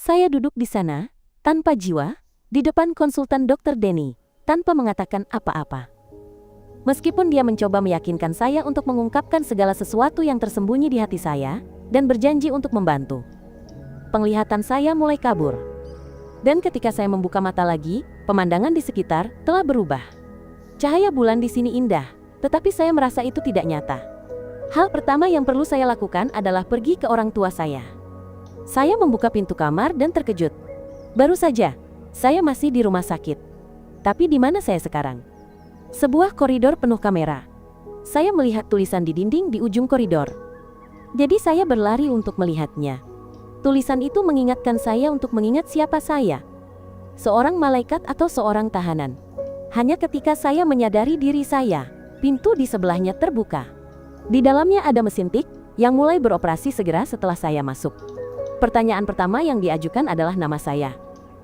Saya duduk di sana, tanpa jiwa, di depan konsultan Dr. Denny, tanpa mengatakan apa-apa. Meskipun dia mencoba meyakinkan saya untuk mengungkapkan segala sesuatu yang tersembunyi di hati saya, dan berjanji untuk membantu. Penglihatan saya mulai kabur. Dan ketika saya membuka mata lagi, pemandangan di sekitar telah berubah. Cahaya bulan di sini indah, tetapi saya merasa itu tidak nyata. Hal pertama yang perlu saya lakukan adalah pergi ke orang tua saya. Saya membuka pintu kamar dan terkejut. Baru saja, saya masih di rumah sakit. Tapi di mana saya sekarang? Sebuah koridor penuh kamera. Saya melihat tulisan di dinding di ujung koridor. Jadi saya berlari untuk melihatnya. Tulisan itu mengingatkan saya untuk mengingat siapa saya. Seorang malaikat atau seorang tahanan. Hanya ketika saya menyadari diri saya, pintu di sebelahnya terbuka. Di dalamnya ada mesin tik yang mulai beroperasi segera setelah saya masuk. Pertanyaan pertama yang diajukan adalah nama saya.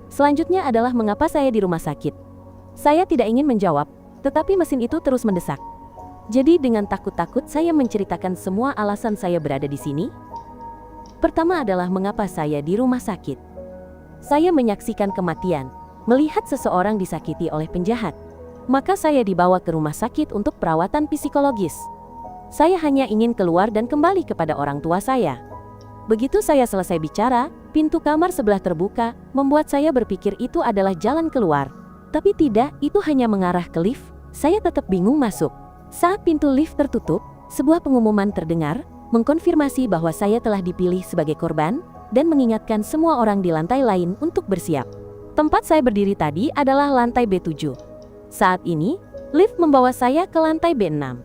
Selanjutnya adalah mengapa saya di rumah sakit. Saya tidak ingin menjawab, tetapi mesin itu terus mendesak. Jadi dengan takut-takut saya menceritakan semua alasan saya berada di sini. Pertama adalah mengapa saya di rumah sakit. Saya menyaksikan kematian, melihat seseorang disakiti oleh penjahat. Maka saya dibawa ke rumah sakit untuk perawatan psikologis. Saya hanya ingin keluar dan kembali kepada orang tua saya. Begitu saya selesai bicara, pintu kamar sebelah terbuka, membuat saya berpikir itu adalah jalan keluar. Tapi tidak, itu hanya mengarah ke lift. Saya tetap bingung masuk. Saat pintu lift tertutup, sebuah pengumuman terdengar, mengkonfirmasi bahwa saya telah dipilih sebagai korban, dan mengingatkan semua orang di lantai lain untuk bersiap. Tempat saya berdiri tadi adalah lantai B7. Saat ini, lift membawa saya ke lantai B6.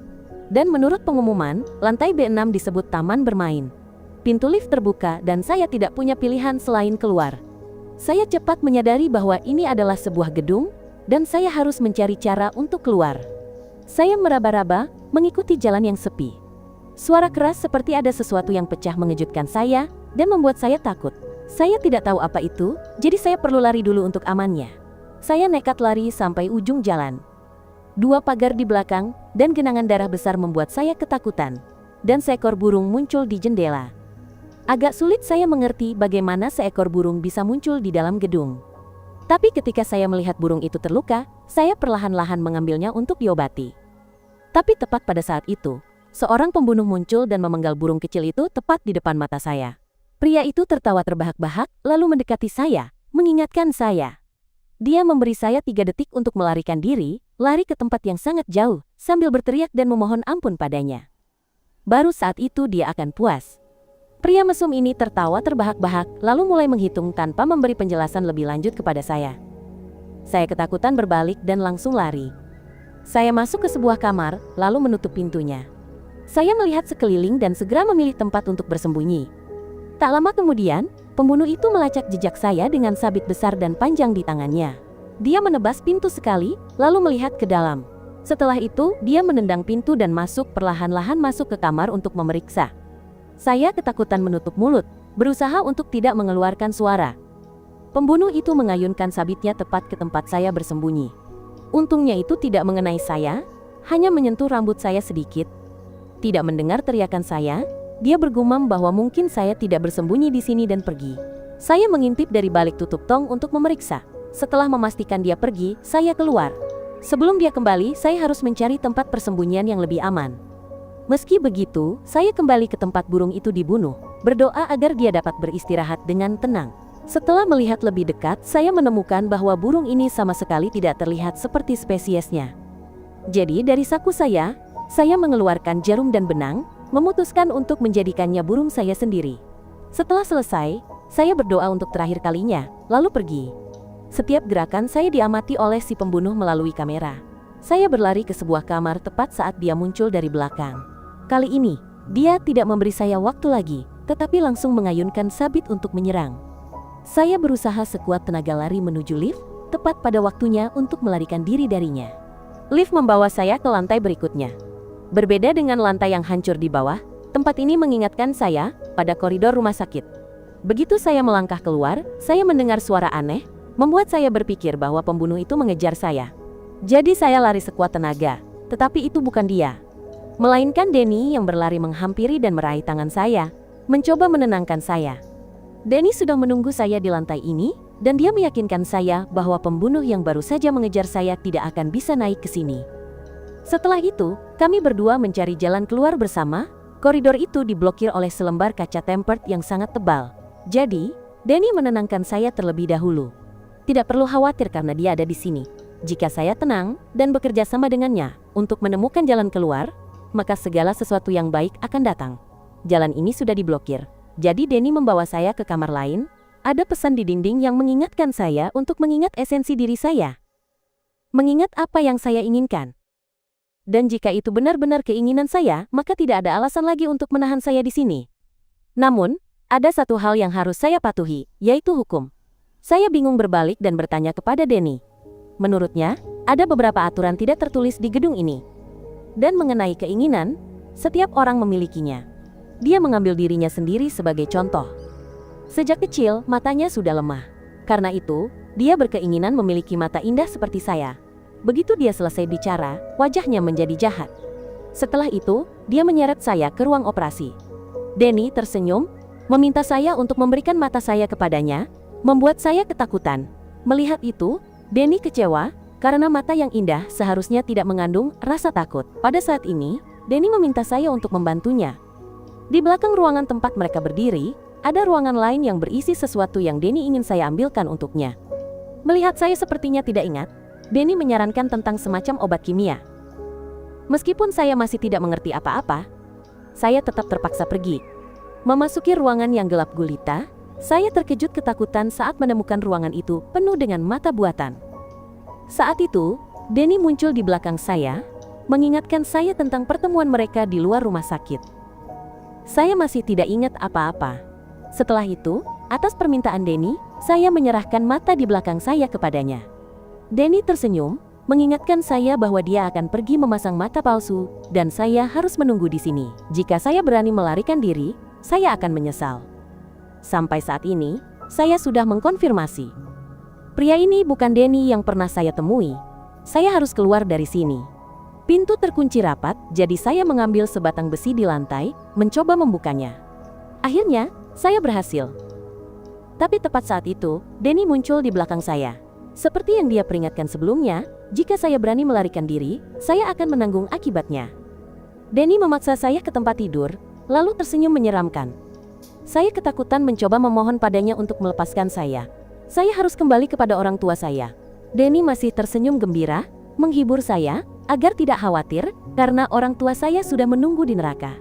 Dan menurut pengumuman, lantai B6 disebut taman bermain. Pintu lift terbuka dan saya tidak punya pilihan selain keluar. Saya cepat menyadari bahwa ini adalah sebuah gedung, dan saya harus mencari cara untuk keluar. Saya meraba-raba, mengikuti jalan yang sepi. Suara keras seperti ada sesuatu yang pecah mengejutkan saya, dan membuat saya takut. Saya tidak tahu apa itu, jadi saya perlu lari dulu untuk amannya. Saya nekat lari sampai ujung jalan. Dua pagar di belakang, dan genangan darah besar membuat saya ketakutan. Dan seekor burung muncul di jendela. Agak sulit saya mengerti bagaimana seekor burung bisa muncul di dalam gedung. Tapi ketika saya melihat burung itu terluka, saya perlahan-lahan mengambilnya untuk diobati. Tapi tepat pada saat itu, seorang pembunuh muncul dan memenggal burung kecil itu tepat di depan mata saya. Pria itu tertawa terbahak-bahak, lalu mendekati saya, mengingatkan saya. Dia memberi saya 3 detik untuk melarikan diri, lari ke tempat yang sangat jauh, sambil berteriak dan memohon ampun padanya. Baru saat itu dia akan puas. Pria mesum ini tertawa terbahak-bahak, lalu mulai menghitung tanpa memberi penjelasan lebih lanjut kepada saya. Saya ketakutan berbalik dan langsung lari. Saya masuk ke sebuah kamar, lalu menutup pintunya. Saya melihat sekeliling dan segera memilih tempat untuk bersembunyi. Tak lama kemudian, pembunuh itu melacak jejak saya dengan sabit besar dan panjang di tangannya. Dia menebas pintu sekali, lalu melihat ke dalam. Setelah itu, dia menendang pintu dan perlahan-lahan masuk ke kamar untuk memeriksa. Saya ketakutan menutup mulut, berusaha untuk tidak mengeluarkan suara. Pembunuh itu mengayunkan sabitnya tepat ke tempat saya bersembunyi. Untungnya itu tidak mengenai saya, hanya menyentuh rambut saya sedikit. Tidak mendengar teriakan saya, dia bergumam bahwa mungkin saya tidak bersembunyi di sini dan pergi. Saya mengintip dari balik tutup tong untuk memeriksa. Setelah memastikan dia pergi, saya keluar. Sebelum dia kembali, saya harus mencari tempat persembunyian yang lebih aman. Meski begitu, saya kembali ke tempat burung itu dibunuh, berdoa agar dia dapat beristirahat dengan tenang. Setelah melihat lebih dekat, saya menemukan bahwa burung ini sama sekali tidak terlihat seperti spesiesnya. Jadi dari saku saya mengeluarkan jarum dan benang, memutuskan untuk menjadikannya burung saya sendiri. Setelah selesai, saya berdoa untuk terakhir kalinya, lalu pergi. Setiap gerakan saya diamati oleh si pembunuh melalui kamera. Saya berlari ke sebuah kamar tepat saat dia muncul dari belakang. Kali ini, dia tidak memberi saya waktu lagi, tetapi langsung mengayunkan sabit untuk menyerang. Saya berusaha sekuat tenaga lari menuju lift, tepat pada waktunya untuk melarikan diri darinya. Lift membawa saya ke lantai berikutnya. Berbeda dengan lantai yang hancur di bawah, tempat ini mengingatkan saya pada koridor rumah sakit. Begitu saya melangkah keluar, saya mendengar suara aneh, membuat saya berpikir bahwa pembunuh itu mengejar saya. Jadi saya lari sekuat tenaga, tetapi itu bukan dia. Melainkan Denny yang berlari menghampiri dan meraih tangan saya, mencoba menenangkan saya. Denny sudah menunggu saya di lantai ini, dan dia meyakinkan saya bahwa pembunuh yang baru saja mengejar saya tidak akan bisa naik ke sini. Setelah itu, kami berdua mencari jalan keluar bersama. Koridor itu diblokir oleh selembar kaca tempered yang sangat tebal. Jadi, Denny menenangkan saya terlebih dahulu. Tidak perlu khawatir karena dia ada di sini. Jika saya tenang dan bekerja sama dengannya untuk menemukan jalan keluar, maka segala sesuatu yang baik akan datang. Jalan ini sudah diblokir. Jadi Denny membawa saya ke kamar lain. Ada pesan di dinding yang mengingatkan saya untuk mengingat esensi diri saya. Mengingat apa yang saya inginkan. Dan jika itu benar-benar keinginan saya, maka tidak ada alasan lagi untuk menahan saya di sini. Namun, ada satu hal yang harus saya patuhi, yaitu hukum. Saya bingung berbalik dan bertanya kepada Denny. Menurutnya, ada beberapa aturan tidak tertulis di gedung ini. Dan mengenai keinginan, setiap orang memilikinya. Dia mengambil dirinya sendiri sebagai contoh. Sejak kecil, matanya sudah lemah. Karena itu, dia berkeinginan memiliki mata indah seperti saya. Begitu dia selesai bicara, wajahnya menjadi jahat. Setelah itu, dia menyeret saya ke ruang operasi. Denny tersenyum, meminta saya untuk memberikan mata saya kepadanya, membuat saya ketakutan. Melihat itu, Denny kecewa, karena mata yang indah seharusnya tidak mengandung rasa takut. Pada saat ini, Denny meminta saya untuk membantunya. Di belakang ruangan tempat mereka berdiri, ada ruangan lain yang berisi sesuatu yang Denny ingin saya ambilkan untuknya. Melihat saya sepertinya tidak ingat, Denny menyarankan tentang semacam obat kimia. Meskipun saya masih tidak mengerti apa-apa, saya tetap terpaksa pergi. Memasuki ruangan yang gelap gulita, saya terkejut ketakutan saat menemukan ruangan itu penuh dengan mata buatan. Saat itu, Denny muncul di belakang saya, mengingatkan saya tentang pertemuan mereka di luar rumah sakit. Saya masih tidak ingat apa-apa. Setelah itu, atas permintaan Denny, saya menyerahkan mata di belakang saya kepadanya. Denny tersenyum, mengingatkan saya bahwa dia akan pergi memasang mata palsu, dan saya harus menunggu di sini. Jika saya berani melarikan diri, saya akan menyesal. Sampai saat ini, saya sudah mengkonfirmasi. Pria ini bukan Denny yang pernah saya temui. Saya harus keluar dari sini. Pintu terkunci rapat, jadi saya mengambil sebatang besi di lantai, mencoba membukanya. Akhirnya, saya berhasil. Tapi tepat saat itu, Denny muncul di belakang saya. Seperti yang dia peringatkan sebelumnya, jika saya berani melarikan diri, saya akan menanggung akibatnya. Denny memaksa saya ke tempat tidur, lalu tersenyum menyeramkan. Saya ketakutan mencoba memohon padanya untuk melepaskan saya. Saya harus kembali kepada orang tua saya. Denny masih tersenyum gembira, menghibur saya, agar tidak khawatir, karena orang tua saya sudah menunggu di neraka.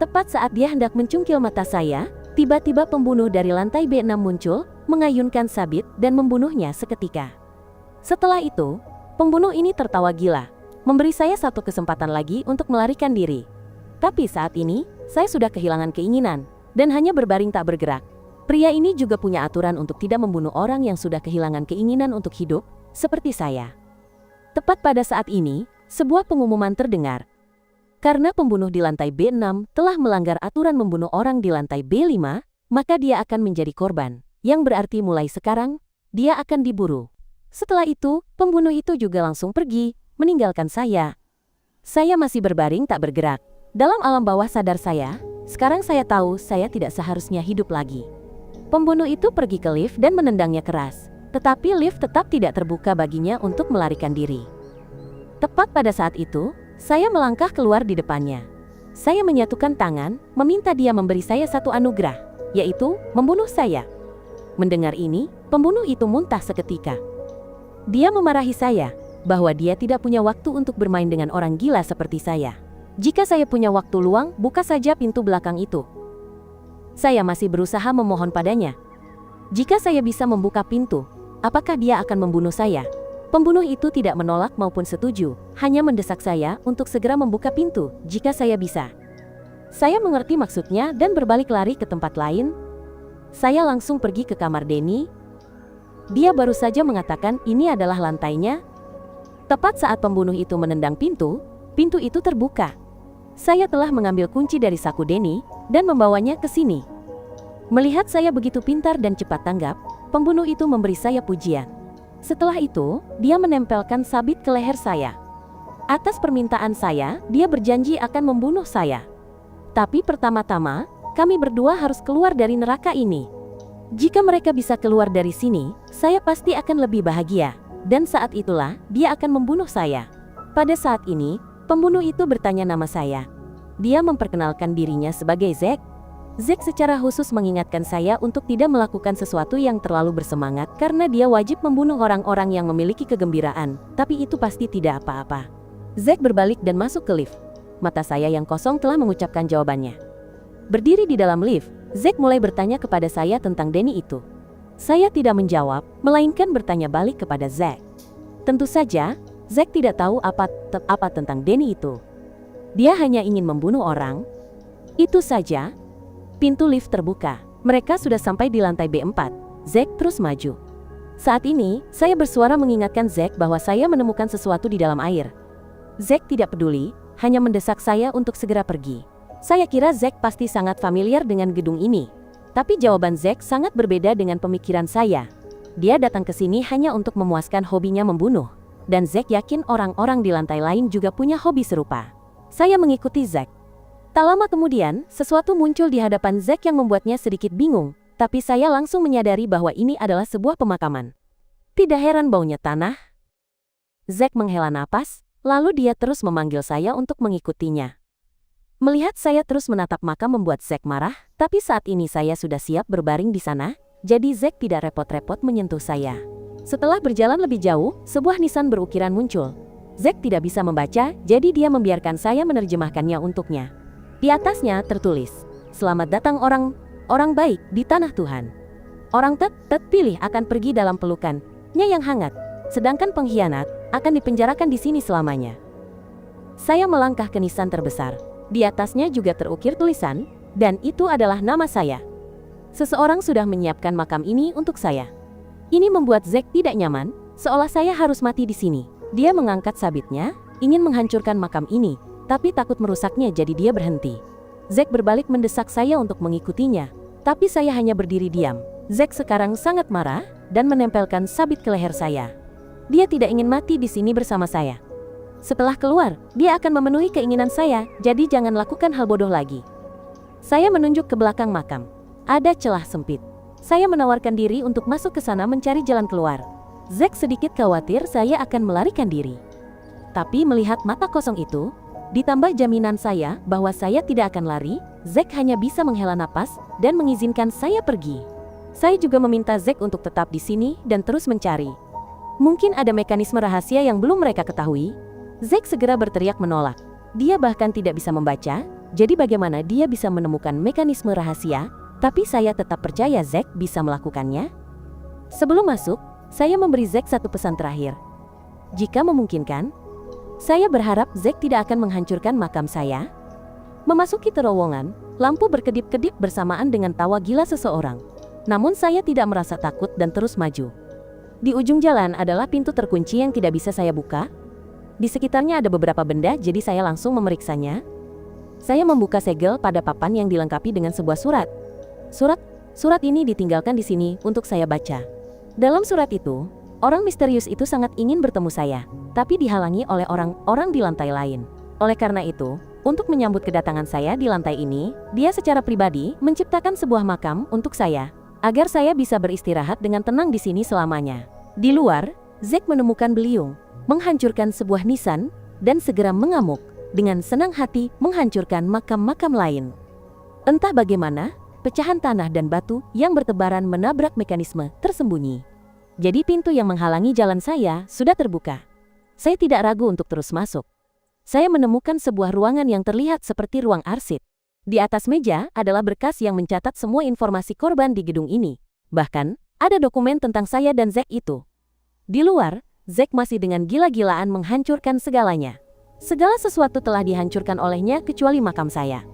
Tepat saat dia hendak mencungkil mata saya, tiba-tiba pembunuh dari lantai B6 muncul, mengayunkan sabit dan membunuhnya seketika. Setelah itu, pembunuh ini tertawa gila, memberi saya satu kesempatan lagi untuk melarikan diri. Tapi saat ini, saya sudah kehilangan keinginan, dan hanya berbaring tak bergerak. Pria ini juga punya aturan untuk tidak membunuh orang yang sudah kehilangan keinginan untuk hidup, seperti saya. Tepat pada saat ini, sebuah pengumuman terdengar. Karena pembunuh di lantai B6 telah melanggar aturan membunuh orang di lantai B5, maka dia akan menjadi korban. Yang berarti mulai sekarang, dia akan diburu. Setelah itu, pembunuh itu juga langsung pergi, meninggalkan saya. Saya masih berbaring tak bergerak. Dalam alam bawah sadar saya, sekarang saya tahu saya tidak seharusnya hidup lagi. Pembunuh itu pergi ke lift dan menendangnya keras. Tetapi lift tetap tidak terbuka baginya untuk melarikan diri. Tepat pada saat itu, saya melangkah keluar di depannya. Saya menyatukan tangan, meminta dia memberi saya satu anugerah, yaitu membunuh saya. Mendengar ini, pembunuh itu muntah seketika. Dia memarahi saya, bahwa dia tidak punya waktu untuk bermain dengan orang gila seperti saya. Jika saya punya waktu luang, buka saja pintu belakang itu. Saya masih berusaha memohon padanya. Jika saya bisa membuka pintu, apakah dia akan membunuh saya? Pembunuh itu tidak menolak maupun setuju, hanya mendesak saya untuk segera membuka pintu jika saya bisa. Saya mengerti maksudnya dan berbalik lari ke tempat lain. Saya langsung pergi ke kamar Denny. Dia baru saja mengatakan ini adalah lantainya. Tepat saat pembunuh itu menendang pintu, pintu itu terbuka. Saya telah mengambil kunci dari saku Denny dan membawanya ke sini. Melihat saya begitu pintar dan cepat tanggap, pembunuh itu memberi saya pujian. Setelah itu, dia menempelkan sabit ke leher saya. Atas permintaan saya, dia berjanji akan membunuh saya. Tapi pertama-tama, kami berdua harus keluar dari neraka ini. Jika mereka bisa keluar dari sini, saya pasti akan lebih bahagia. Dan saat itulah, dia akan membunuh saya. Pada saat ini, pembunuh itu bertanya nama saya. Dia memperkenalkan dirinya sebagai Zack. Zack secara khusus mengingatkan saya untuk tidak melakukan sesuatu yang terlalu bersemangat karena dia wajib membunuh orang-orang yang memiliki kegembiraan, tapi itu pasti tidak apa-apa. Zack berbalik dan masuk ke lift. Mata saya yang kosong telah mengucapkan jawabannya. Berdiri di dalam lift, Zack mulai bertanya kepada saya tentang Danny itu. Saya tidak menjawab, melainkan bertanya balik kepada Zack. Tentu saja, Zack tidak tahu apa tentang Danny itu. Dia hanya ingin membunuh orang. Itu saja. Pintu lift terbuka. Mereka sudah sampai di lantai B4. Zack terus maju. Saat ini, saya bersuara mengingatkan Zack bahwa saya menemukan sesuatu di dalam air. Zack tidak peduli, hanya mendesak saya untuk segera pergi. Saya kira Zack pasti sangat familiar dengan gedung ini. Tapi jawaban Zack sangat berbeda dengan pemikiran saya. Dia datang ke sini hanya untuk memuaskan hobinya membunuh. Dan Zack yakin orang-orang di lantai lain juga punya hobi serupa. Saya mengikuti Zack. Tak lama kemudian, sesuatu muncul di hadapan Zack yang membuatnya sedikit bingung, tapi saya langsung menyadari bahwa ini adalah sebuah pemakaman. Tidak heran baunya tanah. Zack menghela napas, lalu dia terus memanggil saya untuk mengikutinya. Melihat saya terus menatap makam membuat Zack marah, tapi saat ini saya sudah siap berbaring di sana, jadi Zack tidak repot-repot menyentuh saya. Setelah berjalan lebih jauh, sebuah nisan berukiran muncul. Zack tidak bisa membaca, jadi dia membiarkan saya menerjemahkannya untuknya. Di atasnya tertulis, "Selamat datang orang baik di tanah Tuhan. Orang terpilih akan pergi dalam pelukannya yang hangat, sedangkan pengkhianat akan dipenjarakan di sini selamanya." Saya melangkah ke nisan terbesar. Di atasnya juga terukir tulisan, dan itu adalah nama saya. Seseorang sudah menyiapkan makam ini untuk saya. Ini membuat Zack tidak nyaman, seolah saya harus mati di sini. Dia mengangkat sabitnya, ingin menghancurkan makam ini, tapi takut merusaknya jadi dia berhenti. Zack berbalik mendesak saya untuk mengikutinya, tapi saya hanya berdiri diam. Zack sekarang sangat marah dan menempelkan sabit ke leher saya. Dia tidak ingin mati di sini bersama saya. Setelah keluar, dia akan memenuhi keinginan saya, jadi jangan lakukan hal bodoh lagi. Saya menunjuk ke belakang makam. Ada celah sempit. Saya menawarkan diri untuk masuk ke sana mencari jalan keluar. Zack sedikit khawatir saya akan melarikan diri. Tapi melihat mata kosong itu, ditambah jaminan saya bahwa saya tidak akan lari, Zack hanya bisa menghela napas dan mengizinkan saya pergi. Saya juga meminta Zack untuk tetap di sini dan terus mencari. Mungkin ada mekanisme rahasia yang belum mereka ketahui. Zack segera berteriak menolak. Dia bahkan tidak bisa membaca, jadi bagaimana dia bisa menemukan mekanisme rahasia? Tapi saya tetap percaya Zack bisa melakukannya. Sebelum masuk, saya memberi Zack satu pesan terakhir. Jika memungkinkan, saya berharap Zack tidak akan menghancurkan makam saya. Memasuki terowongan, lampu berkedip-kedip bersamaan dengan tawa gila seseorang. Namun saya tidak merasa takut dan terus maju. Di ujung jalan adalah pintu terkunci yang tidak bisa saya buka. Di sekitarnya ada beberapa benda, jadi saya langsung memeriksanya. Saya membuka segel pada papan yang dilengkapi dengan sebuah surat. Surat ini ditinggalkan di sini untuk saya baca. Dalam surat itu, orang misterius itu sangat ingin bertemu saya, tapi dihalangi oleh orang-orang di lantai lain. Oleh karena itu, untuk menyambut kedatangan saya di lantai ini, dia secara pribadi menciptakan sebuah makam untuk saya, agar saya bisa beristirahat dengan tenang di sini selamanya. Di luar, Zack menemukan beliung, menghancurkan sebuah nisan, dan segera mengamuk, dengan senang hati menghancurkan makam-makam lain. Entah bagaimana, pecahan tanah dan batu yang bertebaran menabrak mekanisme tersembunyi. Jadi pintu yang menghalangi jalan saya sudah terbuka. Saya tidak ragu untuk terus masuk. Saya menemukan sebuah ruangan yang terlihat seperti ruang arsip. Di atas meja adalah berkas yang mencatat semua informasi korban di gedung ini. Bahkan, ada dokumen tentang saya dan Zack itu. Di luar, Zack masih dengan gila-gilaan menghancurkan segalanya. Segala sesuatu telah dihancurkan olehnya kecuali makam saya.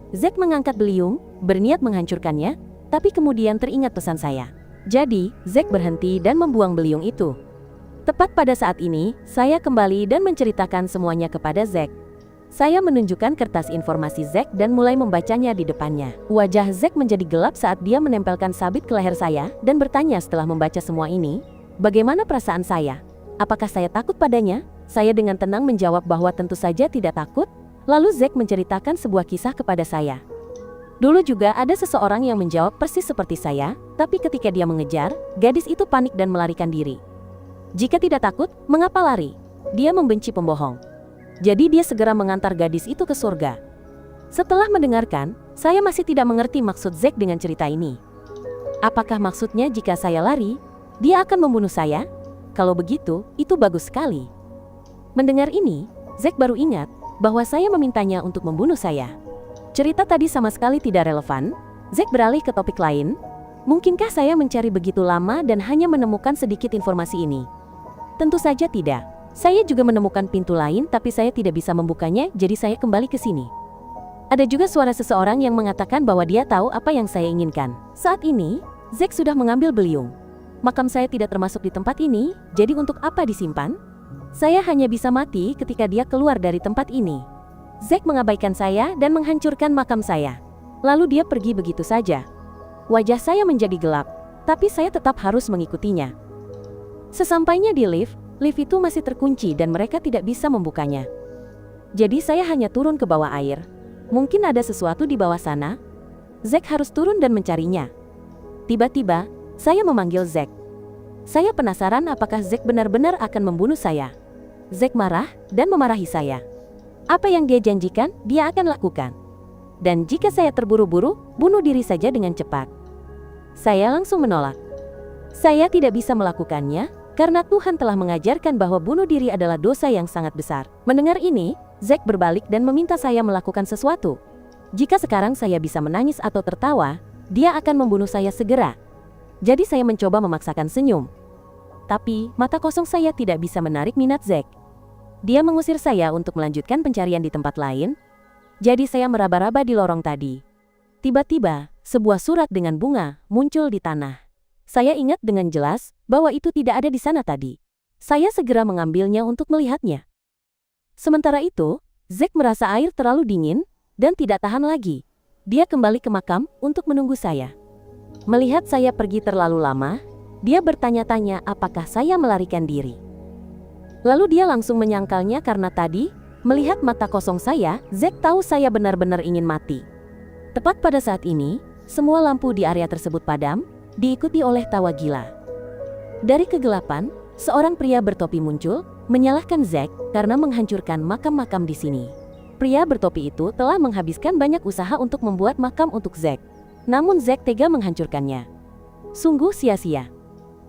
Zack mengangkat beliung, berniat menghancurkannya, tapi kemudian teringat pesan saya. Jadi, Zack berhenti dan membuang beliung itu. Tepat pada saat ini, saya kembali dan menceritakan semuanya kepada Zack. Saya menunjukkan kertas informasi Zack dan mulai membacanya di depannya. Wajah Zack menjadi gelap saat dia menempelkan sabit ke leher saya dan bertanya setelah membaca semua ini, bagaimana perasaan saya? Apakah saya takut padanya? Saya dengan tenang menjawab bahwa tentu saja tidak takut. Lalu Zack menceritakan sebuah kisah kepada saya. Dulu juga ada seseorang yang menjawab persis seperti saya, tapi ketika dia mengejar, gadis itu panik dan melarikan diri. Jika tidak takut, mengapa lari? Dia membenci pembohong. Jadi dia segera mengantar gadis itu ke surga. Setelah mendengarkan, saya masih tidak mengerti maksud Zack dengan cerita ini. Apakah maksudnya jika saya lari, dia akan membunuh saya? Kalau begitu, itu bagus sekali. Mendengar ini, Zack baru ingat bahwa saya memintanya untuk membunuh saya. Cerita tadi sama sekali tidak relevan. Zack beralih ke topik lain. Mungkinkah saya mencari begitu lama dan hanya menemukan sedikit informasi ini? Tentu saja tidak. Saya juga menemukan pintu lain tapi saya tidak bisa membukanya, jadi saya kembali ke sini. Ada juga suara seseorang yang mengatakan bahwa dia tahu apa yang saya inginkan. Saat ini, Zack sudah mengambil beliung. Makam saya tidak termasuk di tempat ini, jadi untuk apa disimpan? Saya hanya bisa mati ketika dia keluar dari tempat ini. Zack mengabaikan saya dan menghancurkan makam saya. Lalu dia pergi begitu saja. Wajah saya menjadi gelap, tapi saya tetap harus mengikutinya. Sesampainya di lift itu masih terkunci dan mereka tidak bisa membukanya. Jadi saya hanya turun ke bawah air. Mungkin ada sesuatu di bawah sana. Zack harus turun dan mencarinya. Tiba-tiba, saya memanggil Zack. Saya penasaran apakah Zack benar-benar akan membunuh saya. Zack marah dan memarahi saya. Apa yang dia janjikan, dia akan lakukan. Dan jika saya terburu-buru, bunuh diri saja dengan cepat. Saya langsung menolak. Saya tidak bisa melakukannya, karena Tuhan telah mengajarkan bahwa bunuh diri adalah dosa yang sangat besar. Mendengar ini, Zack berbalik dan meminta saya melakukan sesuatu. Jika sekarang saya bisa menangis atau tertawa, dia akan membunuh saya segera. Jadi saya mencoba memaksakan senyum. Tapi, mata kosong saya tidak bisa menarik minat Zack. Dia mengusir saya untuk melanjutkan pencarian di tempat lain. Jadi saya meraba-raba di lorong tadi. Tiba-tiba, sebuah surat dengan bunga muncul di tanah. Saya ingat dengan jelas bahwa itu tidak ada di sana tadi. Saya segera mengambilnya untuk melihatnya. Sementara itu, Zack merasa air terlalu dingin dan tidak tahan lagi. Dia kembali ke makam untuk menunggu saya. Melihat saya pergi terlalu lama, dia bertanya-tanya apakah saya melarikan diri. Lalu dia langsung menyangkalnya karena tadi, melihat mata kosong saya, Zack tahu saya benar-benar ingin mati. Tepat pada saat ini, semua lampu di area tersebut padam, diikuti oleh tawa gila. Dari kegelapan, seorang pria bertopi muncul, menyalahkan Zack karena menghancurkan makam-makam di sini. Pria bertopi itu telah menghabiskan banyak usaha untuk membuat makam untuk Zack. Namun Zack tega menghancurkannya. Sungguh sia-sia.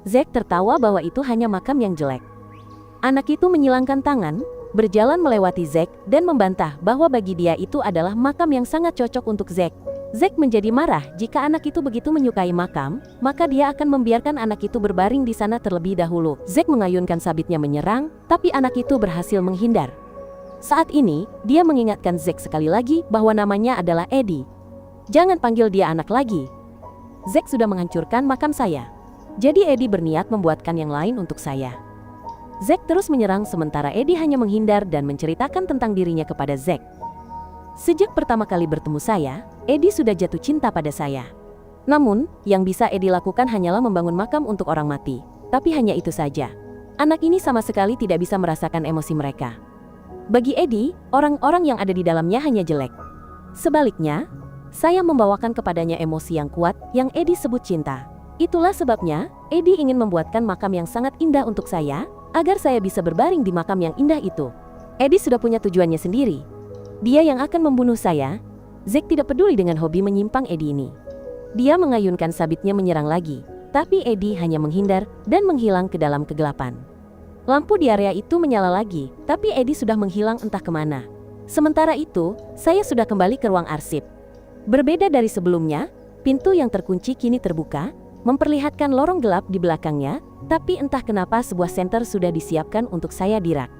Zack tertawa bahwa itu hanya makam yang jelek. Anak itu menyilangkan tangan, berjalan melewati Zack dan membantah bahwa bagi dia itu adalah makam yang sangat cocok untuk Zack. Zack menjadi marah jika anak itu begitu menyukai makam, maka dia akan membiarkan anak itu berbaring di sana terlebih dahulu. Zack mengayunkan sabitnya menyerang, tapi anak itu berhasil menghindar. Saat ini, dia mengingatkan Zack sekali lagi bahwa namanya adalah Eddie. Jangan panggil dia anak lagi. Zack sudah menghancurkan makam saya. Jadi Eddie berniat membuatkan yang lain untuk saya. Zack terus menyerang sementara Eddie hanya menghindar dan menceritakan tentang dirinya kepada Zack. Sejak pertama kali bertemu saya, Eddie sudah jatuh cinta pada saya. Namun, yang bisa Eddie lakukan hanyalah membangun makam untuk orang mati. Tapi hanya itu saja. Anak ini sama sekali tidak bisa merasakan emosi mereka. Bagi Eddie, orang-orang yang ada di dalamnya hanya jelek. Sebaliknya, saya membawakan kepadanya emosi yang kuat yang Eddie sebut cinta. Itulah sebabnya, Eddie ingin membuatkan makam yang sangat indah untuk saya, agar saya bisa berbaring di makam yang indah itu. Eddie sudah punya tujuannya sendiri. Dia yang akan membunuh saya. Zack tidak peduli dengan hobi menyimpang Eddie ini. Dia mengayunkan sabitnya menyerang lagi, tapi Eddie hanya menghindar dan menghilang ke dalam kegelapan. Lampu di area itu menyala lagi, tapi Eddie sudah menghilang entah kemana. Sementara itu, saya sudah kembali ke ruang arsip. Berbeda dari sebelumnya, pintu yang terkunci kini terbuka, memperlihatkan lorong gelap di belakangnya, tapi entah kenapa sebuah senter sudah disiapkan untuk saya di rak.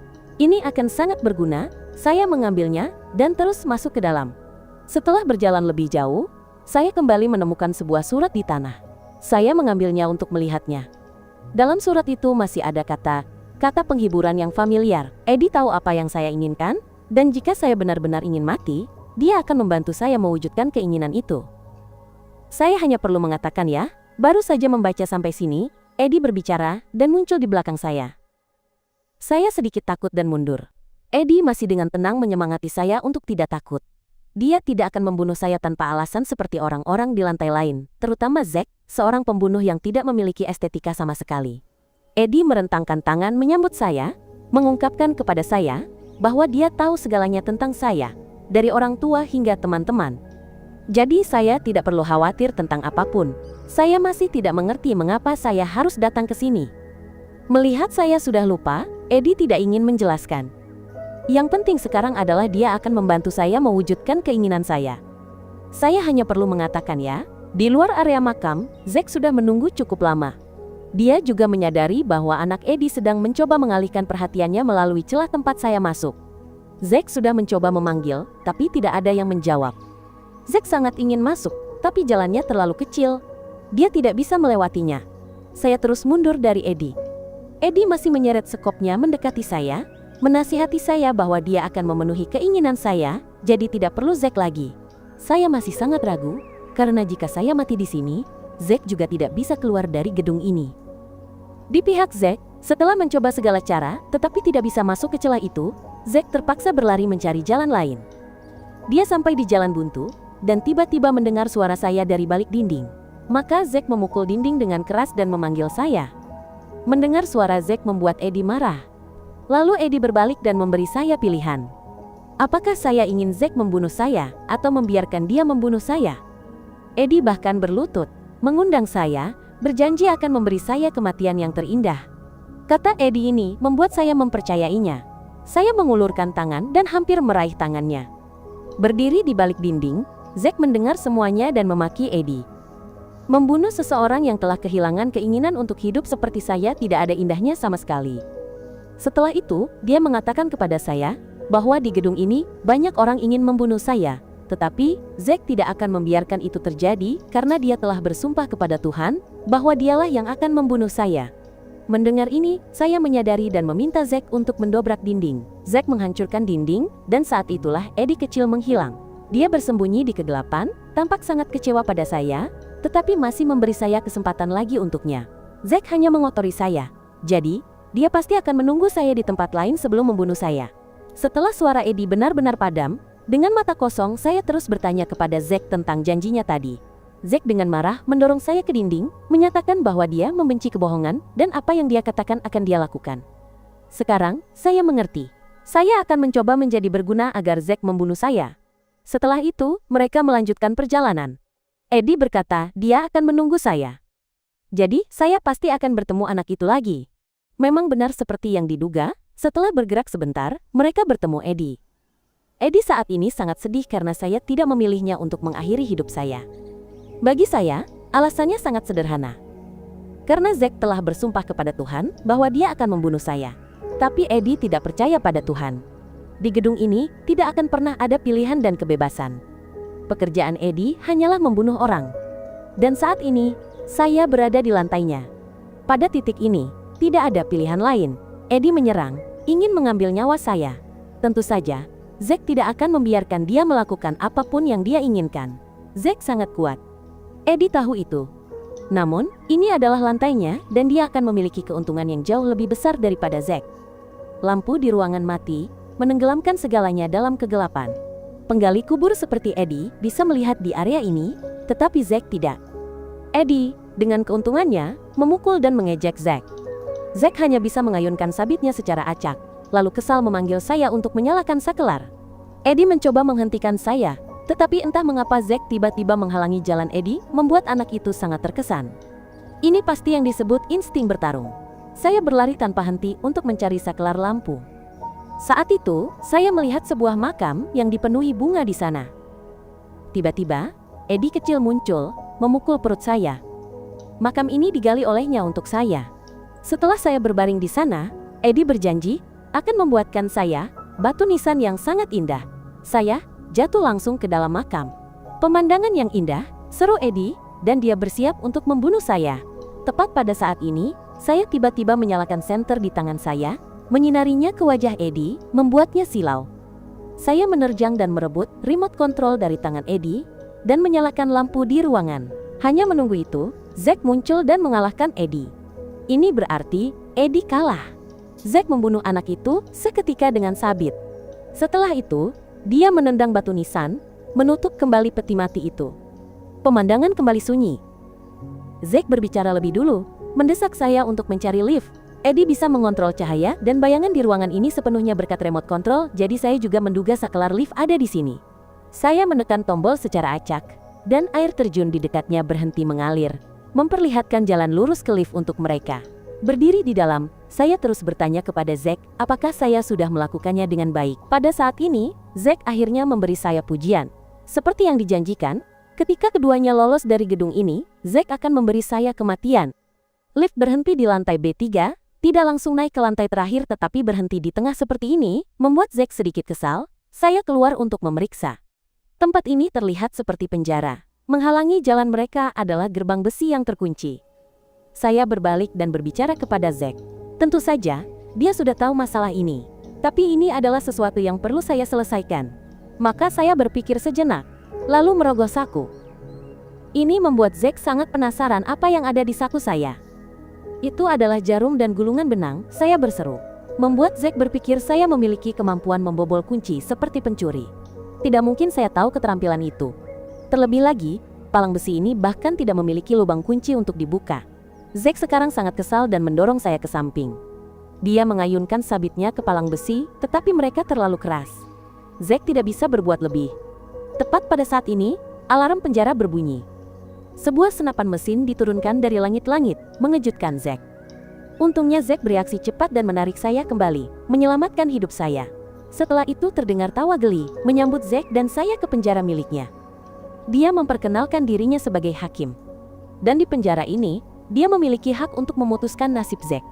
Ini akan sangat berguna, saya mengambilnya, dan terus masuk ke dalam. Setelah berjalan lebih jauh, saya kembali menemukan sebuah surat di tanah. Saya mengambilnya untuk melihatnya. Dalam surat itu masih ada kata penghiburan yang familiar. Eddie tahu apa yang saya inginkan, dan jika saya benar-benar ingin mati, dia akan membantu saya mewujudkan keinginan itu. Saya hanya perlu mengatakan ya, baru saja membaca sampai sini, Eddie berbicara dan muncul di belakang saya. Saya sedikit takut dan mundur. Eddie masih dengan tenang menyemangati saya untuk tidak takut. dia tidak akan membunuh saya tanpa alasan seperti orang-orang di lantai lain, terutama Zack, seorang pembunuh yang tidak memiliki estetika sama sekali. Eddie merentangkan tangan menyambut saya, mengungkapkan kepada saya bahwa dia tahu segalanya tentang saya, dari orang tua hingga teman-teman. Jadi saya tidak perlu khawatir tentang apapun. Saya masih tidak mengerti mengapa saya harus datang ke sini. Melihat saya sudah lupa, Eddie tidak ingin menjelaskan. Yang penting sekarang adalah dia akan membantu saya mewujudkan keinginan saya. Saya hanya perlu mengatakan ya, di luar area makam, Zack sudah menunggu cukup lama. Dia juga menyadari bahwa anak Eddie sedang mencoba mengalihkan perhatiannya melalui celah tempat saya masuk. Zack sudah mencoba memanggil, tapi tidak ada yang menjawab. Zack sangat ingin masuk, tapi jalannya terlalu kecil. Dia tidak bisa melewatinya. Saya terus mundur dari Eddie. Eddie masih menyeret sekopnya mendekati saya, menasihati saya bahwa dia akan memenuhi keinginan saya, jadi tidak perlu Zack lagi. Saya masih sangat ragu, karena jika saya mati di sini, Zack juga tidak bisa keluar dari gedung ini. Di pihak Zack, setelah mencoba segala cara, tetapi tidak bisa masuk ke celah itu, Zack terpaksa berlari mencari jalan lain. Dia sampai di jalan buntu, dan tiba-tiba mendengar suara saya dari balik dinding. Maka Zack memukul dinding dengan keras dan memanggil saya. Mendengar suara Zack membuat Eddie marah. Lalu Eddie berbalik dan memberi saya pilihan. Apakah saya ingin Zack membunuh saya, atau membiarkan dia membunuh saya? Eddie bahkan berlutut, mengundang saya, berjanji akan memberi saya kematian yang terindah. Kata Eddie ini membuat saya mempercayainya. Saya mengulurkan tangan dan hampir meraih tangannya. Berdiri di balik dinding, Zack mendengar semuanya dan memaki Eddie. Membunuh seseorang yang telah kehilangan keinginan untuk hidup seperti saya tidak ada indahnya sama sekali. Setelah itu, dia mengatakan kepada saya bahwa di gedung ini banyak orang ingin membunuh saya, tetapi Zack tidak akan membiarkan itu terjadi karena dia telah bersumpah kepada Tuhan bahwa dialah yang akan membunuh saya. Mendengar ini, saya menyadari dan meminta Zack untuk mendobrak dinding. Zack menghancurkan dinding, dan saat itulah Eddie kecil menghilang. Dia bersembunyi di kegelapan, tampak sangat kecewa pada saya, tetapi masih memberi saya kesempatan lagi untuknya. Zack hanya mengotori saya, jadi dia pasti akan menunggu saya di tempat lain sebelum membunuh saya. Setelah suara Eddie benar-benar padam, dengan mata kosong saya terus bertanya kepada Zack tentang janjinya tadi. Zack dengan marah mendorong saya ke dinding, menyatakan bahwa dia membenci kebohongan dan apa yang dia katakan akan dia lakukan. Sekarang, saya mengerti. Saya akan mencoba menjadi berguna agar Zack membunuh saya. Setelah itu, mereka melanjutkan perjalanan. Eddie berkata dia akan menunggu saya. Jadi, saya pasti akan bertemu anak itu lagi. Memang benar seperti yang diduga, setelah bergerak sebentar, mereka bertemu Eddie. Eddie saat ini sangat sedih karena saya tidak memilihnya untuk mengakhiri hidup saya. Bagi saya, alasannya sangat sederhana. Karena Zack telah bersumpah kepada Tuhan bahwa dia akan membunuh saya. Tapi Eddie tidak percaya pada Tuhan. Di gedung ini, tidak akan pernah ada pilihan dan kebebasan. Pekerjaan Eddie hanyalah membunuh orang. Dan saat ini, saya berada di lantainya. Pada titik ini, tidak ada pilihan lain. Eddie menyerang, ingin mengambil nyawa saya. Tentu saja, Zack tidak akan membiarkan dia melakukan apapun yang dia inginkan. Zack sangat kuat. Eddie tahu itu. Namun, ini adalah lantainya dan dia akan memiliki keuntungan yang jauh lebih besar daripada Zack. Lampu di ruangan mati, menenggelamkan segalanya dalam kegelapan. Penggali kubur seperti Eddie bisa melihat di area ini, tetapi Zack tidak. Eddie, dengan keuntungannya, memukul dan mengejek Zack. Zack hanya bisa mengayunkan sabitnya secara acak, lalu kesal memanggil saya untuk menyalakan sakelar. Eddie mencoba menghentikan saya, tetapi entah mengapa Zack tiba-tiba menghalangi jalan Eddie, membuat anak itu sangat terkesan. Ini pasti yang disebut insting bertarung. Saya berlari tanpa henti untuk mencari sakelar lampu. Saat itu, saya melihat sebuah makam yang dipenuhi bunga di sana. Tiba-tiba, Eddie kecil muncul, memukul perut saya. Makam ini digali olehnya untuk saya. Setelah saya berbaring di sana, Eddie berjanji akan membuatkan saya batu nisan yang sangat indah. Saya jatuh langsung ke dalam makam. Pemandangan yang indah, seru Eddie, dan dia bersiap untuk membunuh saya. Tepat pada saat ini, saya tiba-tiba menyalakan senter di tangan saya, menyinarinya ke wajah Eddie, membuatnya silau. Saya menerjang dan merebut remote control dari tangan Eddie, dan menyalakan lampu di ruangan. Hanya menunggu itu, Zack muncul dan mengalahkan Eddie. Ini berarti Eddie kalah. Zack membunuh anak itu seketika dengan sabit. Setelah itu, dia menendang batu nisan, menutup kembali peti mati itu. Pemandangan kembali sunyi. Zack berbicara lebih dulu, mendesak saya untuk mencari lift. Eddie bisa mengontrol cahaya dan bayangan di ruangan ini sepenuhnya berkat remote control, jadi saya juga menduga saklar lift ada di sini. Saya menekan tombol secara acak, dan air terjun di dekatnya berhenti mengalir, memperlihatkan jalan lurus ke lift untuk mereka. Berdiri di dalam, saya terus bertanya kepada Zack, apakah saya sudah melakukannya dengan baik. Pada saat ini, Zack akhirnya memberi saya pujian. Seperti yang dijanjikan, ketika keduanya lolos dari gedung ini, Zack akan memberi saya kematian. Lift berhenti di lantai B3, tidak langsung naik ke lantai terakhir tetapi berhenti di tengah seperti ini, membuat Zack sedikit kesal. Saya keluar untuk memeriksa. Tempat ini terlihat seperti penjara. Menghalangi jalan mereka adalah gerbang besi yang terkunci. Saya berbalik dan berbicara kepada Zack. Tentu saja, dia sudah tahu masalah ini. Tapi ini adalah sesuatu yang perlu saya selesaikan. Maka saya berpikir sejenak, lalu merogoh saku. Ini membuat Zack sangat penasaran apa yang ada di saku saya. Itu adalah jarum dan gulungan benang, saya berseru. Membuat Zack berpikir saya memiliki kemampuan membobol kunci seperti pencuri. Tidak mungkin saya tahu keterampilan itu. Terlebih lagi, palang besi ini bahkan tidak memiliki lubang kunci untuk dibuka. Zack sekarang sangat kesal dan mendorong saya ke samping. Dia mengayunkan sabitnya ke palang besi, tetapi mereka terlalu keras. Zack tidak bisa berbuat lebih. Tepat pada saat ini, alarm penjara berbunyi. Sebuah senapan mesin diturunkan dari langit-langit, mengejutkan Zack. Untungnya Zack bereaksi cepat dan menarik saya kembali, menyelamatkan hidup saya. Setelah itu terdengar tawa geli, menyambut Zack dan saya ke penjara miliknya. Dia memperkenalkan dirinya sebagai hakim. Dan di penjara ini, dia memiliki hak untuk memutuskan nasib Zack.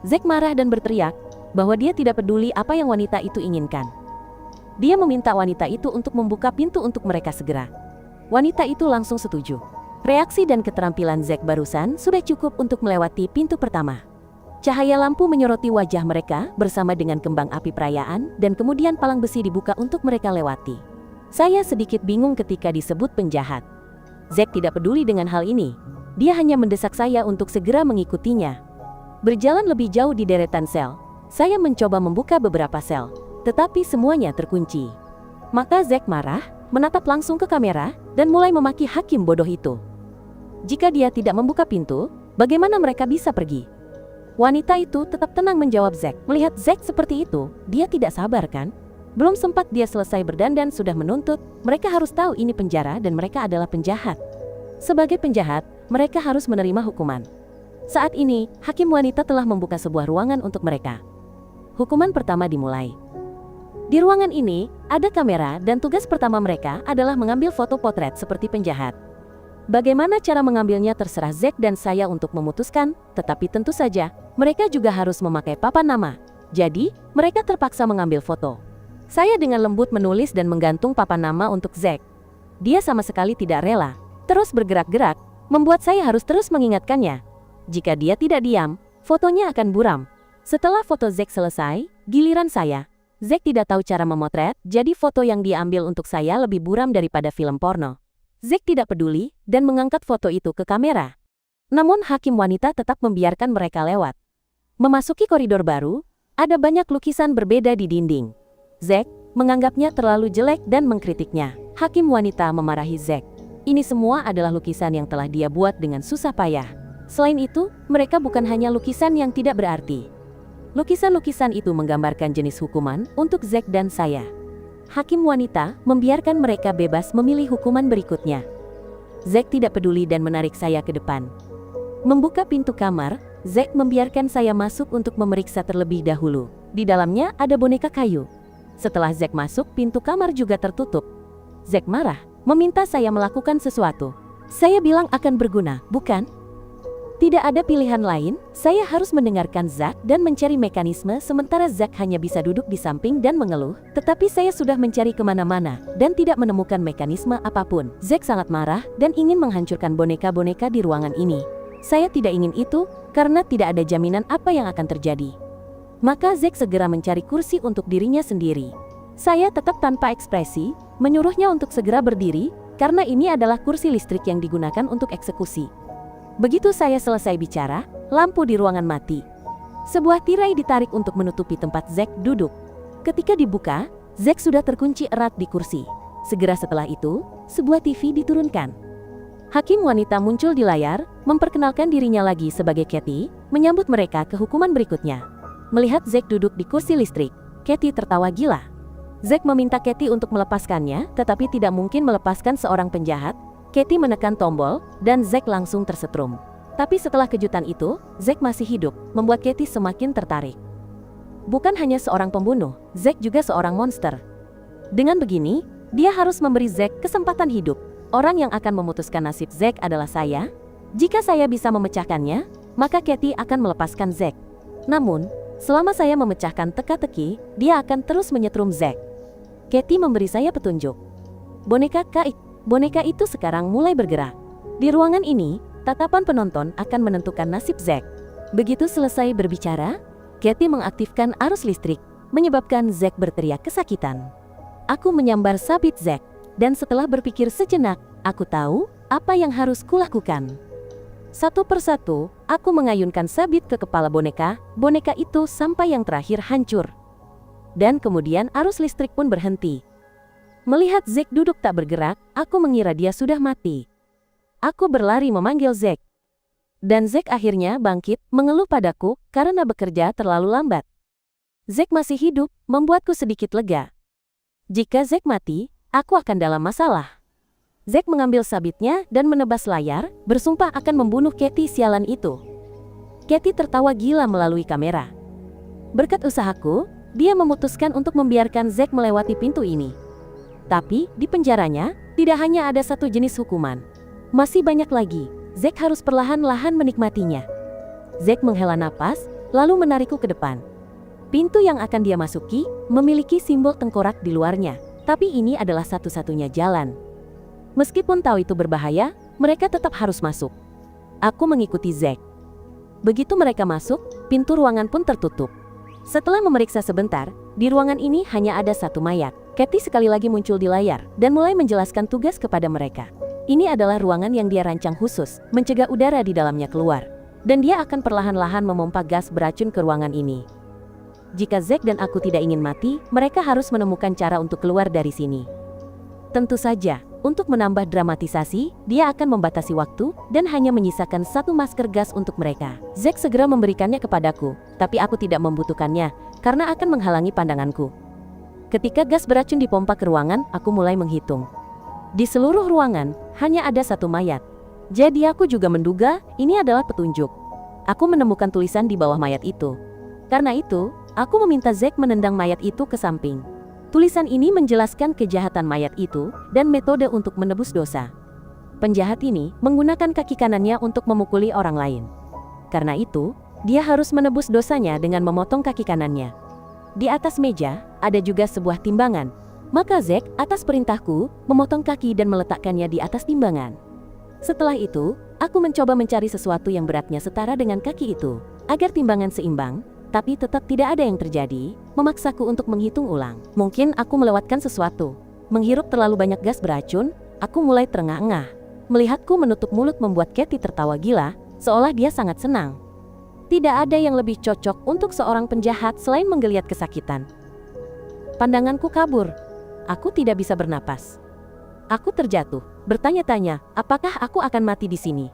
Zack marah dan berteriak bahwa dia tidak peduli apa yang wanita itu inginkan. Dia meminta wanita itu untuk membuka pintu untuk mereka segera. Wanita itu langsung setuju. Reaksi dan keterampilan Zack barusan sudah cukup untuk melewati pintu pertama. Cahaya lampu menyoroti wajah mereka bersama dengan kembang api perayaan dan kemudian palang besi dibuka untuk mereka lewati. Saya sedikit bingung ketika disebut penjahat. Zack tidak peduli dengan hal ini. Dia hanya mendesak saya untuk segera mengikutinya. Berjalan lebih jauh di deretan sel, saya mencoba membuka beberapa sel, tetapi semuanya terkunci. Maka Zack marah, menatap langsung ke kamera, dan mulai memaki hakim bodoh itu. Jika dia tidak membuka pintu, bagaimana mereka bisa pergi? Wanita itu tetap tenang menjawab Zack. Melihat Zack seperti itu, dia tidak sabar kan? Belum sempat dia selesai berdandan sudah menuntut, mereka harus tahu ini penjara dan mereka adalah penjahat. Sebagai penjahat, mereka harus menerima hukuman. Saat ini, hakim wanita telah membuka sebuah ruangan untuk mereka. Hukuman pertama dimulai. Di ruangan ini, ada kamera dan tugas pertama mereka adalah mengambil foto potret seperti penjahat. Bagaimana cara mengambilnya terserah Zack dan saya untuk memutuskan, tetapi tentu saja, mereka juga harus memakai papan nama. Jadi, mereka terpaksa mengambil foto. Saya dengan lembut menulis dan menggantung papan nama untuk Zack. Dia sama sekali tidak rela, terus bergerak-gerak, membuat saya harus terus mengingatkannya. Jika dia tidak diam, fotonya akan buram. Setelah foto Zack selesai, giliran saya. Zack tidak tahu cara memotret, jadi foto yang diambil untuk saya lebih buram daripada film porno. Zack tidak peduli dan mengangkat foto itu ke kamera. Namun hakim wanita tetap membiarkan mereka lewat. Memasuki koridor baru, ada banyak lukisan berbeda di dinding. Zack menganggapnya terlalu jelek dan mengkritiknya. Hakim wanita memarahi Zack. Ini semua adalah lukisan yang telah dia buat dengan susah payah. Selain itu, mereka bukan hanya lukisan yang tidak berarti. Lukisan-lukisan itu menggambarkan jenis hukuman untuk Zack dan saya. Hakim wanita membiarkan mereka bebas memilih hukuman berikutnya. Zack tidak peduli dan menarik saya ke depan. Membuka pintu kamar, Zack membiarkan saya masuk untuk memeriksa terlebih dahulu. Di dalamnya ada boneka kayu. Setelah Zack masuk, pintu kamar juga tertutup. Zack marah, meminta saya melakukan sesuatu. Saya bilang akan berguna, bukan? Tidak ada pilihan lain, saya harus mendengarkan Zack dan mencari mekanisme sementara Zack hanya bisa duduk di samping dan mengeluh, tetapi saya sudah mencari kemana-mana dan tidak menemukan mekanisme apapun. Zack sangat marah dan ingin menghancurkan boneka-boneka di ruangan ini. Saya tidak ingin itu karena tidak ada jaminan apa yang akan terjadi. Maka Zack segera mencari kursi untuk dirinya sendiri. Saya tetap tanpa ekspresi, menyuruhnya untuk segera berdiri karena ini adalah kursi listrik yang digunakan untuk eksekusi. Begitu saya selesai bicara, lampu di ruangan mati. Sebuah tirai ditarik untuk menutupi tempat Zack duduk. Ketika dibuka, Zack sudah terkunci erat di kursi. Segera setelah itu, sebuah TV diturunkan. Hakim wanita muncul di layar, memperkenalkan dirinya lagi sebagai Katie, menyambut mereka ke hukuman berikutnya. Melihat Zack duduk di kursi listrik, Katie tertawa gila. Zack meminta Katie untuk melepaskannya, tetapi tidak mungkin melepaskan seorang penjahat. Katie menekan tombol, dan Zack langsung tersetrum. Tapi setelah kejutan itu, Zack masih hidup, membuat Katie semakin tertarik. Bukan hanya seorang pembunuh, Zack juga seorang monster. Dengan begini, dia harus memberi Zack kesempatan hidup. Orang yang akan memutuskan nasib Zack adalah saya. Jika saya bisa memecahkannya, maka Katie akan melepaskan Zack. Namun, selama saya memecahkan teka-teki, dia akan terus menyetrum Zack. Katie memberi saya petunjuk. Boneka itu sekarang mulai bergerak. Di ruangan ini, tatapan penonton akan menentukan nasib Zack. Begitu selesai berbicara, Katie mengaktifkan arus listrik, menyebabkan Zack berteriak kesakitan. Aku menyambar sabit Zack. Dan setelah berpikir sejenak, aku tahu apa yang harus kulakukan. Satu persatu, aku mengayunkan sabit ke kepala boneka itu sampai yang terakhir hancur. Dan kemudian arus listrik pun berhenti. Melihat Zack duduk tak bergerak, aku mengira dia sudah mati. Aku berlari memanggil Zack. Dan Zack akhirnya bangkit, mengeluh padaku karena bekerja terlalu lambat. Zack masih hidup, membuatku sedikit lega. Jika Zack mati, aku akan dalam masalah. Zack mengambil sabitnya dan menebas layar, bersumpah akan membunuh Katie sialan itu. Katie tertawa gila melalui kamera. Berkat usahaku, dia memutuskan untuk membiarkan Zack melewati pintu ini. Tapi, di penjaranya, tidak hanya ada satu jenis hukuman. Masih banyak lagi. Zack harus perlahan-lahan menikmatinya. Zack menghela napas, lalu menarikku ke depan. Pintu yang akan dia masuki, memiliki simbol tengkorak di luarnya. Tapi ini adalah satu-satunya jalan. Meskipun tahu itu berbahaya, mereka tetap harus masuk. Aku mengikuti Zack. Begitu mereka masuk, pintu ruangan pun tertutup. Setelah memeriksa sebentar, di ruangan ini hanya ada satu mayat. Katie sekali lagi muncul di layar, dan mulai menjelaskan tugas kepada mereka. Ini adalah ruangan yang dia rancang khusus, mencegah udara di dalamnya keluar. Dan dia akan perlahan-lahan memompa gas beracun ke ruangan ini. Jika Zack dan aku tidak ingin mati, mereka harus menemukan cara untuk keluar dari sini. Tentu saja, untuk menambah dramatisasi, dia akan membatasi waktu dan hanya menyisakan satu masker gas untuk mereka. Zack segera memberikannya kepadaku, tapi aku tidak membutuhkannya karena akan menghalangi pandanganku. Ketika gas beracun dipompa ke ruangan, aku mulai menghitung. Di seluruh ruangan, hanya ada satu mayat. Jadi aku juga menduga ini adalah petunjuk. Aku menemukan tulisan di bawah mayat itu. Karena itu, aku meminta Zack menendang mayat itu ke samping. Tulisan ini menjelaskan kejahatan mayat itu dan metode untuk menebus dosa. Penjahat ini menggunakan kaki kanannya untuk memukuli orang lain. Karena itu, dia harus menebus dosanya dengan memotong kaki kanannya. Di atas meja, ada juga sebuah timbangan. Maka Zack, atas perintahku, memotong kaki dan meletakkannya di atas timbangan. Setelah itu, aku mencoba mencari sesuatu yang beratnya setara dengan kaki itu, agar timbangan seimbang. Tapi tetap tidak ada yang terjadi, memaksaku untuk menghitung ulang. Mungkin aku melewatkan sesuatu. Menghirup terlalu banyak gas beracun, aku mulai terengah-engah. Melihatku menutup mulut membuat Katie tertawa gila, seolah dia sangat senang. Tidak ada yang lebih cocok untuk seorang penjahat selain menggeliat kesakitan. Pandanganku kabur. Aku tidak bisa bernapas. Aku terjatuh, bertanya-tanya, apakah aku akan mati di sini?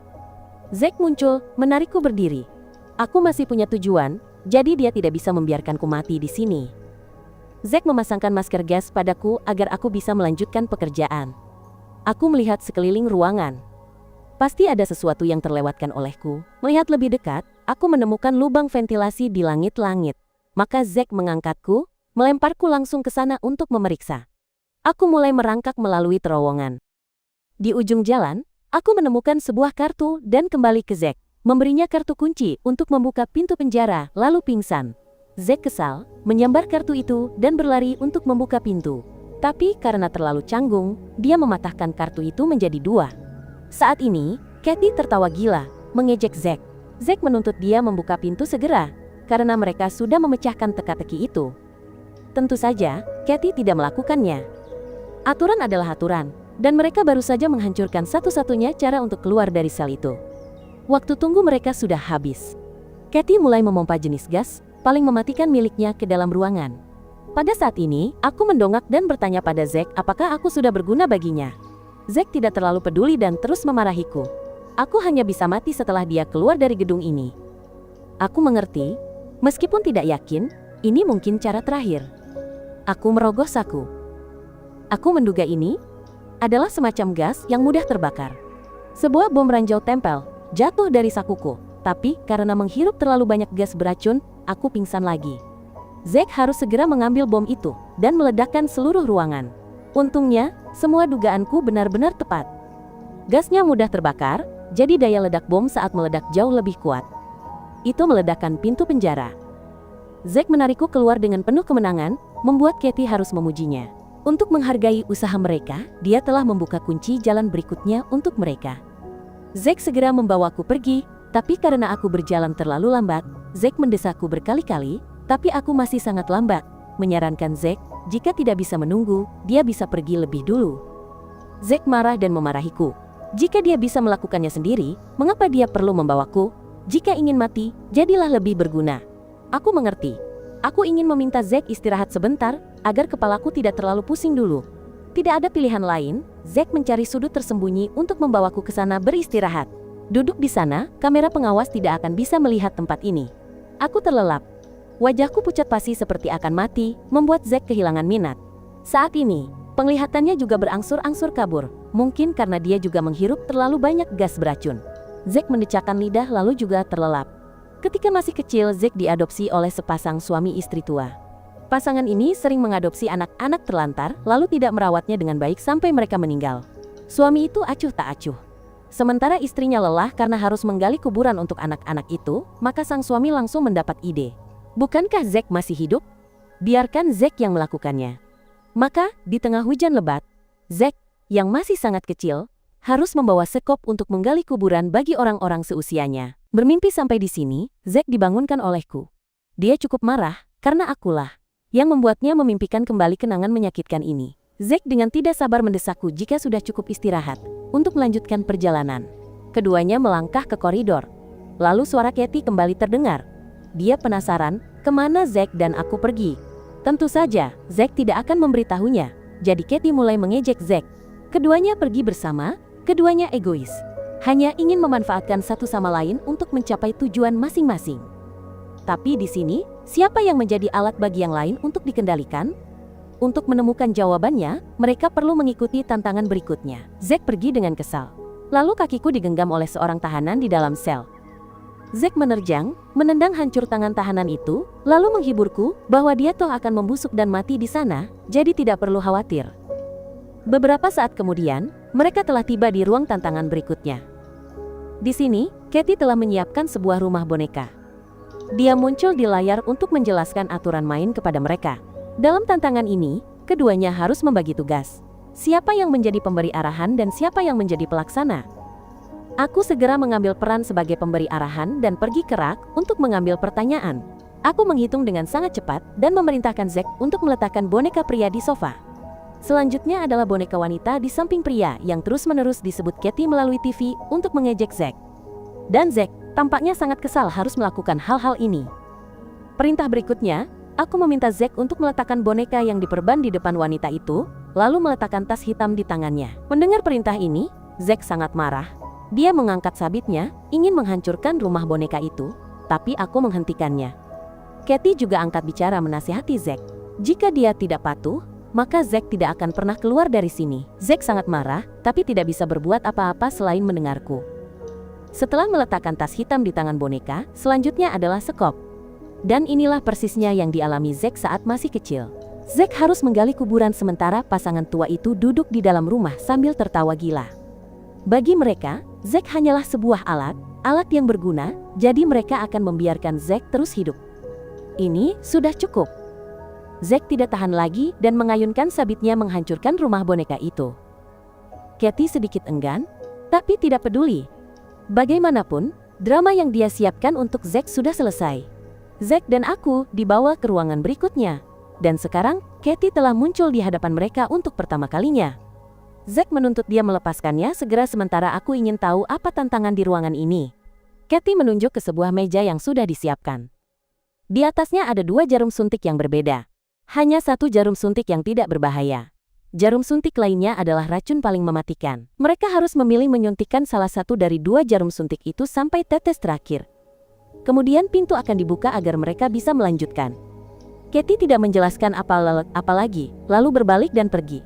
Zack muncul, menarikku berdiri. Aku masih punya tujuan. Jadi dia tidak bisa membiarkanku mati di sini. Zack memasangkan masker gas padaku agar aku bisa melanjutkan pekerjaan. Aku melihat sekeliling ruangan. Pasti ada sesuatu yang terlewatkan olehku. Melihat lebih dekat, aku menemukan lubang ventilasi di langit-langit. Maka Zack mengangkatku, melemparku langsung ke sana untuk memeriksa. Aku mulai merangkak melalui terowongan. Di ujung jalan, aku menemukan sebuah kartu dan kembali ke Zack. Memberinya kartu kunci untuk membuka pintu penjara, lalu pingsan. Zack kesal, menyambar kartu itu dan berlari untuk membuka pintu. Tapi karena terlalu canggung, dia mematahkan kartu itu menjadi dua. Saat ini, Katie tertawa gila, mengejek Zack. Zack menuntut dia membuka pintu segera, karena mereka sudah memecahkan teka-teki itu. Tentu saja, Katie tidak melakukannya. Aturan adalah aturan, dan mereka baru saja menghancurkan satu-satunya cara untuk keluar dari sel itu. Waktu tunggu mereka sudah habis. Katie mulai memompa jenis gas paling mematikan miliknya ke dalam ruangan. Pada saat ini, aku mendongak dan bertanya pada Zack apakah aku sudah berguna baginya. Zack tidak terlalu peduli dan terus memarahiku. Aku hanya bisa mati setelah dia keluar dari gedung ini. Aku mengerti, meskipun tidak yakin, ini mungkin cara terakhir. Aku merogoh saku. Aku menduga ini adalah semacam gas yang mudah terbakar. Sebuah bom ranjau tempel jatuh dari sakuku, tapi karena menghirup terlalu banyak gas beracun, aku pingsan lagi. Zack harus segera mengambil bom itu dan meledakkan seluruh ruangan. Untungnya, semua dugaanku benar-benar tepat. Gasnya mudah terbakar, jadi daya ledak bom saat meledak jauh lebih kuat. Itu meledakkan pintu penjara. Zack menarikku keluar dengan penuh kemenangan, membuat Katie harus memujinya. Untuk menghargai usaha mereka, dia telah membuka kunci jalan berikutnya untuk mereka. Zack segera membawaku pergi, tapi karena aku berjalan terlalu lambat, Zack mendesakku berkali-kali, tapi aku masih sangat lambat, menyarankan Zack, jika tidak bisa menunggu, dia bisa pergi lebih dulu. Zack marah dan memarahiku. Jika dia bisa melakukannya sendiri, mengapa dia perlu membawaku? Jika ingin mati, jadilah lebih berguna. Aku mengerti. Aku ingin meminta Zack istirahat sebentar, agar kepalaku tidak terlalu pusing dulu. Tidak ada pilihan lain, Zack mencari sudut tersembunyi untuk membawaku ke sana beristirahat. Duduk di sana, kamera pengawas tidak akan bisa melihat tempat ini. Aku terlelap. Wajahku pucat pasi seperti akan mati, membuat Zack kehilangan minat. Saat ini, penglihatannya juga berangsur-angsur kabur, mungkin karena dia juga menghirup terlalu banyak gas beracun. Zack mendecakkan lidah lalu juga terlelap. Ketika masih kecil, Zack diadopsi oleh sepasang suami istri tua. Pasangan ini sering mengadopsi anak-anak terlantar, lalu tidak merawatnya dengan baik sampai mereka meninggal. Suami itu acuh tak acuh. Sementara istrinya lelah karena harus menggali kuburan untuk anak-anak itu, maka sang suami langsung mendapat ide. Bukankah Zack masih hidup? Biarkan Zack yang melakukannya. Maka, di tengah hujan lebat, Zack, yang masih sangat kecil, harus membawa sekop untuk menggali kuburan bagi orang-orang seusianya. Bermimpi sampai di sini, Zack dibangunkan olehku. Dia cukup marah, karena akulah yang membuatnya memimpikan kembali kenangan menyakitkan ini. Zack dengan tidak sabar mendesakku jika sudah cukup istirahat, untuk melanjutkan perjalanan. Keduanya melangkah ke koridor. Lalu suara Katie kembali terdengar. Dia penasaran, kemana Zack dan aku pergi. Tentu saja, Zack tidak akan memberitahunya, jadi Katie mulai mengejek Zack. Keduanya pergi bersama, keduanya egois. Hanya ingin memanfaatkan satu sama lain untuk mencapai tujuan masing-masing. Tapi di sini, siapa yang menjadi alat bagi yang lain untuk dikendalikan? Untuk menemukan jawabannya, mereka perlu mengikuti tantangan berikutnya. Zack pergi dengan kesal. Lalu kakiku digenggam oleh seorang tahanan di dalam sel. Zack menerjang, menendang hancur tangan tahanan itu, lalu menghiburku bahwa dia toh akan membusuk dan mati di sana, jadi tidak perlu khawatir. Beberapa saat kemudian, mereka telah tiba di ruang tantangan berikutnya. Di sini, Katie telah menyiapkan sebuah rumah boneka. Dia muncul di layar untuk menjelaskan aturan main kepada mereka. Dalam tantangan ini, keduanya harus membagi tugas. Siapa yang menjadi pemberi arahan dan siapa yang menjadi pelaksana? Aku segera mengambil peran sebagai pemberi arahan dan pergi ke rak untuk mengambil pertanyaan. Aku menghitung dengan sangat cepat dan memerintahkan Zack untuk meletakkan boneka pria di sofa. Selanjutnya adalah boneka wanita di samping pria yang terus-menerus disebut Katie melalui TV untuk mengejek Zack. Dan Zack tampaknya sangat kesal harus melakukan hal-hal ini. Perintah berikutnya, aku meminta Zack untuk meletakkan boneka yang diperban di depan wanita itu, lalu meletakkan tas hitam di tangannya. Mendengar perintah ini, Zack sangat marah. Dia mengangkat sabitnya, ingin menghancurkan rumah boneka itu, tapi aku menghentikannya. Katie juga angkat bicara menasihati Zack. Jika dia tidak patuh, maka Zack tidak akan pernah keluar dari sini. Zack sangat marah, tapi tidak bisa berbuat apa-apa selain mendengarku. Setelah meletakkan tas hitam di tangan boneka, selanjutnya adalah sekop. Dan inilah persisnya yang dialami Zack saat masih kecil. Zack harus menggali kuburan sementara pasangan tua itu duduk di dalam rumah sambil tertawa gila. Bagi mereka, Zack hanyalah sebuah alat yang berguna, jadi mereka akan membiarkan Zack terus hidup. Ini sudah cukup. Zack tidak tahan lagi dan mengayunkan sabitnya menghancurkan rumah boneka itu. Katie sedikit enggan, tapi tidak peduli. Bagaimanapun, drama yang dia siapkan untuk Zack sudah selesai. Zack dan aku dibawa ke ruangan berikutnya. Dan sekarang, Katie telah muncul di hadapan mereka untuk pertama kalinya. Zack menuntut dia melepaskannya segera sementara aku ingin tahu apa tantangan di ruangan ini. Katie menunjuk ke sebuah meja yang sudah disiapkan. Di atasnya ada 2 jarum suntik yang berbeda. Hanya satu jarum suntik yang tidak berbahaya. Jarum suntik lainnya adalah racun paling mematikan. Mereka harus memilih menyuntikkan salah satu dari dua jarum suntik itu sampai tetes terakhir. Kemudian pintu akan dibuka agar mereka bisa melanjutkan. Katie tidak menjelaskan apa lagi, lalu berbalik dan pergi.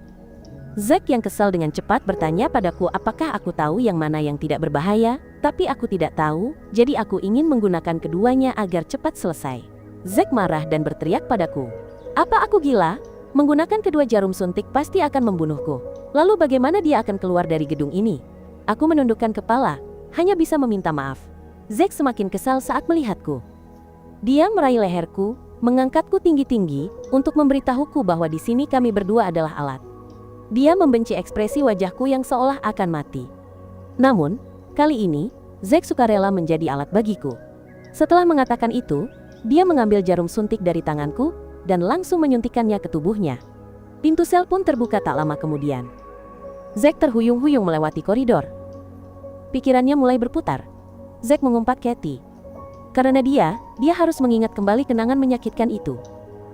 Zack yang kesal dengan cepat bertanya padaku apakah aku tahu yang mana yang tidak berbahaya, tapi aku tidak tahu, jadi aku ingin menggunakan keduanya agar cepat selesai. Zack marah dan berteriak padaku. Apa aku gila? Menggunakan kedua jarum suntik pasti akan membunuhku. Lalu bagaimana dia akan keluar dari gedung ini? Aku menundukkan kepala, hanya bisa meminta maaf. Zack semakin kesal saat melihatku. Dia meraih leherku, mengangkatku tinggi-tinggi, untuk memberitahuku bahwa di sini kami berdua adalah alat. Dia membenci ekspresi wajahku yang seolah akan mati. Namun, kali ini, Zack sukarela menjadi alat bagiku. Setelah mengatakan itu, dia mengambil jarum suntik dari tanganku dan langsung menyuntikkannya ke tubuhnya. Pintu sel pun terbuka tak lama kemudian. Zack terhuyung-huyung melewati koridor. Pikirannya mulai berputar. Zack mengumpat Katie. Karena dia harus mengingat kembali kenangan menyakitkan itu.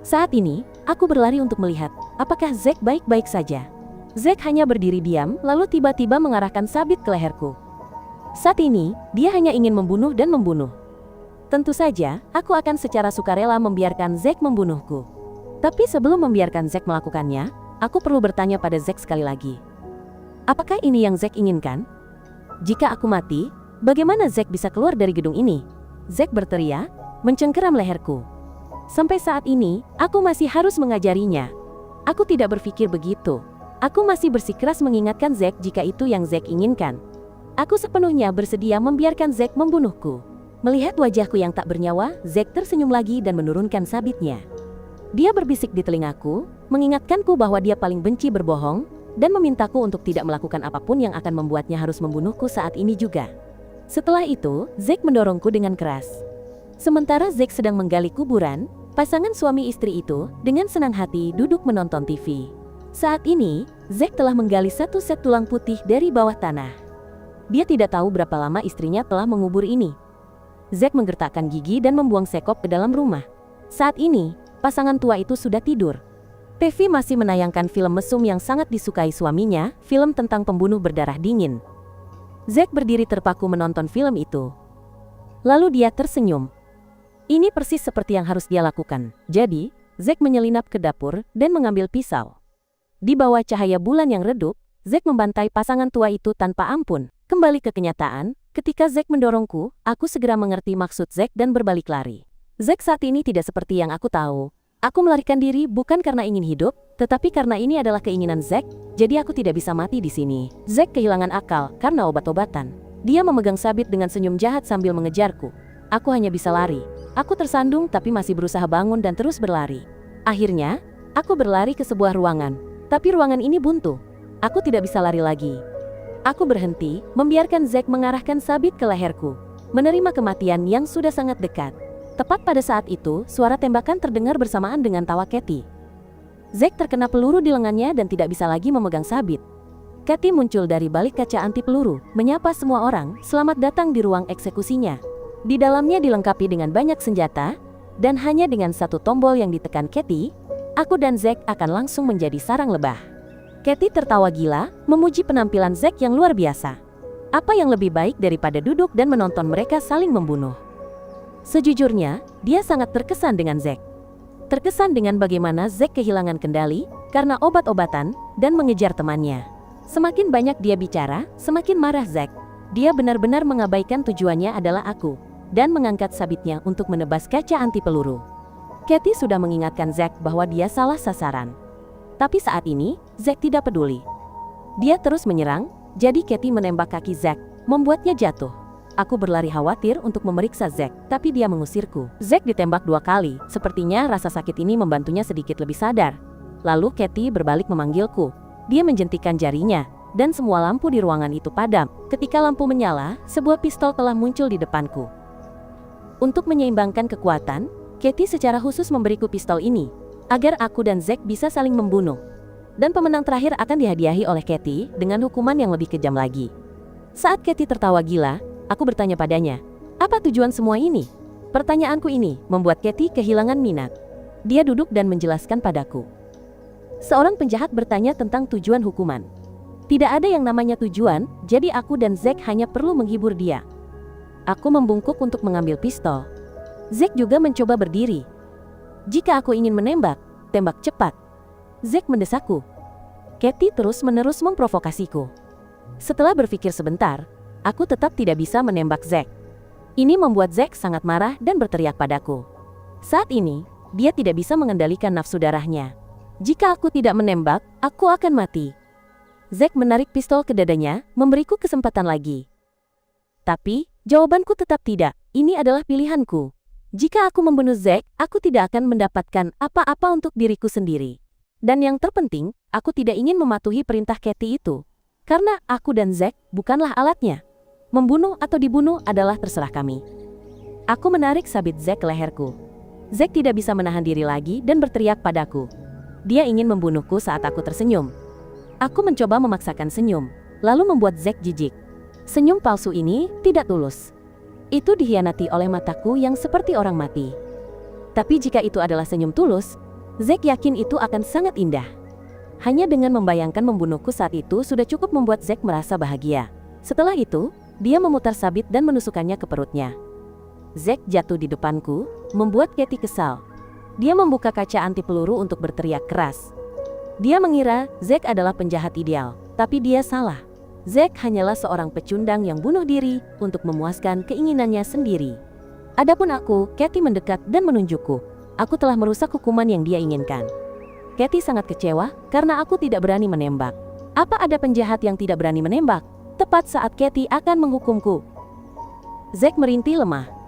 Saat ini, aku berlari untuk melihat apakah Zack baik-baik saja. Zack hanya berdiri diam, lalu tiba-tiba mengarahkan sabit ke leherku. Saat ini, dia hanya ingin membunuh dan membunuh. Tentu saja, aku akan secara sukarela membiarkan Zack membunuhku. Tapi sebelum membiarkan Zack melakukannya, aku perlu bertanya pada Zack sekali lagi. Apakah ini yang Zack inginkan? Jika aku mati, bagaimana Zack bisa keluar dari gedung ini? Zack berteriak, mencengkeram leherku. Sampai saat ini, aku masih harus mengajarinya. Aku tidak berpikir begitu. Aku masih bersikeras mengingatkan Zack jika itu yang Zack inginkan. Aku sepenuhnya bersedia membiarkan Zack membunuhku. Melihat wajahku yang tak bernyawa, Zack tersenyum lagi dan menurunkan sabitnya. Dia berbisik di telingaku, mengingatkanku bahwa dia paling benci berbohong, dan memintaku untuk tidak melakukan apapun yang akan membuatnya harus membunuhku saat ini juga. Setelah itu, Zack mendorongku dengan keras. Sementara Zack sedang menggali kuburan, pasangan suami istri itu dengan senang hati duduk menonton TV. Saat ini, Zack telah menggali satu set tulang putih dari bawah tanah. Dia tidak tahu berapa lama istrinya telah mengubur ini. Zack menggertakkan gigi dan membuang sekop ke dalam rumah. Saat ini, pasangan tua itu sudah tidur. TV masih menayangkan film mesum yang sangat disukai suaminya, film tentang pembunuh berdarah dingin. Zack berdiri terpaku menonton film itu. Lalu dia tersenyum. Ini persis seperti yang harus dia lakukan. Jadi, Zack menyelinap ke dapur dan mengambil pisau. Di bawah cahaya bulan yang redup, Zack membantai pasangan tua itu tanpa ampun. Kembali ke kenyataan, ketika Zack mendorongku, aku segera mengerti maksud Zack dan berbalik lari. Zack saat ini tidak seperti yang aku tahu. Aku melarikan diri bukan karena ingin hidup, tetapi karena ini adalah keinginan Zack, jadi aku tidak bisa mati di sini. Zack kehilangan akal karena obat-obatan. Dia memegang sabit dengan senyum jahat sambil mengejarku. Aku hanya bisa lari. Aku tersandung tapi masih berusaha bangun dan terus berlari. Akhirnya, aku berlari ke sebuah ruangan. Tapi ruangan ini buntu. Aku tidak bisa lari lagi. Aku berhenti, membiarkan Zack mengarahkan sabit ke leherku. Menerima kematian yang sudah sangat dekat. Tepat pada saat itu, suara tembakan terdengar bersamaan dengan tawa Katie. Zack terkena peluru di lengannya dan tidak bisa lagi memegang sabit. Katie muncul dari balik kaca anti peluru, menyapa semua orang, selamat datang di ruang eksekusinya. Di dalamnya dilengkapi dengan banyak senjata, dan hanya dengan satu tombol yang ditekan Katie, aku dan Zack akan langsung menjadi sarang lebah. Katie tertawa gila, memuji penampilan Zack yang luar biasa. Apa yang lebih baik daripada duduk dan menonton mereka saling membunuh? Sejujurnya, dia sangat terkesan dengan Zack. Terkesan dengan bagaimana Zack kehilangan kendali karena obat-obatan dan mengejar temannya. Semakin banyak dia bicara, semakin marah Zack. Dia benar-benar mengabaikan tujuannya adalah aku, dan mengangkat sabitnya untuk menebas kaca anti peluru. Katie sudah mengingatkan Zack bahwa dia salah sasaran. Tapi saat ini, Zack tidak peduli. Dia terus menyerang, jadi Katie menembak kaki Zack, membuatnya jatuh. Aku berlari khawatir untuk memeriksa Zack, tapi dia mengusirku. Zack ditembak 2 kali, sepertinya rasa sakit ini membantunya sedikit lebih sadar. Lalu Katie berbalik memanggilku. Dia menjentikan jarinya, dan semua lampu di ruangan itu padam. Ketika lampu menyala, sebuah pistol telah muncul di depanku. Untuk menyeimbangkan kekuatan, Katie secara khusus memberiku pistol ini, agar aku dan Zack bisa saling membunuh. Dan pemenang terakhir akan dihadiahi oleh Katie dengan hukuman yang lebih kejam lagi. Saat Katie tertawa gila, aku bertanya padanya, apa tujuan semua ini? Pertanyaanku ini membuat Katie kehilangan minat. Dia duduk dan menjelaskan padaku. Seorang penjahat bertanya tentang tujuan hukuman. Tidak ada yang namanya tujuan, jadi aku dan Zack hanya perlu menghibur dia. Aku membungkuk untuk mengambil pistol. Zack juga mencoba berdiri. Jika aku ingin menembak, tembak cepat. Zack mendesakku. Katie terus-menerus memprovokasiku. Setelah berpikir sebentar, aku tetap tidak bisa menembak Zack. Ini membuat Zack sangat marah dan berteriak padaku. Saat ini, dia tidak bisa mengendalikan nafsu darahnya. Jika aku tidak menembak, aku akan mati. Zack menarik pistol ke dadanya, memberiku kesempatan lagi. Tapi, jawabanku tetap tidak. Ini adalah pilihanku. Jika aku membunuh Zack, aku tidak akan mendapatkan apa-apa untuk diriku sendiri. Dan yang terpenting, aku tidak ingin mematuhi perintah Katie itu. Karena aku dan Zack bukanlah alatnya. Membunuh atau dibunuh adalah terserah kami. Aku menarik sabit Zack ke leherku. Zack tidak bisa menahan diri lagi dan berteriak padaku. Dia ingin membunuhku saat aku tersenyum. Aku mencoba memaksakan senyum, lalu membuat Zack jijik. Senyum palsu ini tidak tulus. Itu dikhianati oleh mataku yang seperti orang mati. Tapi jika itu adalah senyum tulus, Zack yakin itu akan sangat indah. Hanya dengan membayangkan membunuhku saat itu sudah cukup membuat Zack merasa bahagia. Setelah itu, dia memutar sabit dan menusukkannya ke perutnya. Zack jatuh di depanku, membuat Katie kesal. Dia membuka kaca anti peluru untuk berteriak keras. Dia mengira Zack adalah penjahat ideal, tapi dia salah. Zack hanyalah seorang pecundang yang bunuh diri untuk memuaskan keinginannya sendiri. Adapun aku, Katie mendekat dan menunjukku. Aku telah merusak hukuman yang dia inginkan. Katie sangat kecewa karena aku tidak berani menembak. Apa ada penjahat yang tidak berani menembak? Tepat saat Katie akan menghukumku. Zack merintih lemah.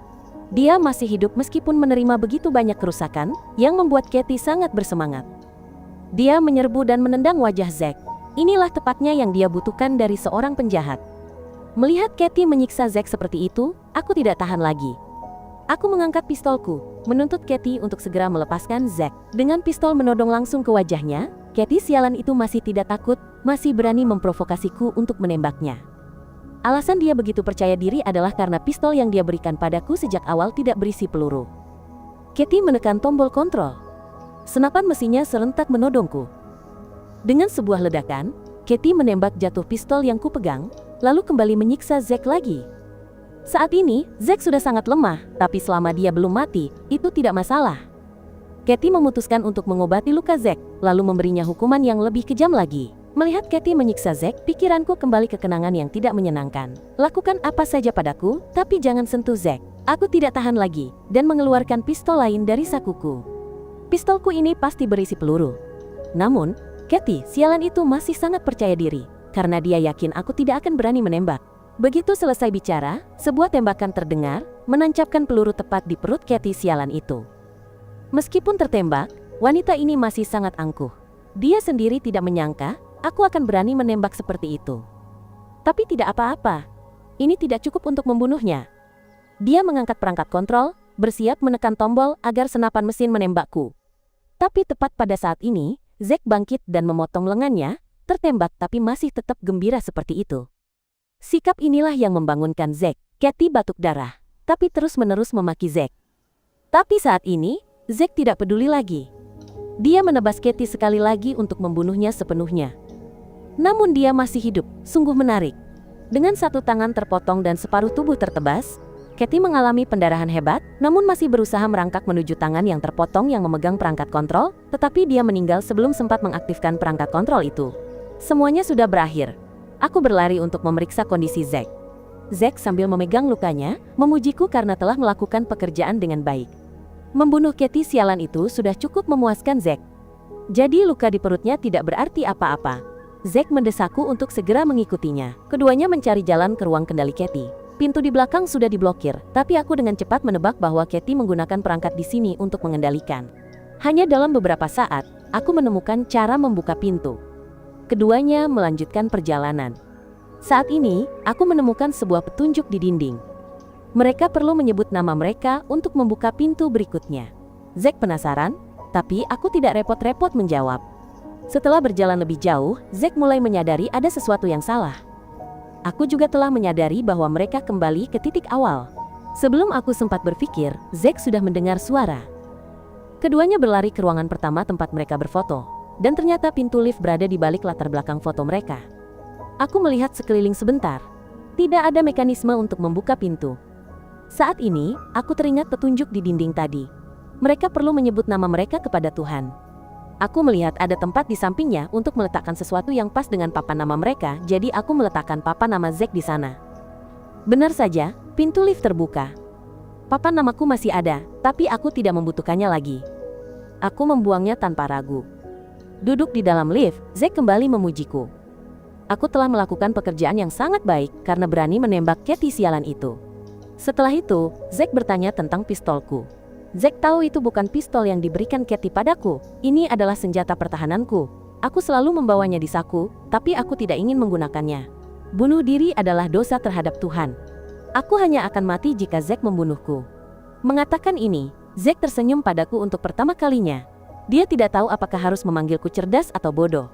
Dia masih hidup meskipun menerima begitu banyak kerusakan yang membuat Katie sangat bersemangat. Dia menyerbu dan menendang wajah Zack. Inilah tepatnya yang dia butuhkan dari seorang penjahat. Melihat Katie menyiksa Zack seperti itu, aku tidak tahan lagi. Aku mengangkat pistolku, menuntut Katie untuk segera melepaskan Zack. Dengan pistol menodong langsung ke wajahnya, Katie sialan itu masih tidak takut, masih berani memprovokasiku untuk menembaknya. Alasan dia begitu percaya diri adalah karena pistol yang dia berikan padaku sejak awal tidak berisi peluru. Katie menekan tombol kontrol. Senapan mesinnya serentak menodongku. Dengan sebuah ledakan, Katie menembak jatuh pistol yang kupegang, lalu kembali menyiksa Zack lagi. Saat ini, Zack sudah sangat lemah, tapi selama dia belum mati, itu tidak masalah. Katie memutuskan untuk mengobati luka Zack, lalu memberinya hukuman yang lebih kejam lagi. Melihat Katie menyiksa Zack, pikiranku kembali ke kenangan yang tidak menyenangkan. Lakukan apa saja padaku, tapi jangan sentuh Zack. Aku tidak tahan lagi, dan mengeluarkan pistol lain dari sakuku. Pistolku ini pasti berisi peluru. Namun, Katie, sialan itu masih sangat percaya diri, karena dia yakin aku tidak akan berani menembak. Begitu selesai bicara, sebuah tembakan terdengar, menancapkan peluru tepat di perut Katie sialan itu. Meskipun tertembak, wanita ini masih sangat angkuh. Dia sendiri tidak menyangka aku akan berani menembak seperti itu. Tapi tidak apa-apa. Ini tidak cukup untuk membunuhnya. Dia mengangkat perangkat kontrol, bersiap menekan tombol agar senapan mesin menembakku. Tapi tepat pada saat ini, Zack bangkit dan memotong lengannya, tertembak tapi masih tetap gembira seperti itu. Sikap inilah yang membangunkan Zack. Katie batuk darah, tapi terus-menerus memaki Zack. Tapi saat ini, Zack tidak peduli lagi. Dia menebas Katie sekali lagi untuk membunuhnya sepenuhnya. Namun dia masih hidup, sungguh menarik. Dengan satu tangan terpotong dan separuh tubuh tertebas, Katie mengalami pendarahan hebat, namun masih berusaha merangkak menuju tangan yang terpotong yang memegang perangkat kontrol, tetapi dia meninggal sebelum sempat mengaktifkan perangkat kontrol itu. Semuanya sudah berakhir. Aku berlari untuk memeriksa kondisi Zack. Zack sambil memegang lukanya, memujiku karena telah melakukan pekerjaan dengan baik. Membunuh Katie sialan itu sudah cukup memuaskan Zack. Jadi luka di perutnya tidak berarti apa-apa. Zack mendesakku untuk segera mengikutinya. Keduanya mencari jalan ke ruang kendali Katie. Pintu di belakang sudah diblokir, tapi aku dengan cepat menebak bahwa Katie menggunakan perangkat di sini untuk mengendalikan. Hanya dalam beberapa saat, aku menemukan cara membuka pintu. Keduanya melanjutkan perjalanan. Saat ini, aku menemukan sebuah petunjuk di dinding. Mereka perlu menyebut nama mereka untuk membuka pintu berikutnya. Zack penasaran, tapi aku tidak repot-repot menjawab. Setelah berjalan lebih jauh, Zack mulai menyadari ada sesuatu yang salah. Aku juga telah menyadari bahwa mereka kembali ke titik awal. Sebelum aku sempat berpikir, Zack sudah mendengar suara. Keduanya berlari ke ruangan pertama tempat mereka berfoto, dan ternyata pintu lift berada di balik latar belakang foto mereka. Aku melihat sekeliling sebentar. Tidak ada mekanisme untuk membuka pintu. Saat ini, aku teringat petunjuk di dinding tadi. Mereka perlu menyebut nama mereka kepada Tuhan. Aku melihat ada tempat di sampingnya untuk meletakkan sesuatu yang pas dengan papan nama mereka, jadi aku meletakkan papan nama Zack di sana. Benar saja, pintu lift terbuka. Papan namaku masih ada, tapi aku tidak membutuhkannya lagi. Aku membuangnya tanpa ragu. Duduk di dalam lift, Zack kembali memujiku. Aku telah melakukan pekerjaan yang sangat baik karena berani menembak Katie sialan itu. Setelah itu, Zack bertanya tentang pistolku. Zack tahu itu bukan pistol yang diberikan Katie padaku. Ini adalah senjata pertahananku. Aku selalu membawanya di saku, tapi aku tidak ingin menggunakannya. Bunuh diri adalah dosa terhadap Tuhan. Aku hanya akan mati jika Zack membunuhku. Mengatakan ini, Zack tersenyum padaku untuk pertama kalinya. Dia tidak tahu apakah harus memanggilku cerdas atau bodoh.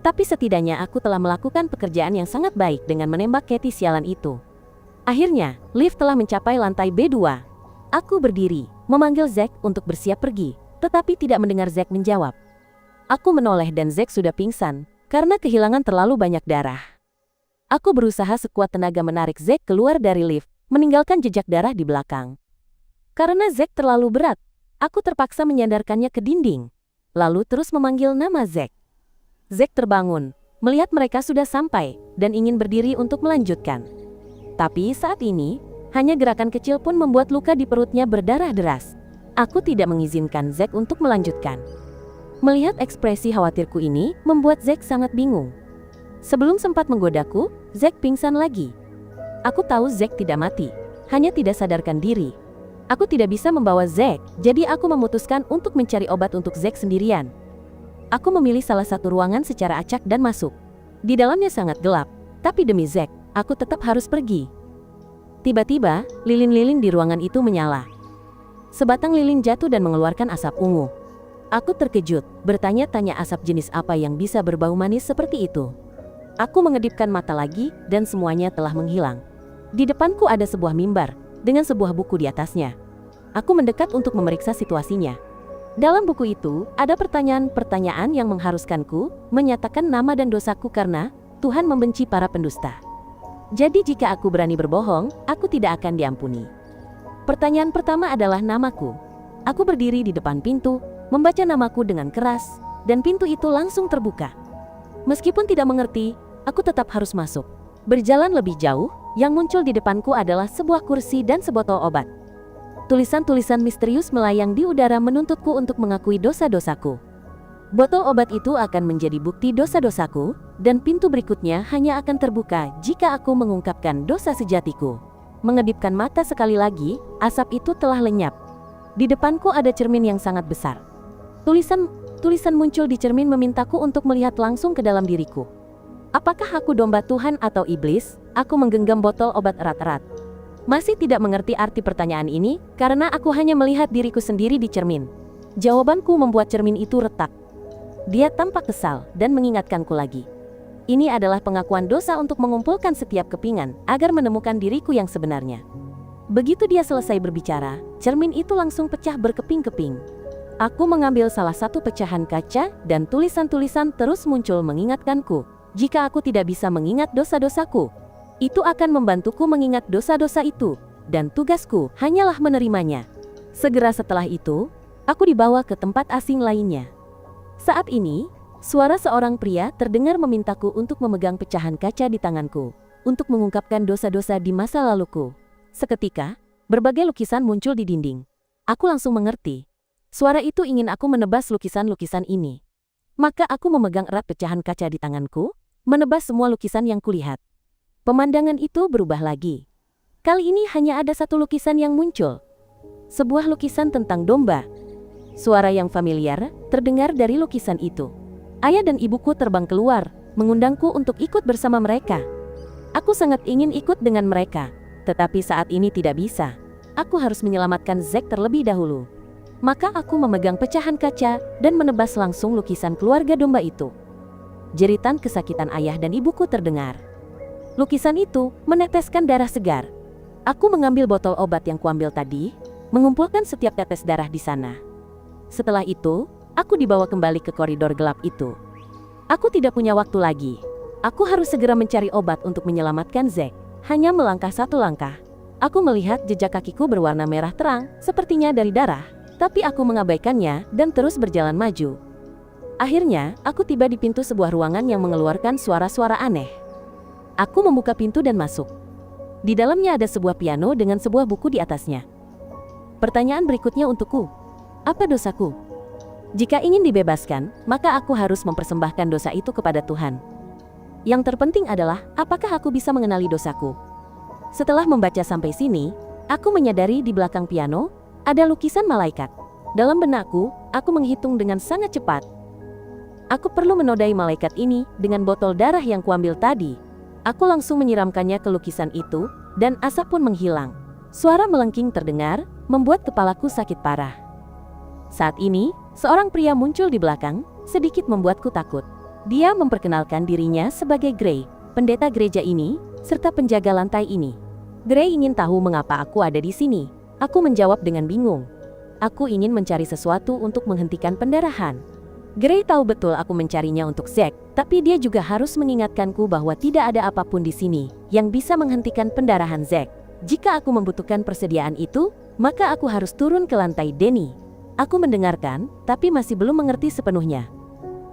Tapi setidaknya aku telah melakukan pekerjaan yang sangat baik dengan menembak Katie sialan itu. Akhirnya, lift telah mencapai lantai B2. Aku berdiri, memanggil Zack untuk bersiap pergi, tetapi tidak mendengar Zack menjawab. Aku menoleh dan Zack sudah pingsan, karena kehilangan terlalu banyak darah. Aku berusaha sekuat tenaga menarik Zack keluar dari lift, meninggalkan jejak darah di belakang. Karena Zack terlalu berat, aku terpaksa menyandarkannya ke dinding, lalu terus memanggil nama Zack. Zack terbangun, melihat mereka sudah sampai, dan ingin berdiri untuk melanjutkan. Tapi saat ini, hanya gerakan kecil pun membuat luka di perutnya berdarah deras. Aku tidak mengizinkan Zack untuk melanjutkan. Melihat ekspresi khawatirku ini, membuat Zack sangat bingung. Sebelum sempat menggodaku, Zack pingsan lagi. Aku tahu Zack tidak mati, hanya tidak sadarkan diri. Aku tidak bisa membawa Zack, jadi aku memutuskan untuk mencari obat untuk Zack sendirian. Aku memilih salah satu ruangan secara acak dan masuk. Di dalamnya sangat gelap, tapi demi Zack, aku tetap harus pergi. Tiba-tiba, lilin-lilin di ruangan itu menyala. Sebatang lilin jatuh dan mengeluarkan asap ungu. Aku terkejut, bertanya-tanya asap jenis apa yang bisa berbau manis seperti itu. Aku mengedipkan mata lagi, dan semuanya telah menghilang. Di depanku ada sebuah mimbar, dengan sebuah buku di atasnya. Aku mendekat untuk memeriksa situasinya. Dalam buku itu, ada pertanyaan-pertanyaan yang mengharuskanku menyatakan nama dan dosaku karena Tuhan membenci para pendusta. Jadi jika aku berani berbohong, aku tidak akan diampuni. Pertanyaan pertama adalah namaku. Aku berdiri di depan pintu, membaca namaku dengan keras, dan pintu itu langsung terbuka. Meskipun tidak mengerti, aku tetap harus masuk. Berjalan lebih jauh, yang muncul di depanku adalah sebuah kursi dan sebotol obat. Tulisan-tulisan misterius melayang di udara menuntutku untuk mengakui dosa-dosaku. Botol obat itu akan menjadi bukti dosa-dosaku, dan pintu berikutnya hanya akan terbuka jika aku mengungkapkan dosa sejatiku. Mengedipkan mata sekali lagi, asap itu telah lenyap. Di depanku ada cermin yang sangat besar. Tulisan muncul di cermin memintaku untuk melihat langsung ke dalam diriku. Apakah aku domba Tuhan atau iblis? Aku menggenggam botol obat erat-erat. Masih tidak mengerti arti pertanyaan ini, karena aku hanya melihat diriku sendiri di cermin. Jawabanku membuat cermin itu retak. Dia tampak kesal dan mengingatkanku lagi. Ini adalah pengakuan dosa untuk mengumpulkan setiap kepingan agar menemukan diriku yang sebenarnya. Begitu dia selesai berbicara, cermin itu langsung pecah berkeping-keping. Aku mengambil salah satu pecahan kaca dan tulisan-tulisan terus muncul mengingatkanku. Jika aku tidak bisa mengingat dosa-dosaku, itu akan membantuku mengingat dosa-dosa itu, dan tugasku hanyalah menerimanya. Segera setelah itu, aku dibawa ke tempat asing lainnya. Saat ini, suara seorang pria terdengar memintaku untuk memegang pecahan kaca di tanganku, untuk mengungkapkan dosa-dosa di masa laluku. Seketika, berbagai lukisan muncul di dinding. Aku langsung mengerti. Suara itu ingin aku menebas lukisan-lukisan ini. Maka aku memegang erat pecahan kaca di tanganku, menebas semua lukisan yang kulihat. Pemandangan itu berubah lagi. Kali ini hanya ada satu lukisan yang muncul. Sebuah lukisan tentang domba. Suara yang familiar terdengar dari lukisan itu. Ayah dan ibuku terbang keluar, mengundangku untuk ikut bersama mereka. Aku sangat ingin ikut dengan mereka, tetapi saat ini tidak bisa. Aku harus menyelamatkan Zack terlebih dahulu. Maka aku memegang pecahan kaca dan menebas langsung lukisan keluarga domba itu. Jeritan kesakitan ayah dan ibuku terdengar. Lukisan itu meneteskan darah segar. Aku mengambil botol obat yang kuambil tadi, mengumpulkan setiap tetes darah di sana. Setelah itu, aku dibawa kembali ke koridor gelap itu. Aku tidak punya waktu lagi. Aku harus segera mencari obat untuk menyelamatkan Zack. Hanya melangkah satu langkah, aku melihat jejak kakiku berwarna merah terang, sepertinya dari darah. Tapi aku mengabaikannya dan terus berjalan maju. Akhirnya, aku tiba di pintu sebuah ruangan yang mengeluarkan suara-suara aneh. Aku membuka pintu dan masuk. Di dalamnya ada sebuah piano dengan sebuah buku di atasnya. Pertanyaan berikutnya untukku. Apa dosaku? Jika ingin dibebaskan, maka aku harus mempersembahkan dosa itu kepada Tuhan. Yang terpenting adalah, apakah aku bisa mengenali dosaku? Setelah membaca sampai sini, aku menyadari di belakang piano, ada lukisan malaikat. Dalam benakku, aku menghitung dengan sangat cepat. Aku perlu menodai malaikat ini dengan botol darah yang kuambil tadi. Aku langsung menyiramkannya ke lukisan itu, dan asap pun menghilang. Suara melengking terdengar, membuat kepalaku sakit parah. Saat ini, seorang pria muncul di belakang, sedikit membuatku takut. Dia memperkenalkan dirinya sebagai Gray, pendeta gereja ini, serta penjaga lantai ini. Gray ingin tahu mengapa aku ada di sini. Aku menjawab dengan bingung. Aku ingin mencari sesuatu untuk menghentikan pendarahan. Gray tahu betul aku mencarinya untuk Zack, tapi dia juga harus mengingatkanku bahwa tidak ada apapun di sini yang bisa menghentikan pendarahan Zack. Jika aku membutuhkan persediaan itu, maka aku harus turun ke lantai Danny. Aku mendengarkan, tapi masih belum mengerti sepenuhnya.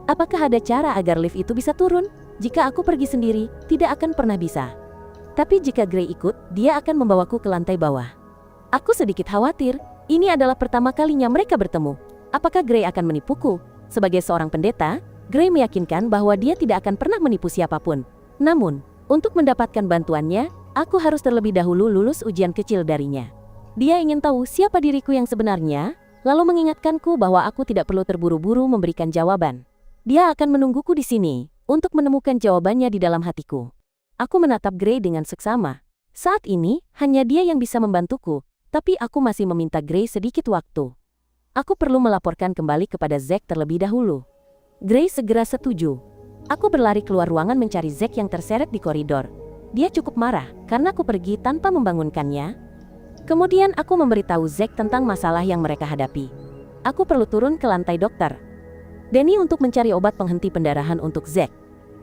Apakah ada cara agar lift itu bisa turun? Jika aku pergi sendiri, tidak akan pernah bisa. Tapi jika Gray ikut, dia akan membawaku ke lantai bawah. Aku sedikit khawatir, ini adalah pertama kalinya mereka bertemu. Apakah Gray akan menipuku? Sebagai seorang pendeta, Gray meyakinkan bahwa dia tidak akan pernah menipu siapapun. Namun, untuk mendapatkan bantuannya, aku harus terlebih dahulu lulus ujian kecil darinya. Dia ingin tahu siapa diriku yang sebenarnya, lalu mengingatkanku bahwa aku tidak perlu terburu-buru memberikan jawaban. Dia akan menungguku di sini, untuk menemukan jawabannya di dalam hatiku. Aku menatap Gray dengan seksama. Saat ini, hanya dia yang bisa membantuku, tapi aku masih meminta Gray sedikit waktu. Aku perlu melaporkan kembali kepada Zack terlebih dahulu. Gray segera setuju. Aku berlari keluar ruangan mencari Zack yang terseret di koridor. Dia cukup marah karena aku pergi tanpa membangunkannya. Kemudian aku memberitahu Zack tentang masalah yang mereka hadapi. Aku perlu turun ke lantai dokter Danny untuk mencari obat penghenti pendarahan untuk Zack.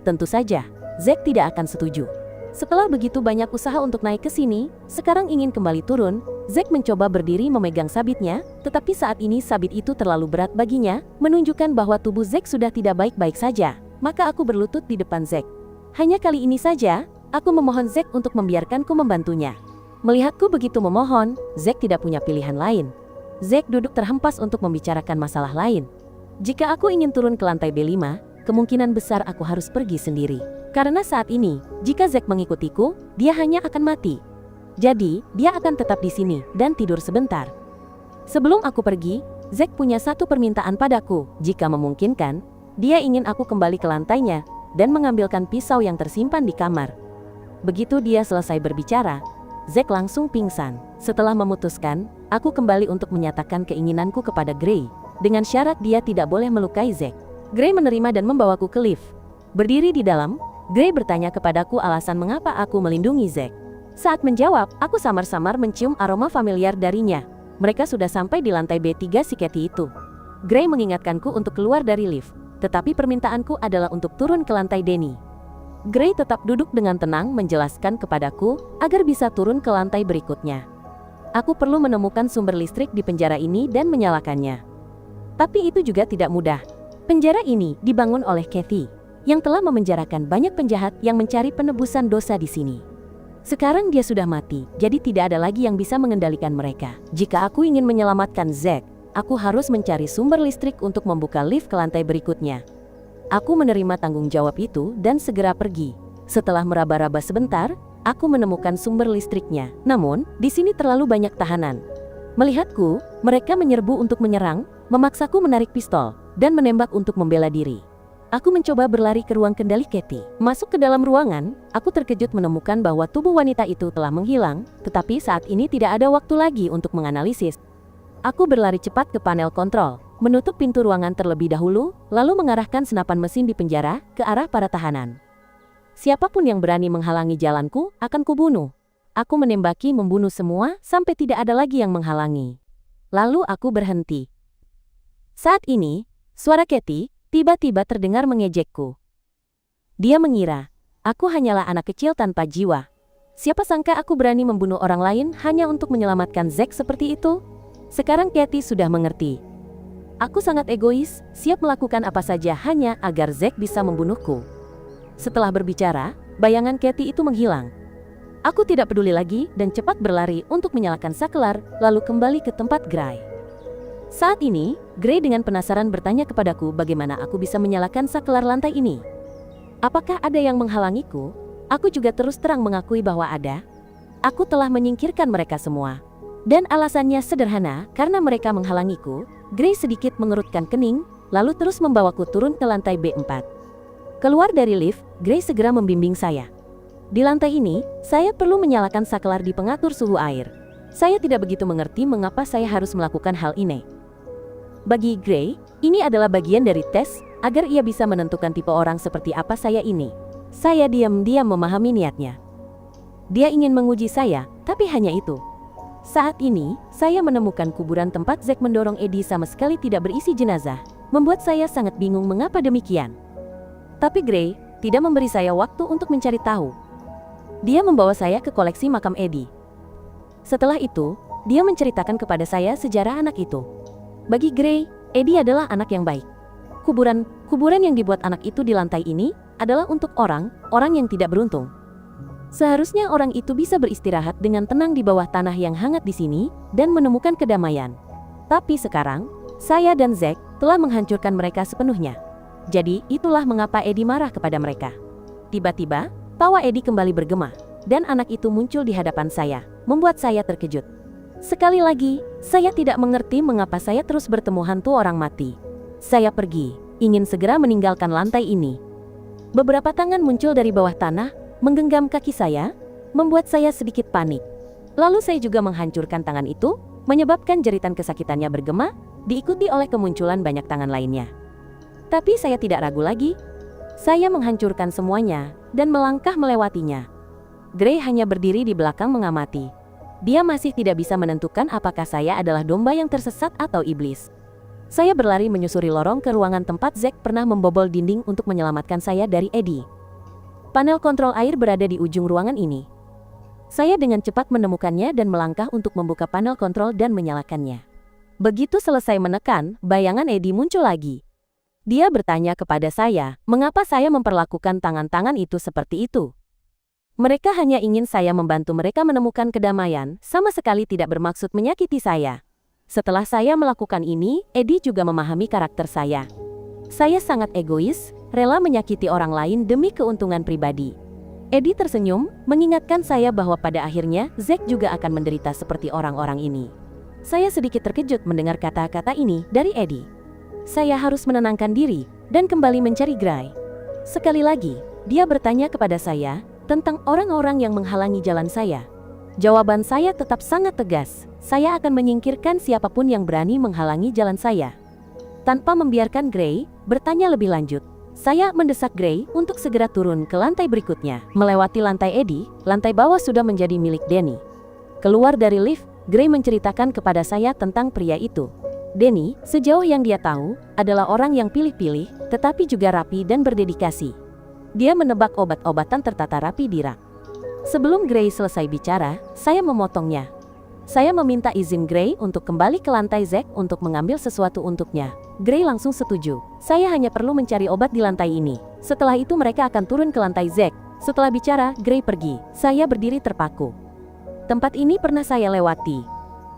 Tentu saja, Zack tidak akan setuju. Setelah begitu banyak usaha untuk naik ke sini, sekarang ingin kembali turun, Zack mencoba berdiri memegang sabitnya, tetapi saat ini sabit itu terlalu berat baginya, menunjukkan bahwa tubuh Zack sudah tidak baik-baik saja. Maka aku berlutut di depan Zack. Hanya kali ini saja, aku memohon Zack untuk membiarkanku membantunya. Melihatku begitu memohon, Zack tidak punya pilihan lain. Zack duduk terhempas untuk membicarakan masalah lain. Jika aku ingin turun ke lantai B5, kemungkinan besar aku harus pergi sendiri. Karena saat ini, jika Zack mengikutiku, dia hanya akan mati. Jadi, dia akan tetap di sini dan tidur sebentar. Sebelum aku pergi, Zack punya satu permintaan padaku. Jika memungkinkan, dia ingin aku kembali ke lantainya dan mengambilkan pisau yang tersimpan di kamar. Begitu dia selesai berbicara, Zack langsung pingsan. Setelah memutuskan, aku kembali untuk menyatakan keinginanku kepada Gray, dengan syarat dia tidak boleh melukai Zack. Gray menerima dan membawaku ke lift. Berdiri di dalam, Gray bertanya kepadaku alasan mengapa aku melindungi Zack. Saat menjawab, aku samar-samar mencium aroma familiar darinya. Mereka sudah sampai di lantai B3 si Katie itu. Gray mengingatkanku untuk keluar dari lift, tetapi permintaanku adalah untuk turun ke lantai Danny. Gray tetap duduk dengan tenang menjelaskan kepadaku agar bisa turun ke lantai berikutnya. Aku perlu menemukan sumber listrik di penjara ini dan menyalakannya. Tapi itu juga tidak mudah. Penjara ini dibangun oleh Katie, yang telah memenjarakan banyak penjahat yang mencari penebusan dosa di sini. Sekarang dia sudah mati, jadi tidak ada lagi yang bisa mengendalikan mereka. Jika aku ingin menyelamatkan Zack, aku harus mencari sumber listrik untuk membuka lift ke lantai berikutnya. Aku menerima tanggung jawab itu dan segera pergi. Setelah meraba-raba sebentar, aku menemukan sumber listriknya. Namun, di sini terlalu banyak tahanan. Melihatku, mereka menyerbu untuk menyerang, memaksaku menarik pistol, dan menembak untuk membela diri. Aku mencoba berlari ke ruang kendali Katie. Masuk ke dalam ruangan, aku terkejut menemukan bahwa tubuh wanita itu telah menghilang, tetapi saat ini tidak ada waktu lagi untuk menganalisis. Aku berlari cepat ke panel kontrol, menutup pintu ruangan terlebih dahulu, lalu mengarahkan senapan mesin di penjara ke arah para tahanan. Siapapun yang berani menghalangi jalanku, akan kubunuh. Aku menembaki membunuh semua sampai tidak ada lagi yang menghalangi. Lalu aku berhenti. Saat ini, suara Katie tiba-tiba terdengar mengejekku. Dia mengira aku hanyalah anak kecil tanpa jiwa. Siapa sangka aku berani membunuh orang lain hanya untuk menyelamatkan Zack seperti itu? Sekarang Katie sudah mengerti. Aku sangat egois, siap melakukan apa saja hanya agar Zack bisa membunuhku. Setelah berbicara, bayangan Katie itu menghilang. Aku tidak peduli lagi dan cepat berlari untuk menyalakan saklar, lalu kembali ke tempat Gray. Saat ini, Gray dengan penasaran bertanya kepadaku bagaimana aku bisa menyalakan saklar lantai ini. Apakah ada yang menghalangiku? Aku juga terus terang mengakui bahwa ada. Aku telah menyingkirkan mereka semua. Dan alasannya sederhana, karena mereka menghalangiku. Gray sedikit mengerutkan kening, lalu terus membawaku turun ke lantai B4. Keluar dari lift, Gray segera membimbing saya. Di lantai ini, saya perlu menyalakan saklar di pengatur suhu air. Saya tidak begitu mengerti mengapa saya harus melakukan hal ini. Bagi Gray, ini adalah bagian dari tes, agar ia bisa menentukan tipe orang seperti apa saya ini. Saya diam-diam memahami niatnya. Dia ingin menguji saya, tapi hanya itu. Saat ini, saya menemukan kuburan tempat Zack mendorong Eddie sama sekali tidak berisi jenazah, membuat saya sangat bingung mengapa demikian. Tapi Gray tidak memberi saya waktu untuk mencari tahu. Dia membawa saya ke koleksi makam Eddie. Setelah itu, dia menceritakan kepada saya sejarah anak itu. Bagi Gray, Eddie adalah anak yang baik. Kuburan yang dibuat anak itu di lantai ini adalah untuk orang yang tidak beruntung. Seharusnya orang itu bisa beristirahat dengan tenang di bawah tanah yang hangat di sini dan menemukan kedamaian. Tapi sekarang, saya dan Zack telah menghancurkan mereka sepenuhnya. Jadi, itulah mengapa Eddie marah kepada mereka. Tiba-tiba, tawa Eddie kembali bergema, dan anak itu muncul di hadapan saya, membuat saya terkejut. Sekali lagi, saya tidak mengerti mengapa saya terus bertemu hantu orang mati. Saya pergi, ingin segera meninggalkan lantai ini. Beberapa tangan muncul dari bawah tanah, menggenggam kaki saya, membuat saya sedikit panik. Lalu saya juga menghancurkan tangan itu, menyebabkan jeritan kesakitannya bergema, diikuti oleh kemunculan banyak tangan lainnya. Tapi saya tidak ragu lagi. Saya menghancurkan semuanya, dan melangkah melewatinya. Gray hanya berdiri di belakang mengamati. Dia masih tidak bisa menentukan apakah saya adalah domba yang tersesat atau iblis. Saya berlari menyusuri lorong ke ruangan tempat Zack pernah membobol dinding untuk menyelamatkan saya dari Eddie. Panel kontrol air berada di ujung ruangan ini. Saya dengan cepat menemukannya dan melangkah untuk membuka panel kontrol dan menyalakannya. Begitu selesai menekan, bayangan Eddie muncul lagi. Dia bertanya kepada saya, mengapa saya memperlakukan tangan-tangan itu seperti itu. Mereka hanya ingin saya membantu mereka menemukan kedamaian, sama sekali tidak bermaksud menyakiti saya. Setelah saya melakukan ini, Eddie juga memahami karakter saya. Saya sangat egois, rela menyakiti orang lain demi keuntungan pribadi. Eddie tersenyum, mengingatkan saya bahwa pada akhirnya Zack juga akan menderita seperti orang-orang ini. Saya sedikit terkejut mendengar kata-kata ini dari Eddie. Saya harus menenangkan diri dan kembali mencari Gray. Sekali lagi, dia bertanya kepada saya tentang orang-orang yang menghalangi jalan saya. Jawaban saya tetap sangat tegas. Saya akan menyingkirkan siapapun yang berani menghalangi jalan saya. Tanpa membiarkan Gray bertanya lebih lanjut, saya mendesak Gray untuk segera turun ke lantai berikutnya. Melewati lantai Eddie, lantai bawah sudah menjadi milik Danny. Keluar dari lift, Gray menceritakan kepada saya tentang pria itu. Danny, sejauh yang dia tahu, adalah orang yang pilih-pilih, tetapi juga rapi dan berdedikasi. Dia menebak obat-obatan tertata rapi di rak. Sebelum Gray selesai bicara, saya memotongnya. Saya meminta izin Gray untuk kembali ke lantai Zack untuk mengambil sesuatu untuknya. Gray langsung setuju. Saya hanya perlu mencari obat di lantai ini. Setelah itu mereka akan turun ke lantai Zack. Setelah bicara, Gray pergi. Saya berdiri terpaku. Tempat ini pernah saya lewati.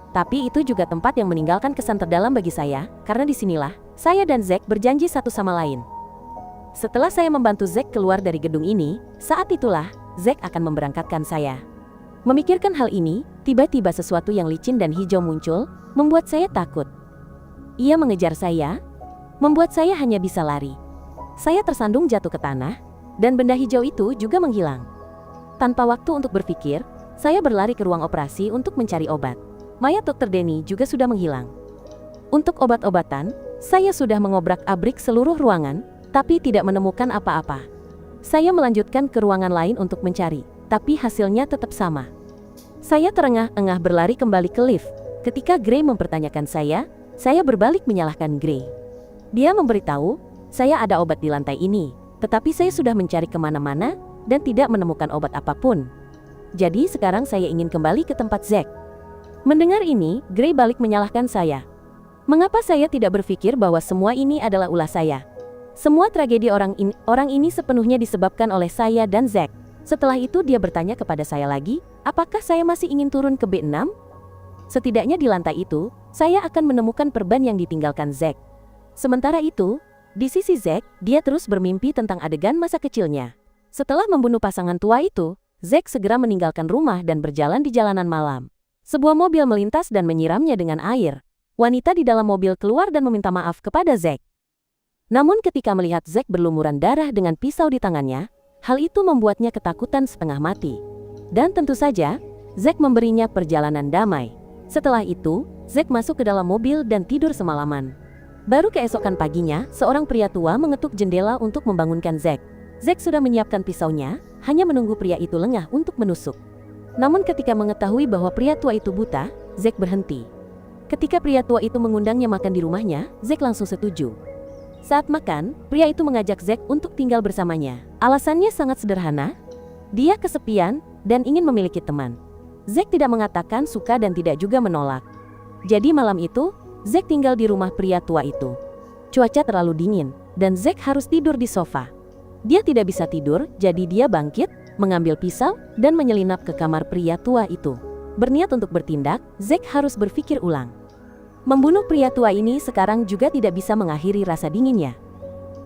Tapi itu juga tempat yang meninggalkan kesan terdalam bagi saya, karena disinilah saya dan Zack berjanji satu sama lain. Setelah saya membantu Zack keluar dari gedung ini, saat itulah Zack akan memberangkatkan saya. Memikirkan hal ini, tiba-tiba sesuatu yang licin dan hijau muncul, membuat saya takut. Ia mengejar saya, membuat saya hanya bisa lari. Saya tersandung jatuh ke tanah, dan benda hijau itu juga menghilang. Tanpa waktu untuk berpikir, saya berlari ke ruang operasi untuk mencari obat. Mayat Dr. Danny juga sudah menghilang. Untuk obat-obatan, saya sudah mengobrak-abrik seluruh ruangan, tapi tidak menemukan apa-apa. Saya melanjutkan ke ruangan lain untuk mencari, tapi hasilnya tetap sama. Saya terengah-engah berlari kembali ke lift, ketika Gray mempertanyakan saya, Saya berbalik menyalahkan Gray. Dia memberitahu, saya ada obat di lantai ini, tetapi saya sudah mencari kemana-mana dan tidak menemukan obat apapun. Jadi sekarang saya ingin kembali ke tempat Zack. Mendengar ini, Gray balik menyalahkan saya. Mengapa saya tidak berpikir bahwa semua ini adalah ulah saya? Semua tragedi orang ini sepenuhnya disebabkan oleh saya dan Zack. Setelah itu dia bertanya kepada saya lagi, apakah saya masih ingin turun ke B6? Setidaknya di lantai itu, saya akan menemukan perban yang ditinggalkan Zack. Sementara itu, di sisi Zack, dia terus bermimpi tentang adegan masa kecilnya. Setelah membunuh pasangan tua itu, Zack segera meninggalkan rumah dan berjalan di jalanan malam. Sebuah mobil melintas dan menyiramnya dengan air. Wanita di dalam mobil keluar dan meminta maaf kepada Zack. Namun ketika melihat Zack berlumuran darah dengan pisau di tangannya, hal itu membuatnya ketakutan setengah mati. Dan tentu saja, Zack memberinya perjalanan damai. Setelah itu, Zack masuk ke dalam mobil dan tidur semalaman. Baru keesokan paginya, seorang pria tua mengetuk jendela untuk membangunkan Zack. Zack sudah menyiapkan pisaunya, hanya menunggu pria itu lengah untuk menusuk. Namun ketika mengetahui bahwa pria tua itu buta, Zack berhenti. Ketika pria tua itu mengundangnya makan di rumahnya, Zack langsung setuju. Saat makan, pria itu mengajak Zack untuk tinggal bersamanya. Alasannya sangat sederhana, dia kesepian dan ingin memiliki teman. Zack tidak mengatakan suka dan tidak juga menolak. Jadi malam itu, Zack tinggal di rumah pria tua itu. Cuaca terlalu dingin, dan Zack harus tidur di sofa. Dia tidak bisa tidur, jadi dia bangkit, mengambil pisau, dan menyelinap ke kamar pria tua itu. Berniat untuk bertindak, Zack harus berpikir ulang. Membunuh pria tua ini sekarang juga tidak bisa mengakhiri rasa dinginnya.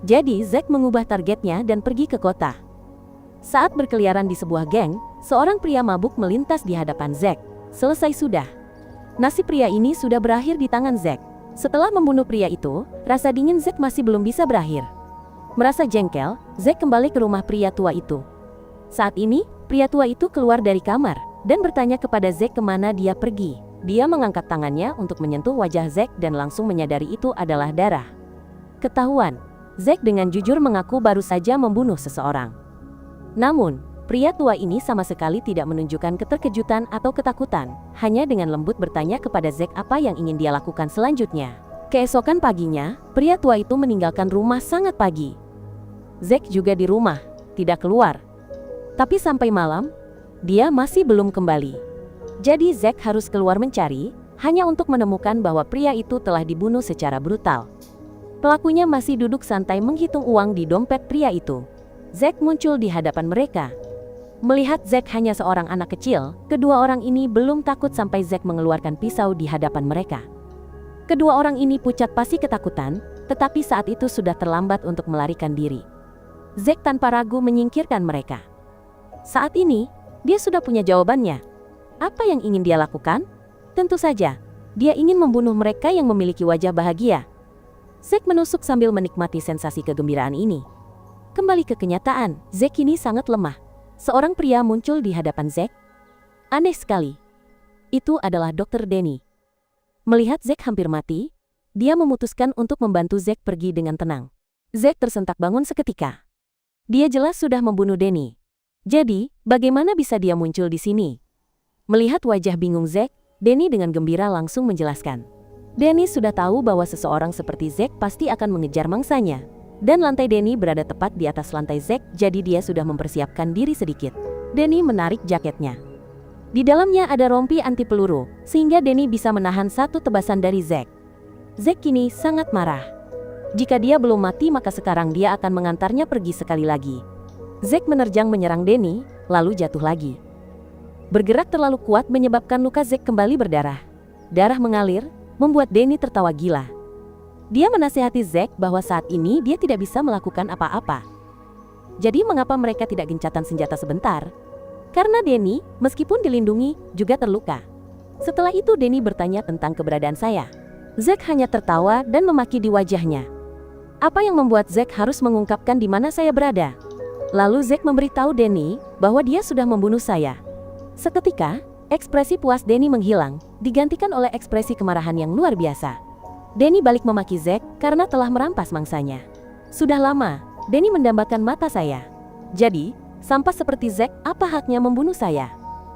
Jadi Zack mengubah targetnya dan pergi ke kota. Saat berkeliaran di sebuah geng, seorang pria mabuk melintas di hadapan Zack. Selesai sudah. Nasib pria ini sudah berakhir di tangan Zack. Setelah membunuh pria itu, rasa dingin Zack masih belum bisa berakhir. Merasa jengkel, Zack kembali ke rumah pria tua itu. Saat ini, pria tua itu keluar dari kamar dan bertanya kepada Zack kemana dia pergi. Dia mengangkat tangannya untuk menyentuh wajah Zack dan langsung menyadari itu adalah darah. Ketahuan, Zack dengan jujur mengaku baru saja membunuh seseorang. Namun, pria tua ini sama sekali tidak menunjukkan keterkejutan atau ketakutan, hanya dengan lembut bertanya kepada Zack apa yang ingin dia lakukan selanjutnya. Keesokan paginya, pria tua itu meninggalkan rumah sangat pagi. Zack juga di rumah, tidak keluar. Tapi sampai malam, dia masih belum kembali. Jadi Zack harus keluar mencari, hanya untuk menemukan bahwa pria itu telah dibunuh secara brutal. Pelakunya masih duduk santai menghitung uang di dompet pria itu. Zack muncul di hadapan mereka. Melihat Zack hanya seorang anak kecil, kedua orang ini belum takut sampai Zack mengeluarkan pisau di hadapan mereka. Kedua orang ini pucat pasi ketakutan, tetapi saat itu sudah terlambat untuk melarikan diri. Zack tanpa ragu menyingkirkan mereka. Saat ini, dia sudah punya jawabannya. Apa yang ingin dia lakukan? Tentu saja, dia ingin membunuh mereka yang memiliki wajah bahagia. Zack menusuk sambil menikmati sensasi kegembiraan ini. Kembali ke kenyataan, Zack ini sangat lemah. Seorang pria muncul di hadapan Zack. Aneh sekali. Itu adalah Dr. Danny. Melihat Zack hampir mati, dia memutuskan untuk membantu Zack pergi dengan tenang. Zack tersentak bangun seketika. Dia jelas sudah membunuh Danny. Jadi, bagaimana bisa dia muncul di sini? Melihat wajah bingung Zack, Danny dengan gembira langsung menjelaskan. Danny sudah tahu bahwa seseorang seperti Zack pasti akan mengejar mangsanya. Dan lantai Danny berada tepat di atas lantai Zack, jadi dia sudah mempersiapkan diri sedikit. Danny menarik jaketnya. Di dalamnya ada rompi anti peluru, sehingga Danny bisa menahan satu tebasan dari Zack. Zack kini sangat marah. Jika dia belum mati maka sekarang dia akan mengantarnya pergi sekali lagi. Zack menerjang menyerang Danny, lalu jatuh lagi. Bergerak terlalu kuat menyebabkan luka Zack kembali berdarah. Darah mengalir, membuat Danny tertawa gila. Dia menasihati Zack bahwa saat ini dia tidak bisa melakukan apa-apa. Jadi mengapa mereka tidak gencatan senjata sebentar? Karena Danny, meskipun dilindungi, juga terluka. Setelah itu Danny bertanya tentang keberadaan saya. Zack hanya tertawa dan memaki di wajahnya. Apa yang membuat Zack harus mengungkapkan di mana saya berada? Lalu Zack memberitahu Danny bahwa dia sudah membunuh saya. Seketika, ekspresi puas Danny menghilang, digantikan oleh ekspresi kemarahan yang luar biasa. Danny balik memaki Zack karena telah merampas mangsanya. Sudah lama, Danny mendambakan mata saya. Jadi, sampah seperti Zack, apa haknya membunuh saya?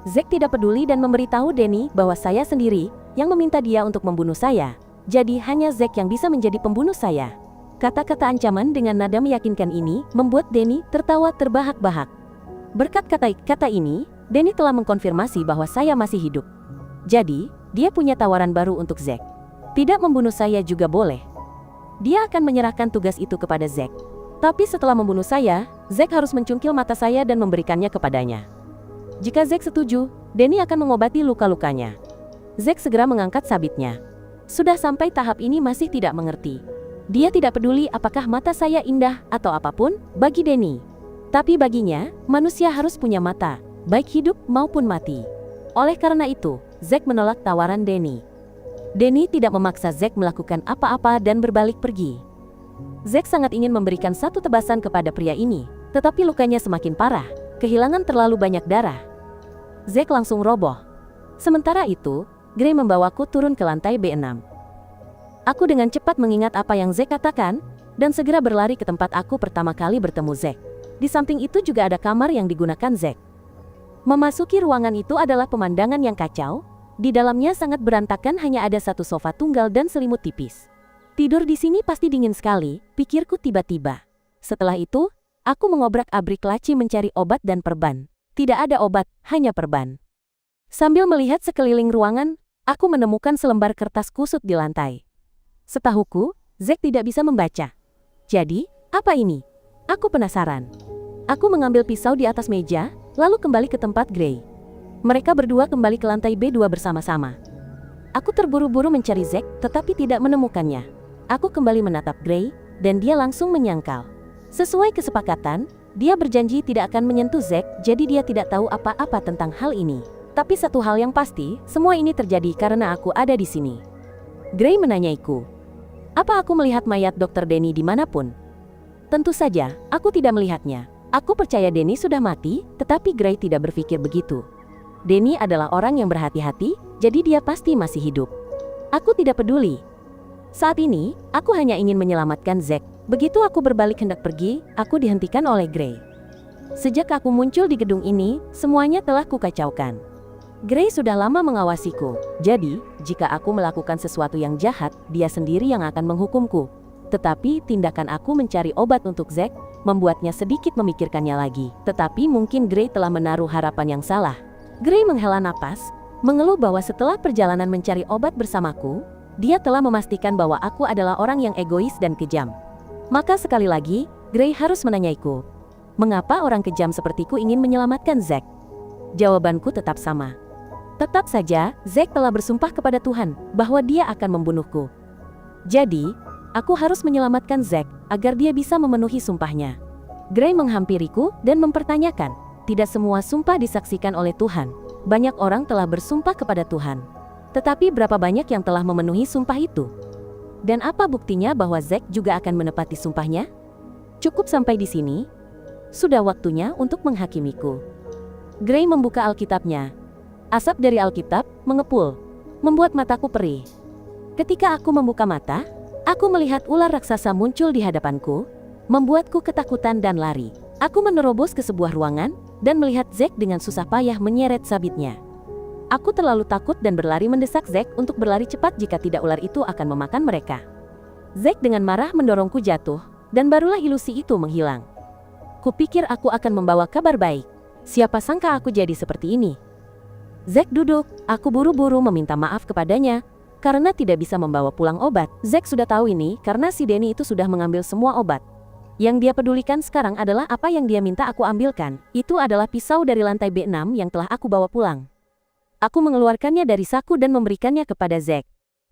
Zack tidak peduli dan memberitahu Danny bahwa saya sendiri yang meminta dia untuk membunuh saya. jadi hanya Zack yang bisa menjadi pembunuh saya. Kata-kata ancaman dengan nada meyakinkan ini membuat Danny tertawa terbahak-bahak. Berkat kata-kata ini, Danny telah mengkonfirmasi bahwa saya masih hidup. Jadi, dia punya tawaran baru untuk Zack. Tidak membunuh saya juga boleh. Dia akan menyerahkan tugas itu kepada Zack. Tapi setelah membunuh saya, Zack harus mencungkil mata saya dan memberikannya kepadanya. Jika Zack setuju, Danny akan mengobati luka-lukanya. Zack segera mengangkat sabitnya. Sudah sampai tahap ini masih tidak mengerti. Dia tidak peduli apakah mata saya indah atau apapun bagi Danny. Tapi baginya, manusia harus punya mata, baik hidup maupun mati. Oleh karena itu, Zack menolak tawaran Danny. Danny tidak memaksa Zack melakukan apa-apa dan berbalik pergi. Zack sangat ingin memberikan satu tebasan kepada pria ini, tetapi lukanya semakin parah, kehilangan terlalu banyak darah. Zack langsung roboh. Sementara itu, Gray membawaku turun ke lantai B6. Aku dengan cepat mengingat apa yang Zack katakan, dan segera berlari ke tempat aku pertama kali bertemu Zack. Di samping itu juga ada kamar yang digunakan Zack. Memasuki ruangan itu adalah pemandangan yang kacau. Di dalamnya sangat berantakan, hanya ada satu sofa tunggal dan selimut tipis. Tidur di sini pasti dingin sekali, pikirku tiba-tiba. Setelah itu, aku mengobrak-abrik laci mencari obat dan perban. Tidak ada obat, hanya perban. Sambil melihat sekeliling ruangan, aku menemukan selembar kertas kusut di lantai. Setahuku, Zack tidak bisa membaca. Jadi, apa ini? Aku penasaran. Aku mengambil pisau di atas meja, lalu kembali ke tempat Gray. Mereka berdua kembali ke lantai B2 bersama-sama. Aku terburu-buru mencari Zack, tetapi tidak menemukannya. Aku kembali menatap Gray, dan dia langsung menyangkal. Sesuai kesepakatan, dia berjanji tidak akan menyentuh Zack, jadi dia tidak tahu apa-apa tentang hal ini. Tapi satu hal yang pasti, semua ini terjadi karena aku ada di sini. Gray menanyaiku, apa aku melihat mayat Dr. Danny dimanapun? Tentu saja, aku tidak melihatnya. Aku percaya Danny sudah mati, tetapi Gray tidak berpikir begitu. Danny adalah orang yang berhati-hati, jadi dia pasti masih hidup. Aku tidak peduli. Saat ini, aku hanya ingin menyelamatkan Zack. Begitu aku berbalik hendak pergi, aku dihentikan oleh Gray. Sejak aku muncul di gedung ini, semuanya telah kukacaukan. Gray sudah lama mengawasiku, jadi jika aku melakukan sesuatu yang jahat, dia sendiri yang akan menghukumku. Tetapi tindakan aku mencari obat untuk Zack membuatnya sedikit memikirkannya lagi. Tetapi mungkin Gray telah menaruh harapan yang salah. Gray menghela napas, mengeluh bahwa setelah perjalanan mencari obat bersamaku, dia telah memastikan bahwa aku adalah orang yang egois dan kejam. Maka sekali lagi, Gray harus menanyaiku, mengapa orang kejam sepertiku ingin menyelamatkan Zack? Jawabanku tetap sama. Tetap saja, Zack telah bersumpah kepada Tuhan bahwa dia akan membunuhku. Jadi, aku harus menyelamatkan Zack agar dia bisa memenuhi sumpahnya. Gray menghampiriku dan mempertanyakan, tidak semua sumpah disaksikan oleh Tuhan. Banyak orang telah bersumpah kepada Tuhan. Tetapi berapa banyak yang telah memenuhi sumpah itu? Dan apa buktinya bahwa Zack juga akan menepati sumpahnya? Cukup sampai di sini. Sudah waktunya untuk menghakimiku. Gray membuka Alkitabnya. Asap dari Alkitab mengepul, membuat mataku perih. Ketika aku membuka mata, aku melihat ular raksasa muncul di hadapanku, membuatku ketakutan dan lari. Aku menerobos ke sebuah ruangan, dan melihat Zack dengan susah payah menyeret sabitnya. Aku terlalu takut dan berlari mendesak Zack untuk berlari cepat jika tidak ular itu akan memakan mereka. Zack dengan marah mendorongku jatuh, dan barulah ilusi itu menghilang. Kupikir aku akan membawa kabar baik. Siapa sangka aku jadi seperti ini. Zack duduk, aku buru-buru meminta maaf kepadanya, karena tidak bisa membawa pulang obat. Zack sudah tahu ini karena si Danny itu sudah mengambil semua obat. Yang dia pedulikan sekarang adalah apa yang dia minta aku ambilkan. Itu adalah pisau dari lantai B6 yang telah aku bawa pulang. Aku mengeluarkannya dari saku dan memberikannya kepada Zack.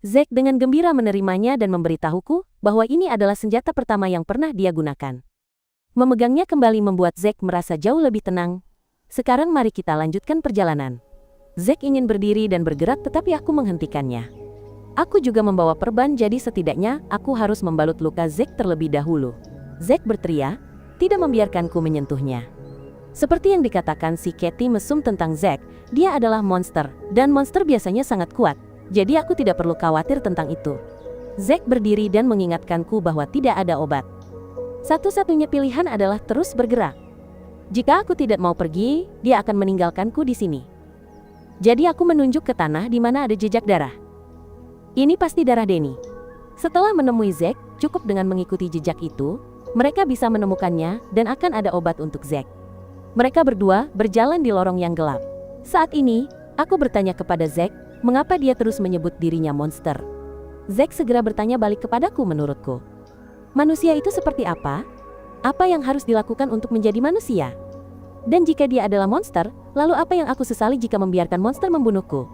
Zack dengan gembira menerimanya dan memberitahuku bahwa ini adalah senjata pertama yang pernah dia gunakan. Memegangnya kembali membuat Zack merasa jauh lebih tenang. Sekarang mari kita lanjutkan perjalanan. Zack ingin berdiri dan bergerak tetapi aku menghentikannya. Aku juga membawa perban, jadi setidaknya aku harus membalut luka Zack terlebih dahulu. Zack berteriak, tidak membiarkanku menyentuhnya. Seperti yang dikatakan si Katie mesum tentang Zack, dia adalah monster, dan monster biasanya sangat kuat, jadi aku tidak perlu khawatir tentang itu. Zack berdiri dan mengingatkanku bahwa tidak ada obat. Satu-satunya pilihan adalah terus bergerak. Jika aku tidak mau pergi, dia akan meninggalkanku di sini. Jadi aku menunjuk ke tanah di mana ada jejak darah. Ini pasti darah Denny. Setelah menemui Zack, cukup dengan mengikuti jejak itu, mereka bisa menemukannya dan akan ada obat untuk Zack. Mereka berdua berjalan di lorong yang gelap. Saat ini, aku bertanya kepada Zack, mengapa dia terus menyebut dirinya monster. Zack segera bertanya balik kepadaku menurutku. Manusia itu seperti apa? Apa yang harus dilakukan untuk menjadi manusia? Dan jika dia adalah monster, lalu apa yang aku sesali jika membiarkan monster membunuhku?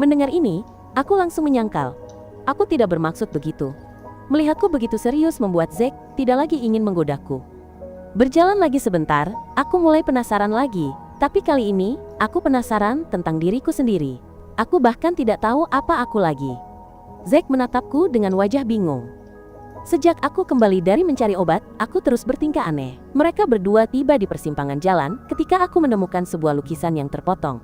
Mendengar ini, aku langsung menyangkal. Aku tidak bermaksud begitu. Melihatku begitu serius membuat Zack tidak lagi ingin menggodaku. Berjalan lagi sebentar, aku mulai penasaran lagi. Tapi kali ini, aku penasaran tentang diriku sendiri. Aku bahkan tidak tahu apa aku lagi. Zack menatapku dengan wajah bingung. Sejak aku kembali dari mencari obat, aku terus bertingkah aneh. Mereka berdua tiba di persimpangan jalan ketika aku menemukan sebuah lukisan yang terpotong.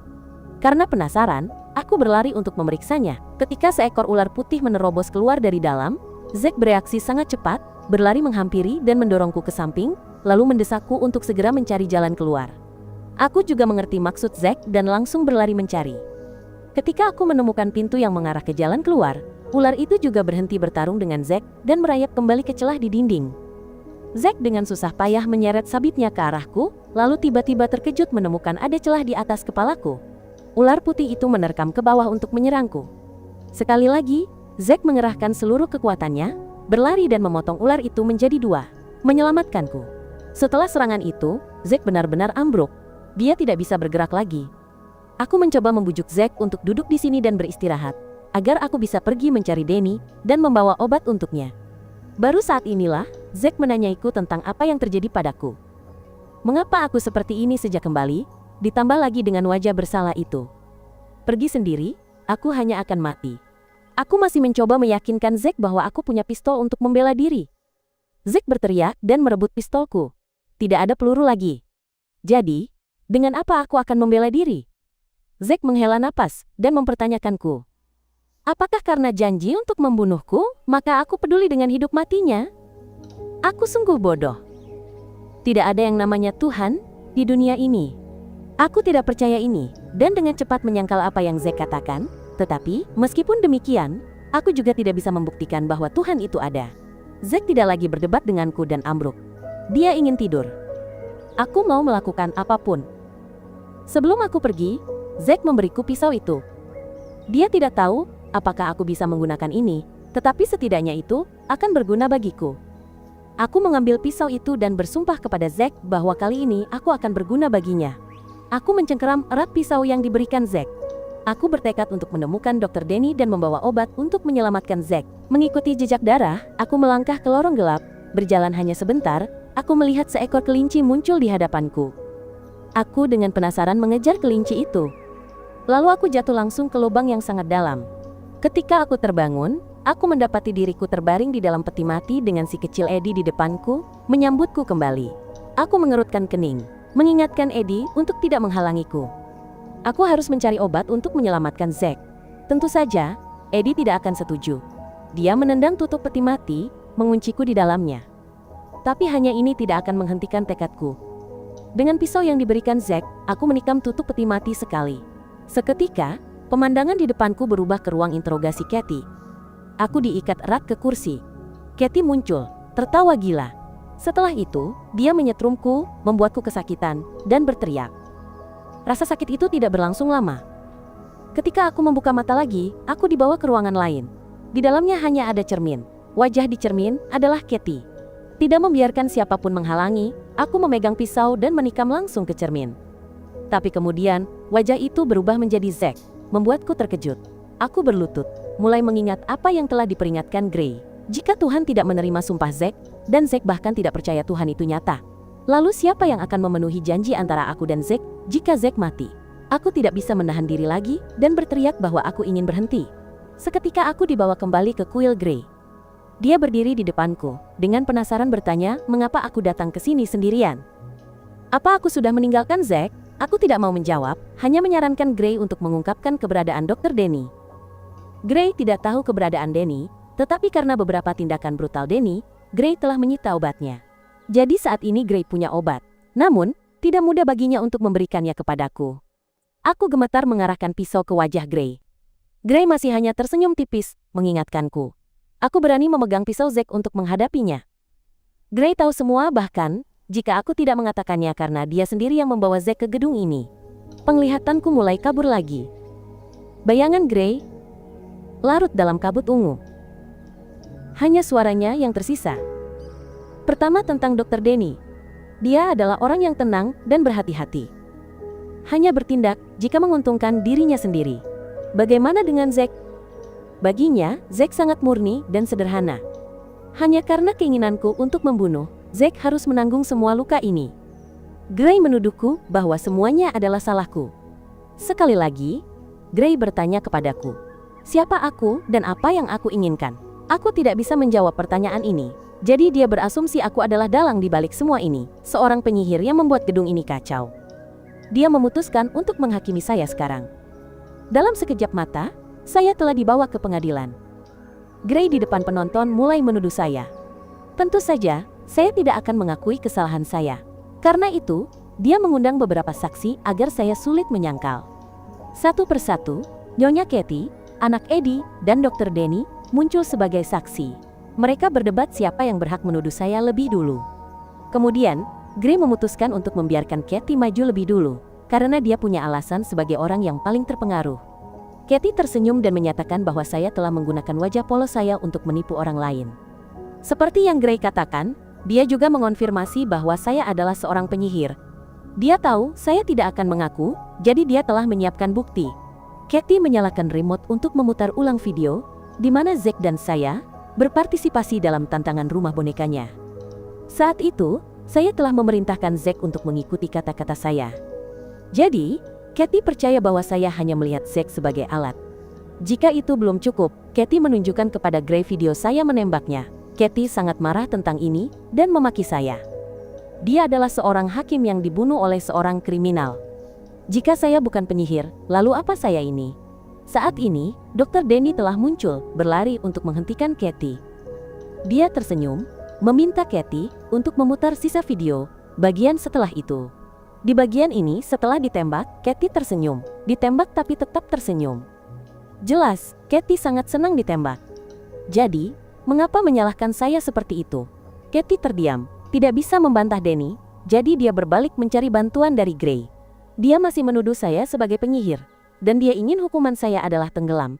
Karena penasaran, aku berlari untuk memeriksanya. Ketika seekor ular putih menerobos keluar dari dalam, Zack bereaksi sangat cepat, berlari menghampiri dan mendorongku ke samping, lalu mendesakku untuk segera mencari jalan keluar. Aku juga mengerti maksud Zack dan langsung berlari mencari. Ketika aku menemukan pintu yang mengarah ke jalan keluar, ular itu juga berhenti bertarung dengan Zack dan merayap kembali ke celah di dinding. Zack dengan susah payah menyeret sabitnya ke arahku, lalu tiba-tiba terkejut menemukan ada celah di atas kepalaku. Ular putih itu menerkam ke bawah untuk menyerangku. Sekali lagi, Zack mengerahkan seluruh kekuatannya, berlari dan memotong ular itu menjadi dua, menyelamatkanku. Setelah serangan itu, Zack benar-benar ambruk. Dia tidak bisa bergerak lagi. Aku mencoba membujuk Zack untuk duduk di sini dan beristirahat, agar aku bisa pergi mencari Denny dan membawa obat untuknya. Baru saat inilah, Zack menanyaiku tentang apa yang terjadi padaku. Mengapa aku seperti ini sejak kembali, ditambah lagi dengan wajah bersalah itu. Pergi sendiri, aku hanya akan mati. Aku masih mencoba meyakinkan Zack bahwa aku punya pistol untuk membela diri. Zack berteriak dan merebut pistolku. Tidak ada peluru lagi. Jadi, dengan apa aku akan membela diri? Zack menghela napas dan mempertanyakanku. Apakah karena janji untuk membunuhku, maka aku peduli dengan hidup matinya? Aku sungguh bodoh. Tidak ada yang namanya Tuhan di dunia ini. Aku tidak percaya ini, dan dengan cepat menyangkal apa yang Zack katakan. Tetapi, meskipun demikian, aku juga tidak bisa membuktikan bahwa Tuhan itu ada. Zack tidak lagi berdebat denganku dan ambruk. Dia ingin tidur. Aku mau melakukan apapun. Sebelum aku pergi, Zack memberiku pisau itu. Dia tidak tahu apakah aku bisa menggunakan ini, tetapi setidaknya itu akan berguna bagiku. Aku mengambil pisau itu dan bersumpah kepada Zack bahwa kali ini aku akan berguna baginya. Aku mencengkeram erat pisau yang diberikan Zack. Aku bertekad untuk menemukan Dr. Denny dan membawa obat untuk menyelamatkan Zack. Mengikuti jejak darah, aku melangkah ke lorong gelap. Berjalan hanya sebentar, aku melihat seekor kelinci muncul di hadapanku. Aku dengan penasaran mengejar kelinci itu. Lalu aku jatuh langsung ke lubang yang sangat dalam. Ketika aku terbangun, aku mendapati diriku terbaring di dalam peti mati dengan si kecil Eddie di depanku, menyambutku kembali. Aku mengerutkan kening, mengingatkan Eddie untuk tidak menghalangiku. Aku harus mencari obat untuk menyelamatkan Zack. Tentu saja, Eddie tidak akan setuju. Dia menendang tutup peti mati, mengunciku di dalamnya. Tapi hanya ini tidak akan menghentikan tekadku. Dengan pisau yang diberikan Zack, aku menikam tutup peti mati sekali. Seketika, pemandangan di depanku berubah ke ruang interogasi Katie. Aku diikat erat ke kursi. Katie muncul, tertawa gila. Setelah itu, dia menyetrumku, membuatku kesakitan, dan berteriak. Rasa sakit itu tidak berlangsung lama. Ketika aku membuka mata lagi, aku dibawa ke ruangan lain. Di dalamnya hanya ada cermin. Wajah di cermin adalah Katie. Tidak membiarkan siapapun menghalangi, aku memegang pisau dan menikam langsung ke cermin. Tapi kemudian, wajah itu berubah menjadi Zack, membuatku terkejut. Aku berlutut, mulai mengingat apa yang telah diperingatkan Gray. Jika Tuhan tidak menerima sumpah Zack, dan Zack bahkan tidak percaya Tuhan itu nyata, lalu siapa yang akan memenuhi janji antara aku dan Zack jika Zack mati? Aku tidak bisa menahan diri lagi dan berteriak bahwa aku ingin berhenti. Seketika aku dibawa kembali ke kuil Gray. Dia berdiri di depanku, dengan penasaran bertanya mengapa aku datang ke sini sendirian. Apa aku sudah meninggalkan Zack? Aku tidak mau menjawab, hanya menyarankan Gray untuk mengungkapkan keberadaan Dr. Denny. Gray tidak tahu keberadaan Denny, tetapi karena beberapa tindakan brutal Denny, Gray telah menyita obatnya. Jadi saat ini Gray punya obat. Namun, tidak mudah baginya untuk memberikannya kepadaku. Aku gemetar mengarahkan pisau ke wajah Gray. Gray masih hanya tersenyum tipis, mengingatkanku. Aku berani memegang pisau Zack untuk menghadapinya. Gray tahu semua, bahkan jika aku tidak mengatakannya, karena dia sendiri yang membawa Zack ke gedung ini. Penglihatanku mulai kabur lagi. Bayangan Gray larut dalam kabut ungu. Hanya suaranya yang tersisa. Pertama tentang Dr. Denny. Dia adalah orang yang tenang dan berhati-hati. Hanya bertindak jika menguntungkan dirinya sendiri. Bagaimana dengan Zack? Baginya, Zack sangat murni dan sederhana. Hanya karena keinginanku untuk membunuh, Zack harus menanggung semua luka ini. Gray menuduhku bahwa semuanya adalah salahku. Sekali lagi, Gray bertanya kepadaku, siapa aku dan apa yang aku inginkan? Aku tidak bisa menjawab pertanyaan ini. Jadi dia berasumsi aku adalah dalang di balik semua ini, seorang penyihir yang membuat gedung ini kacau. Dia memutuskan untuk menghakimi saya sekarang. Dalam sekejap mata, saya telah dibawa ke pengadilan. Gray di depan penonton mulai menuduh saya. Tentu saja, saya tidak akan mengakui kesalahan saya. Karena itu, dia mengundang beberapa saksi agar saya sulit menyangkal. Satu persatu, Nyonya Katie, anak Eddie, dan Dr. Denny muncul sebagai saksi. Mereka berdebat siapa yang berhak menuduh saya lebih dulu. Kemudian, Gray memutuskan untuk membiarkan Katie maju lebih dulu, karena dia punya alasan sebagai orang yang paling terpengaruh. Katie tersenyum dan menyatakan bahwa saya telah menggunakan wajah polos saya untuk menipu orang lain. Seperti yang Gray katakan, dia juga mengonfirmasi bahwa saya adalah seorang penyihir. Dia tahu saya tidak akan mengaku, jadi dia telah menyiapkan bukti. Katie menyalakan remote untuk memutar ulang video, di mana Zack dan saya berpartisipasi dalam tantangan rumah bonekanya. Saat itu, saya telah memerintahkan Zack untuk mengikuti kata-kata saya. Jadi, Katie percaya bahwa saya hanya melihat Zack sebagai alat. Jika itu belum cukup, Katie menunjukkan kepada Gray video saya menembaknya. Katie sangat marah tentang ini dan memaki saya. Dia adalah seorang hakim yang dibunuh oleh seorang kriminal. Jika saya bukan penyihir, lalu apa saya ini? Saat ini, Dr. Denny telah muncul, berlari untuk menghentikan Katie. Dia tersenyum, meminta Katie untuk memutar sisa video, bagian setelah itu. Di bagian ini, setelah ditembak, Katie tersenyum. Ditembak tapi tetap tersenyum. Jelas, Katie sangat senang ditembak. Jadi, mengapa menyalahkan saya seperti itu? Katie terdiam, tidak bisa membantah Denny, jadi dia berbalik mencari bantuan dari Gray. Dia masih menuduh saya sebagai penyihir, dan dia ingin hukuman saya adalah tenggelam.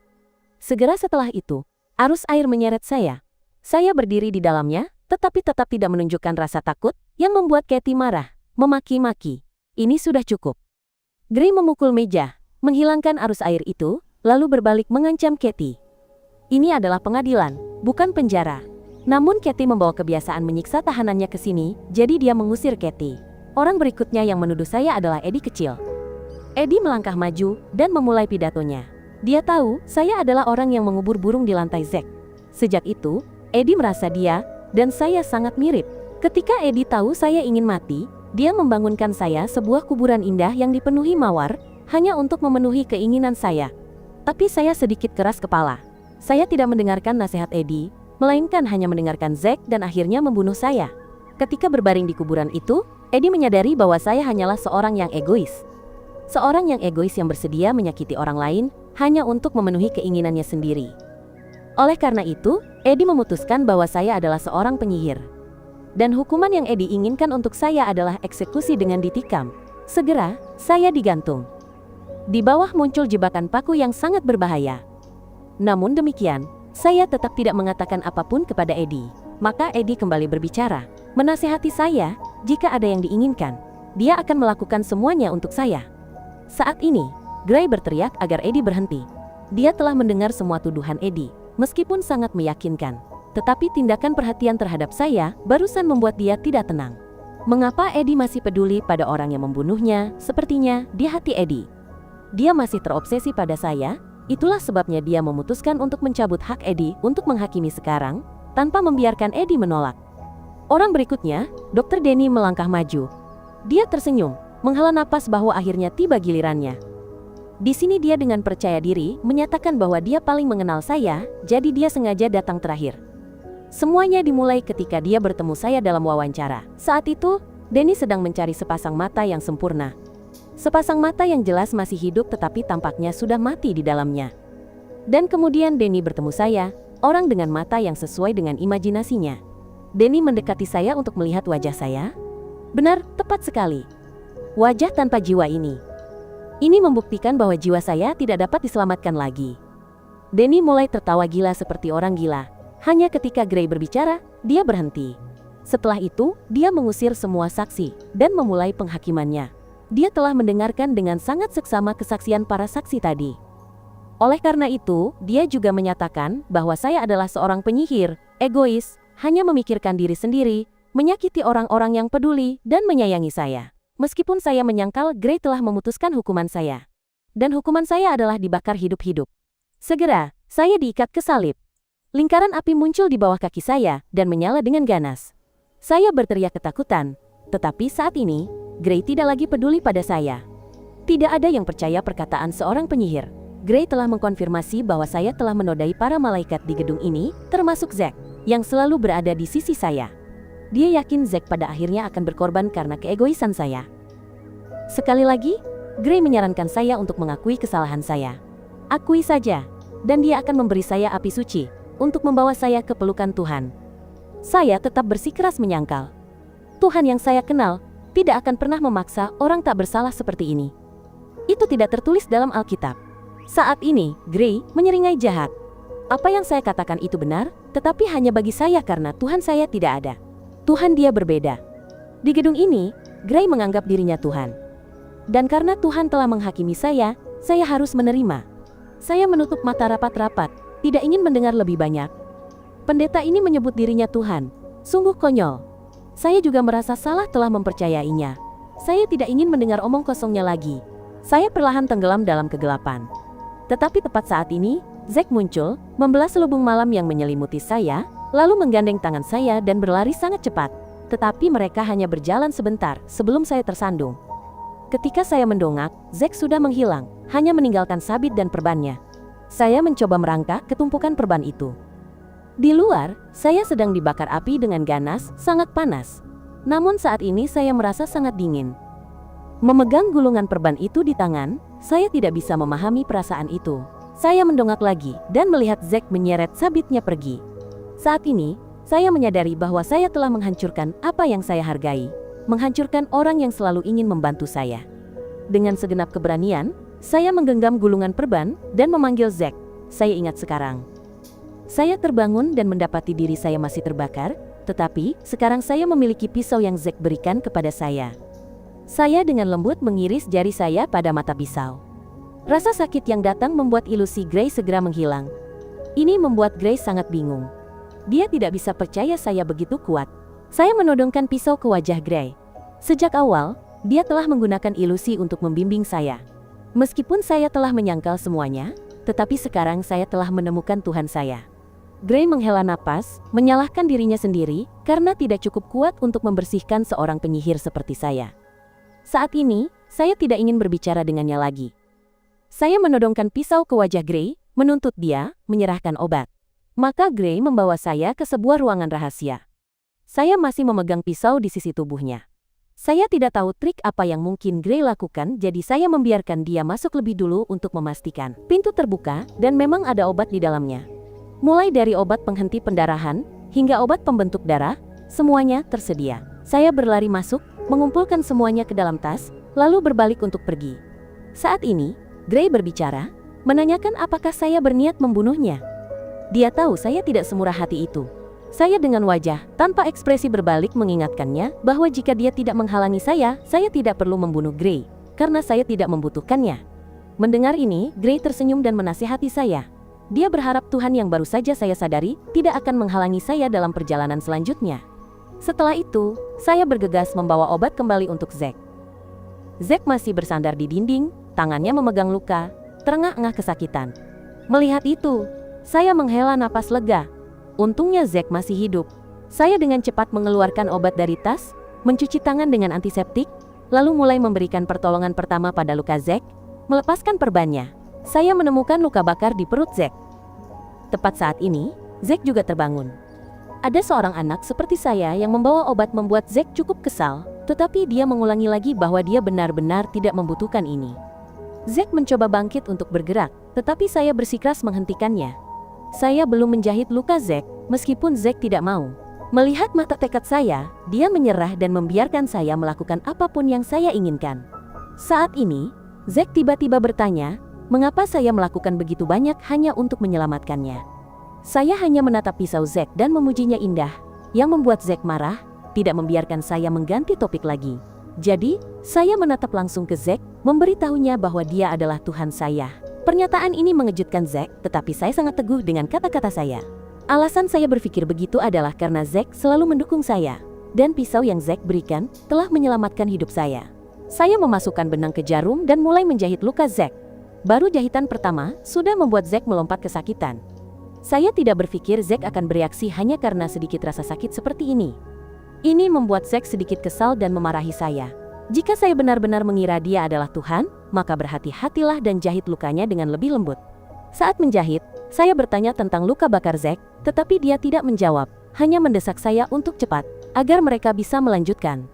Segera setelah itu, arus air menyeret saya. Saya berdiri di dalamnya, tetapi tetap tidak menunjukkan rasa takut, yang membuat Katie marah, memaki-maki. Ini sudah cukup. Gray memukul meja, menghilangkan arus air itu, lalu berbalik mengancam Katie. Ini adalah pengadilan, bukan penjara. Namun Katie membawa kebiasaan menyiksa tahanannya ke sini, jadi dia mengusir Katie. Orang berikutnya yang menuduh saya adalah Eddie kecil. Eddie melangkah maju dan memulai pidatonya. Dia tahu saya adalah orang yang mengubur burung di lantai Zack. Sejak itu, Eddie merasa dia dan saya sangat mirip. Ketika Eddie tahu saya ingin mati, dia membangunkan saya sebuah kuburan indah yang dipenuhi mawar, hanya untuk memenuhi keinginan saya. Tapi saya sedikit keras kepala. Saya tidak mendengarkan nasihat Eddie, melainkan hanya mendengarkan Zack dan akhirnya membunuh saya. Ketika berbaring di kuburan itu, Eddie menyadari bahwa saya hanyalah seorang yang egois. Seorang yang egois yang bersedia menyakiti orang lain, hanya untuk memenuhi keinginannya sendiri. Oleh karena itu, Eddie memutuskan bahwa saya adalah seorang penyihir. Dan hukuman yang Eddie inginkan untuk saya adalah eksekusi dengan ditikam. Segera, saya digantung. Di bawah muncul jebakan paku yang sangat berbahaya. Namun demikian, saya tetap tidak mengatakan apapun kepada Eddie. Maka Eddie kembali berbicara, menasihati saya, jika ada yang diinginkan, dia akan melakukan semuanya untuk saya. Saat ini, Gray berteriak agar Eddie berhenti. Dia telah mendengar semua tuduhan Eddie, meskipun sangat meyakinkan. Tetapi tindakan perhatian terhadap saya barusan membuat dia tidak tenang. Mengapa Eddie masih peduli pada orang yang membunuhnya? Sepertinya di hati Eddie, dia masih terobsesi pada saya. Itulah sebabnya dia memutuskan untuk mencabut hak Eddie untuk menghakimi sekarang, tanpa membiarkan Eddie menolak. Orang berikutnya, Dr. Denny melangkah maju. Dia tersenyum, menghela napas bahwa akhirnya tiba gilirannya. Di sini dia dengan percaya diri menyatakan bahwa dia paling mengenal saya, jadi dia sengaja datang terakhir. Semuanya dimulai ketika dia bertemu saya dalam wawancara. Saat itu, Denny sedang mencari sepasang mata yang sempurna. Sepasang mata yang jelas masih hidup tetapi tampaknya sudah mati di dalamnya. Dan kemudian Denny bertemu saya, orang dengan mata yang sesuai dengan imajinasinya. Denny mendekati saya untuk melihat wajah saya. Benar, tepat sekali. Wajah tanpa jiwa ini. Ini membuktikan bahwa jiwa saya tidak dapat diselamatkan lagi. Denny mulai tertawa gila seperti orang gila. Hanya ketika Gray berbicara, dia berhenti. Setelah itu, dia mengusir semua saksi dan memulai penghakimannya. Dia telah mendengarkan dengan sangat seksama kesaksian para saksi tadi. Oleh karena itu, dia juga menyatakan bahwa saya adalah seorang penyihir, egois, hanya memikirkan diri sendiri, menyakiti orang-orang yang peduli dan menyayangi saya. Meskipun saya menyangkal Gray telah memutuskan hukuman saya. Dan hukuman saya adalah dibakar hidup-hidup. Segera, saya diikat ke salib. Lingkaran api muncul di bawah kaki saya dan menyala dengan ganas. Saya berteriak ketakutan, tetapi saat ini, Gray tidak lagi peduli pada saya. Tidak ada yang percaya perkataan seorang penyihir. Gray telah mengkonfirmasi bahwa saya telah menodai para malaikat di gedung ini, termasuk Zack, yang selalu berada di sisi saya. Dia yakin Zack pada akhirnya akan berkorban karena keegoisan saya. Sekali lagi, Gray menyarankan saya untuk mengakui kesalahan saya. Akui saja, dan dia akan memberi saya api suci untuk membawa saya ke pelukan Tuhan. Saya tetap bersikeras menyangkal. Tuhan yang saya kenal tidak akan pernah memaksa orang tak bersalah seperti ini. Itu tidak tertulis dalam Alkitab. Saat ini, Gray menyeringai jahat. Apa yang saya katakan itu benar, tetapi hanya bagi saya karena Tuhan saya tidak ada. Tuhan dia berbeda. Di gedung ini, Gray menganggap dirinya Tuhan. Dan karena Tuhan telah menghakimi saya harus menerima. Saya menutup mata rapat-rapat, tidak ingin mendengar lebih banyak. Pendeta ini menyebut dirinya Tuhan. Sungguh konyol. Saya juga merasa salah telah mempercayainya. Saya tidak ingin mendengar omong kosongnya lagi. Saya perlahan tenggelam dalam kegelapan. Tetapi tepat saat ini, Zack muncul, membelah selubung malam yang menyelimuti saya, lalu menggandeng tangan saya dan berlari sangat cepat. Tetapi mereka hanya berjalan sebentar sebelum saya tersandung. Ketika saya mendongak, Zack sudah menghilang, hanya meninggalkan sabit dan perbannya. Saya mencoba merangkak ke tumpukan perban itu. Di luar, saya sedang dibakar api dengan ganas, sangat panas. Namun saat ini saya merasa sangat dingin. Memegang gulungan perban itu di tangan, saya tidak bisa memahami perasaan itu. Saya mendongak lagi dan melihat Zack menyeret sabitnya pergi. Saat ini, saya menyadari bahwa saya telah menghancurkan apa yang saya hargai, menghancurkan orang yang selalu ingin membantu saya. Dengan segenap keberanian, saya menggenggam gulungan perban dan memanggil Zack. Saya ingat sekarang. Saya terbangun dan mendapati diri saya masih terbakar, tetapi sekarang saya memiliki pisau yang Zack berikan kepada saya. Saya dengan lembut mengiris jari saya pada mata pisau. Rasa sakit yang datang membuat ilusi Gray segera menghilang. Ini membuat Gray sangat bingung. Dia tidak bisa percaya saya begitu kuat. Saya menodongkan pisau ke wajah Gray. Sejak awal, dia telah menggunakan ilusi untuk membimbing saya. Meskipun saya telah menyangkal semuanya, tetapi sekarang saya telah menemukan Tuhan saya. Gray menghela napas, menyalahkan dirinya sendiri karena tidak cukup kuat untuk membersihkan seorang penyihir seperti saya. Saat ini, saya tidak ingin berbicara dengannya lagi. Saya menodongkan pisau ke wajah Gray, menuntut dia menyerahkan obat. Maka Gray membawa saya ke sebuah ruangan rahasia. Saya masih memegang pisau di sisi tubuhnya. Saya tidak tahu trik apa yang mungkin Gray lakukan, jadi saya membiarkan dia masuk lebih dulu untuk memastikan. Pintu terbuka dan memang ada obat di dalamnya. Mulai dari obat penghenti pendarahan hingga obat pembentuk darah, semuanya tersedia. Saya berlari masuk, mengumpulkan semuanya ke dalam tas, lalu berbalik untuk pergi. Saat ini, Gray berbicara, menanyakan apakah saya berniat membunuhnya. Dia tahu saya tidak semurah hati itu. Saya dengan wajah tanpa ekspresi berbalik mengingatkannya bahwa jika dia tidak menghalangi saya tidak perlu membunuh Gray, karena saya tidak membutuhkannya. Mendengar ini, Gray tersenyum dan menasihati saya. Dia berharap Tuhan yang baru saja saya sadari tidak akan menghalangi saya dalam perjalanan selanjutnya. Setelah itu, saya bergegas membawa obat kembali untuk Zack. Zack masih bersandar di dinding, tangannya memegang luka, terengah-engah kesakitan. Melihat itu, saya menghela napas lega. Untungnya Zack masih hidup. Saya dengan cepat mengeluarkan obat dari tas, mencuci tangan dengan antiseptik, lalu mulai memberikan pertolongan pertama pada luka Zack, melepaskan perbannya. Saya menemukan luka bakar di perut Zack. Tepat saat ini, Zack juga terbangun. Ada seorang anak seperti saya yang membawa obat membuat Zack cukup kesal, tetapi dia mengulangi lagi bahwa dia benar-benar tidak membutuhkan ini. Zack mencoba bangkit untuk bergerak, Tetapi saya bersikeras menghentikannya. Saya belum menjahit luka Zack, meskipun Zack tidak mau. Melihat mata tekad saya, dia menyerah dan membiarkan saya melakukan apapun yang saya inginkan. Saat ini, Zack tiba-tiba bertanya, mengapa saya melakukan begitu banyak hanya untuk menyelamatkannya. Saya hanya menatap pisau Zack dan memujinya indah, yang membuat Zack marah, tidak membiarkan saya mengganti topik lagi. Jadi, saya menatap langsung ke Zack, memberitahunya bahwa dia adalah Tuhan saya. Pernyataan ini mengejutkan Zack, tetapi saya sangat teguh dengan kata-kata saya. Alasan saya berpikir begitu adalah karena Zack selalu mendukung saya, dan pisau yang Zack berikan telah menyelamatkan hidup saya. Saya memasukkan benang ke jarum dan mulai menjahit luka Zack. Baru jahitan pertama sudah membuat Zack melompat kesakitan. Saya tidak berpikir Zack akan bereaksi hanya karena sedikit rasa sakit seperti ini. Ini membuat Zack sedikit kesal dan memarahi saya. Jika saya benar-benar mengira dia adalah Tuhan, maka berhati-hatilah dan jahit lukanya dengan lebih lembut. Saat menjahit, saya bertanya tentang luka bakar Zack, tetapi dia tidak menjawab, hanya mendesak saya untuk cepat, agar mereka bisa melanjutkan.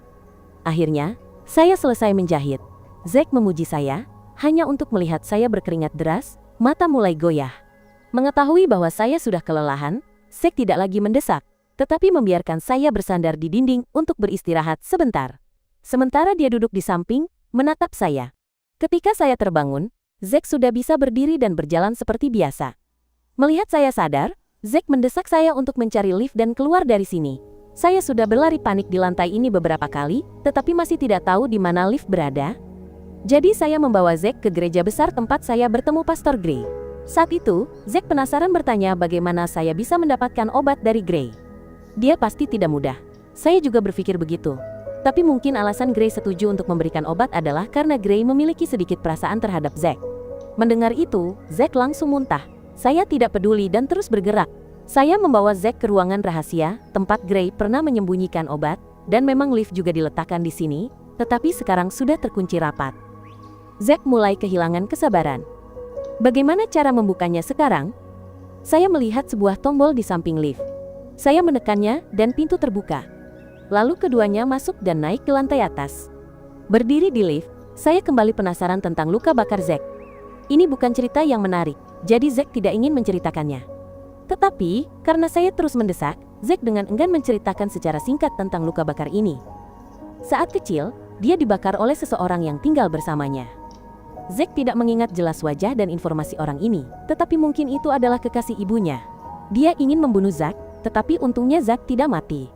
Akhirnya, saya selesai menjahit. Zack memuji saya, hanya untuk melihat saya berkeringat deras, mata mulai goyah. Mengetahui bahwa saya sudah kelelahan, Zack tidak lagi mendesak, tetapi membiarkan saya bersandar di dinding untuk beristirahat sebentar. Sementara dia duduk di samping, menatap saya. Ketika saya terbangun, Zack sudah bisa berdiri dan berjalan seperti biasa. Melihat saya sadar, Zack mendesak saya untuk mencari lift dan keluar dari sini. Saya sudah berlari panik di lantai ini beberapa kali, tetapi masih tidak tahu di mana lift berada. Jadi saya membawa Zack ke gereja besar tempat saya bertemu Pastor Gray. Saat itu, Zack penasaran bertanya bagaimana saya bisa mendapatkan obat dari Gray. Dia pasti tidak mudah. Saya juga berpikir begitu. Tapi mungkin alasan Gray setuju untuk memberikan obat adalah karena Gray memiliki sedikit perasaan terhadap Zack. Mendengar itu, Zack langsung muntah. Saya tidak peduli dan terus bergerak. Saya membawa Zack ke ruangan rahasia, tempat Gray pernah menyembunyikan obat, dan memang lift juga diletakkan di sini, tetapi sekarang sudah terkunci rapat. Zack mulai kehilangan kesabaran. Bagaimana cara membukanya sekarang? Saya melihat sebuah tombol di samping lift. Saya menekannya dan pintu terbuka. Lalu keduanya masuk dan naik ke lantai atas. Berdiri di lift, saya kembali penasaran tentang luka bakar Zack. Ini bukan cerita yang menarik, jadi Zack tidak ingin menceritakannya. Tetapi, karena saya terus mendesak, Zack dengan enggan menceritakan secara singkat tentang luka bakar ini. Saat kecil, dia dibakar oleh seseorang yang tinggal bersamanya. Zack tidak mengingat jelas wajah dan informasi orang ini, tetapi mungkin itu adalah kekasih ibunya. Dia ingin membunuh Zack, tetapi untungnya Zack tidak mati.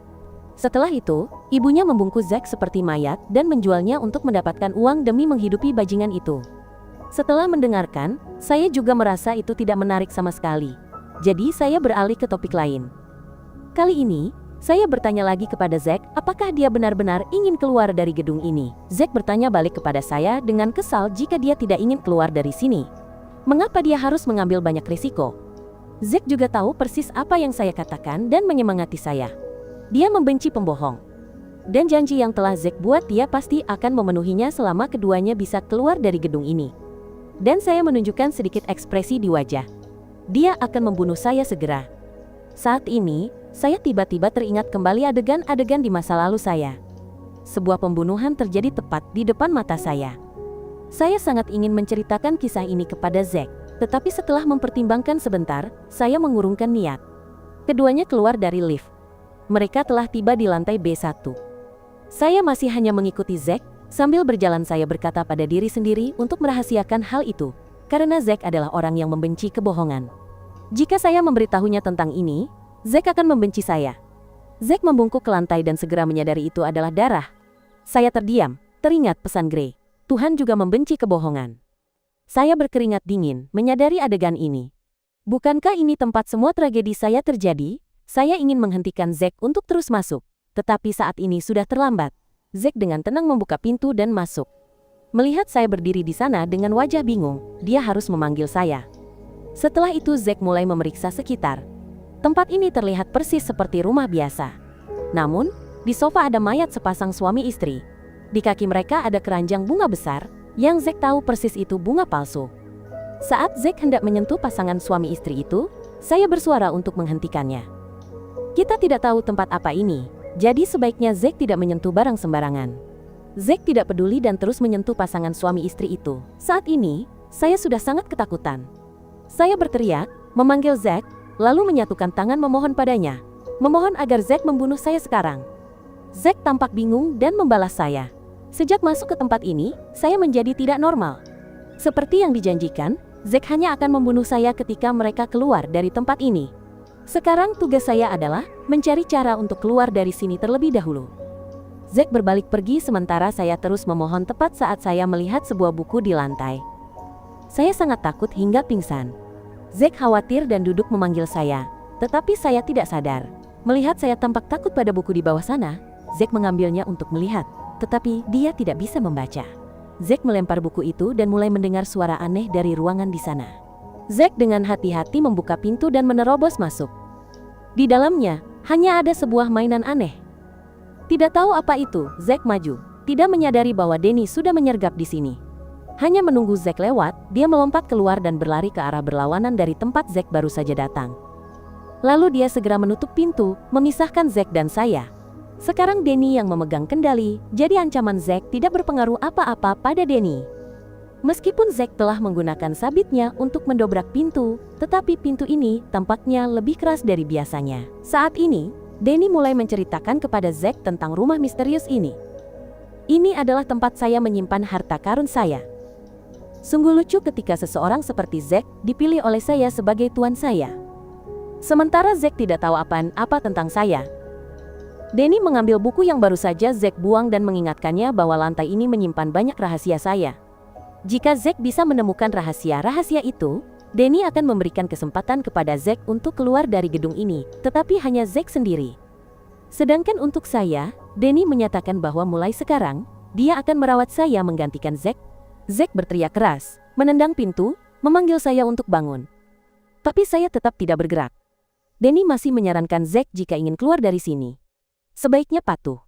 Setelah itu, ibunya membungkus Zack seperti mayat dan menjualnya untuk mendapatkan uang demi menghidupi bajingan itu. Setelah mendengarkan, saya juga merasa itu tidak menarik sama sekali. Jadi saya beralih ke topik lain. Kali ini, saya bertanya lagi kepada Zack, apakah dia benar-benar ingin keluar dari gedung ini. Zack bertanya balik kepada saya dengan kesal jika dia tidak ingin keluar dari sini. Mengapa dia harus mengambil banyak risiko? Zack juga tahu persis apa yang saya katakan dan menyemangati saya. Dia membenci pembohong. Dan janji yang telah Zack buat dia pasti akan memenuhinya selama keduanya bisa keluar dari gedung ini. Dan saya menunjukkan sedikit ekspresi di wajah. Dia akan membunuh saya segera. Saat ini, saya tiba-tiba teringat kembali adegan-adegan di masa lalu saya. Sebuah pembunuhan terjadi tepat di depan mata saya. Saya sangat ingin menceritakan kisah ini kepada Zack, tetapi setelah mempertimbangkan sebentar, saya mengurungkan niat. Keduanya keluar dari lift. Mereka telah tiba di lantai B1. Saya masih hanya mengikuti Zack, sambil berjalan saya berkata pada diri sendiri untuk merahasiakan hal itu, karena Zack adalah orang yang membenci kebohongan. Jika saya memberitahunya tentang ini, Zack akan membenci saya. Zack membungkuk ke lantai dan segera menyadari itu adalah darah. Saya terdiam, teringat pesan Gray. Tuhan juga membenci kebohongan. Saya berkeringat dingin, menyadari adegan ini. Bukankah ini tempat semua tragedi saya terjadi? Saya ingin menghentikan Zack untuk terus masuk, tetapi saat ini sudah terlambat. Zack dengan tenang membuka pintu dan masuk. Melihat saya berdiri di sana dengan wajah bingung, dia harus memanggil saya. Setelah itu Zack mulai memeriksa sekitar. Tempat ini terlihat persis seperti rumah biasa. Namun, di sofa ada mayat sepasang suami istri. Di kaki mereka ada keranjang bunga besar, yang Zack tahu persis itu bunga palsu. Saat Zack hendak menyentuh pasangan suami istri itu, saya bersuara untuk menghentikannya. Kita tidak tahu tempat apa ini, jadi sebaiknya Zack tidak menyentuh barang sembarangan. Zack tidak peduli dan terus menyentuh pasangan suami istri itu. Saat ini, saya sudah sangat ketakutan. Saya berteriak, memanggil Zack, lalu menyatukan tangan memohon padanya. Memohon agar Zack membunuh saya sekarang. Zack tampak bingung dan membalas saya. Sejak masuk ke tempat ini, saya menjadi tidak normal. Seperti yang dijanjikan, Zack hanya akan membunuh saya ketika mereka keluar dari tempat ini. Sekarang tugas saya adalah mencari cara untuk keluar dari sini terlebih dahulu. Zack berbalik pergi sementara saya terus memohon tepat saat saya melihat sebuah buku di lantai. Saya sangat takut hingga pingsan. Zack khawatir dan duduk memanggil saya, tetapi saya tidak sadar. Melihat saya tampak takut pada buku di bawah sana, Zack mengambilnya untuk melihat, tetapi dia tidak bisa membaca. Zack melempar buku itu dan mulai mendengar suara aneh dari ruangan di sana. Zack dengan hati-hati membuka pintu dan menerobos masuk. Di dalamnya, hanya ada sebuah mainan aneh. Tidak tahu apa itu, Zack maju, tidak menyadari bahwa Danny sudah menyergap di sini. Hanya menunggu Zack lewat, dia melompat keluar dan berlari ke arah berlawanan dari tempat Zack baru saja datang. Lalu dia segera menutup pintu, memisahkan Zack dan saya. Sekarang Danny yang memegang kendali, jadi ancaman Zack tidak berpengaruh apa-apa pada Danny. Meskipun Zack telah menggunakan sabitnya untuk mendobrak pintu, tetapi pintu ini tampaknya lebih keras dari biasanya. Saat ini, Danny mulai menceritakan kepada Zack tentang rumah misterius ini. Ini adalah tempat saya menyimpan harta karun saya. Sungguh lucu ketika seseorang seperti Zack dipilih oleh saya sebagai tuan saya. Sementara Zack tidak tahu apa-apa tentang saya. Danny mengambil buku yang baru saja Zack buang dan mengingatkannya bahwa lantai ini menyimpan banyak rahasia saya. Jika Zack bisa menemukan rahasia-rahasia itu, Danny akan memberikan kesempatan kepada Zack untuk keluar dari gedung ini, tetapi hanya Zack sendiri. Sedangkan untuk saya, Danny menyatakan bahwa mulai sekarang, dia akan merawat saya menggantikan Zack. Zack berteriak keras, menendang pintu, memanggil saya untuk bangun. Tapi saya tetap tidak bergerak. Danny masih menyarankan Zack jika ingin keluar dari sini, sebaiknya patuh.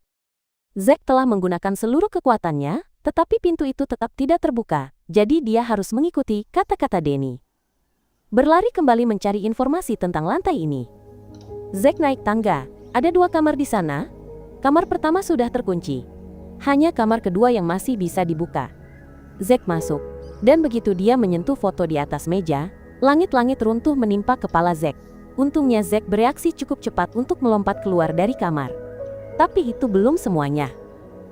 Zack telah menggunakan seluruh kekuatannya, tetapi pintu itu tetap tidak terbuka, jadi dia harus mengikuti kata-kata Danny. Berlari kembali mencari informasi tentang lantai ini. Zack naik tangga, ada 2 kamar di sana. Kamar pertama sudah terkunci. Hanya kamar kedua yang masih bisa dibuka. Zack masuk, dan begitu dia menyentuh foto di atas meja, langit-langit runtuh menimpa kepala Zack. Untungnya Zack bereaksi cukup cepat untuk melompat keluar dari kamar. Tapi itu belum semuanya.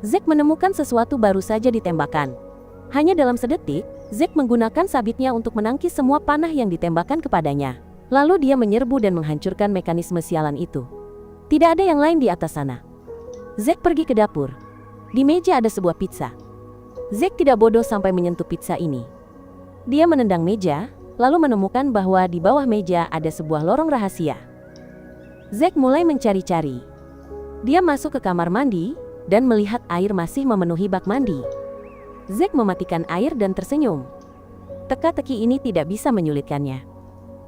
Zack menemukan sesuatu baru saja ditembakkan. Hanya dalam sedetik, Zack menggunakan sabitnya untuk menangkis semua panah yang ditembakkan kepadanya. Lalu dia menyerbu dan menghancurkan mekanisme sialan itu. Tidak ada yang lain di atas sana. Zack pergi ke dapur. Di meja ada sebuah pizza. Zack tidak bodoh sampai menyentuh pizza ini. Dia menendang meja, lalu menemukan bahwa di bawah meja ada sebuah lorong rahasia. Zack mulai mencari-cari. Dia masuk ke kamar mandi dan melihat air masih memenuhi bak mandi. Zack mematikan air dan tersenyum. Teka-teki ini tidak bisa menyulitkannya.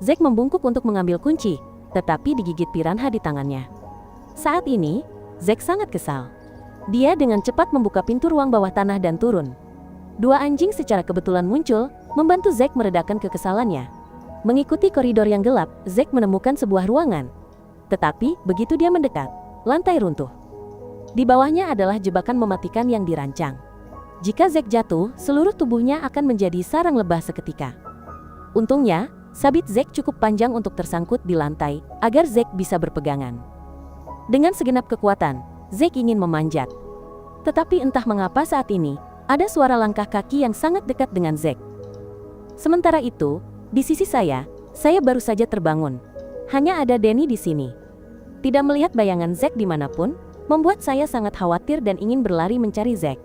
Zack membungkuk untuk mengambil kunci, tetapi digigit piranha di tangannya. Saat ini, Zack sangat kesal. Dia dengan cepat membuka pintu ruang bawah tanah dan turun. 2 anjing secara kebetulan muncul, membantu Zack meredakan kekesalannya. Mengikuti koridor yang gelap, Zack menemukan sebuah ruangan. Tetapi, begitu dia mendekat, lantai runtuh. Di bawahnya adalah jebakan mematikan yang dirancang. Jika Zack jatuh, seluruh tubuhnya akan menjadi sarang lebah seketika. Untungnya, sabit Zack cukup panjang untuk tersangkut di lantai, agar Zack bisa berpegangan. Dengan segenap kekuatan, Zack ingin memanjat. Tetapi entah mengapa saat ini, ada suara langkah kaki yang sangat dekat dengan Zack. Sementara itu, di sisi saya baru saja terbangun. Hanya ada Danny di sini. Tidak melihat bayangan Zack dimanapun, membuat saya sangat khawatir dan ingin berlari mencari Zack.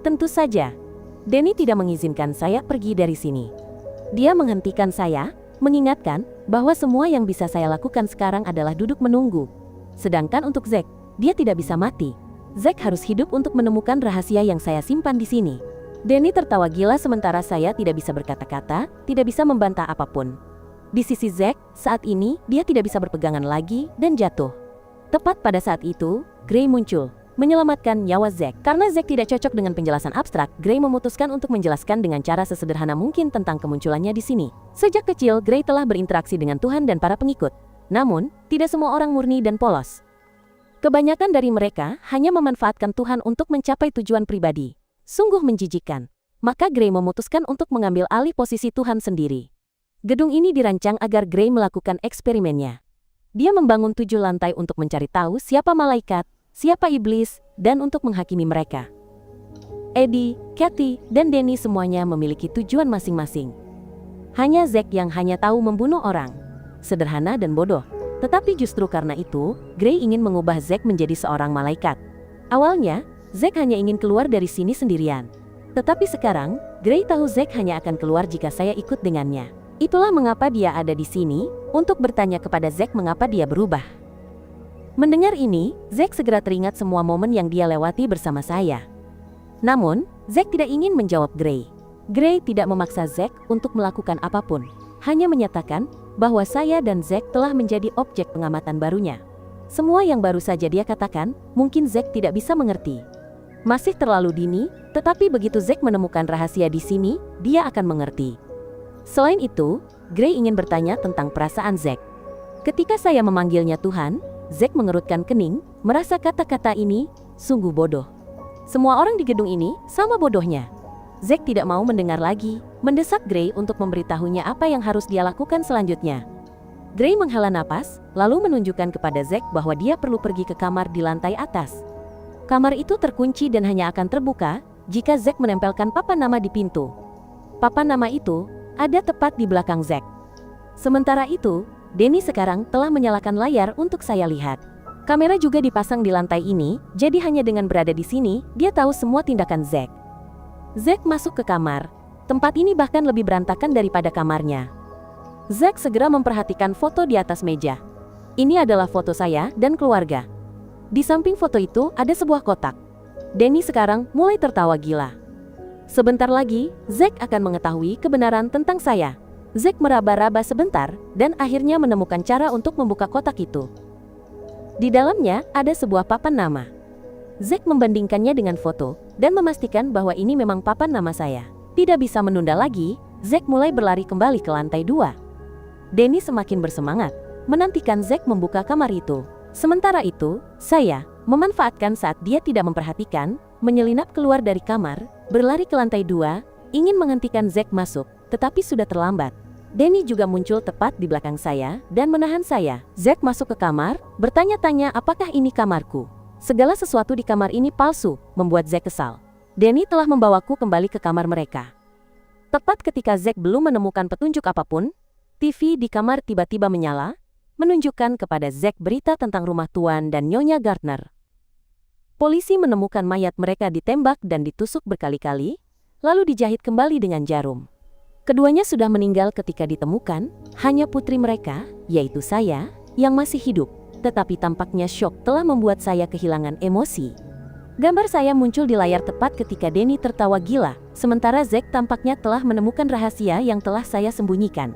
Tentu saja, Danny tidak mengizinkan saya pergi dari sini. Dia menghentikan saya, mengingatkan bahwa semua yang bisa saya lakukan sekarang adalah duduk menunggu. Sedangkan untuk Zack, dia tidak bisa mati. Zack harus hidup untuk menemukan rahasia yang saya simpan di sini. Danny tertawa gila sementara saya tidak bisa berkata-kata, tidak bisa membantah apapun. Di sisi Zack, saat ini dia tidak bisa berpegangan lagi dan jatuh. Tepat pada saat itu, Gray muncul, menyelamatkan nyawa Zack. Karena Zack tidak cocok dengan penjelasan abstrak, Gray memutuskan untuk menjelaskan dengan cara sesederhana mungkin tentang kemunculannya di sini. Sejak kecil, Gray telah berinteraksi dengan Tuhan dan para pengikut. Namun, tidak semua orang murni dan polos. Kebanyakan dari mereka hanya memanfaatkan Tuhan untuk mencapai tujuan pribadi. Sungguh menjijikkan. Maka Gray memutuskan untuk mengambil alih posisi Tuhan sendiri. Gedung ini dirancang agar Gray melakukan eksperimennya. Dia membangun 7 lantai untuk mencari tahu siapa malaikat, siapa iblis, dan untuk menghakimi mereka. Eddie, Kathy, dan Danny semuanya memiliki tujuan masing-masing. Hanya Zack yang hanya tahu membunuh orang. Sederhana dan bodoh. Tetapi justru karena itu, Gray ingin mengubah Zack menjadi seorang malaikat. Awalnya, Zack hanya ingin keluar dari sini sendirian. Tetapi sekarang, Gray tahu Zack hanya akan keluar jika saya ikut dengannya. Itulah mengapa dia ada di sini, untuk bertanya kepada Zack mengapa dia berubah. Mendengar ini, Zack segera teringat semua momen yang dia lewati bersama saya. Namun, Zack tidak ingin menjawab Gray. Gray tidak memaksa Zack untuk melakukan apapun, hanya menyatakan bahwa saya dan Zack telah menjadi objek pengamatan barunya. Semua yang baru saja dia katakan, mungkin Zack tidak bisa mengerti. Masih terlalu dini, tetapi begitu Zack menemukan rahasia di sini, dia akan mengerti. Selain itu, Gray ingin bertanya tentang perasaan Zack. Ketika saya memanggilnya Tuhan, Zack mengerutkan kening, merasa kata-kata ini sungguh bodoh. Semua orang di gedung ini sama bodohnya. Zack tidak mau mendengar lagi, mendesak Gray untuk memberitahunya apa yang harus dia lakukan selanjutnya. Gray menghela napas, lalu menunjukkan kepada Zack bahwa dia perlu pergi ke kamar di lantai atas. Kamar itu terkunci dan hanya akan terbuka jika Zack menempelkan papan nama di pintu. Papan nama itu ada tepat di belakang Zack. Sementara itu, Danny sekarang telah menyalakan layar untuk saya lihat. Kamera juga dipasang di lantai ini, jadi hanya dengan berada di sini, dia tahu semua tindakan Zack. Zack masuk ke kamar. Tempat ini bahkan lebih berantakan daripada kamarnya. Zack segera memperhatikan foto di atas meja. Ini adalah foto saya dan keluarga. Di samping foto itu ada sebuah kotak. Danny sekarang mulai tertawa gila. Sebentar lagi, Zack akan mengetahui kebenaran tentang saya. Zack meraba-raba sebentar, dan akhirnya menemukan cara untuk membuka kotak itu. Di dalamnya ada sebuah papan nama. Zack membandingkannya dengan foto, dan memastikan bahwa ini memang papan nama saya. Tidak bisa menunda lagi, Zack mulai berlari kembali ke lantai 2. Danny semakin bersemangat, menantikan Zack membuka kamar itu. Sementara itu, saya memanfaatkan saat dia tidak memperhatikan, menyelinap keluar dari kamar, berlari ke lantai 2, ingin menghentikan Zack masuk, tetapi sudah terlambat. Danny juga muncul tepat di belakang saya dan menahan saya. Zack masuk ke kamar, bertanya-tanya apakah ini kamarku. Segala sesuatu di kamar ini palsu, membuat Zack kesal. Danny telah membawaku kembali ke kamar mereka. Tepat ketika Zack belum menemukan petunjuk apapun, TV di kamar tiba-tiba menyala, menunjukkan kepada Zack berita tentang rumah Tuan dan Nyonya Gardner. Polisi menemukan mayat mereka ditembak dan ditusuk berkali-kali, lalu dijahit kembali dengan jarum. Keduanya sudah meninggal ketika ditemukan, hanya putri mereka, yaitu saya, yang masih hidup. Tetapi tampaknya syok telah membuat saya kehilangan emosi. Gambar saya muncul di layar tepat ketika Danny tertawa gila, sementara Zack tampaknya telah menemukan rahasia yang telah saya sembunyikan.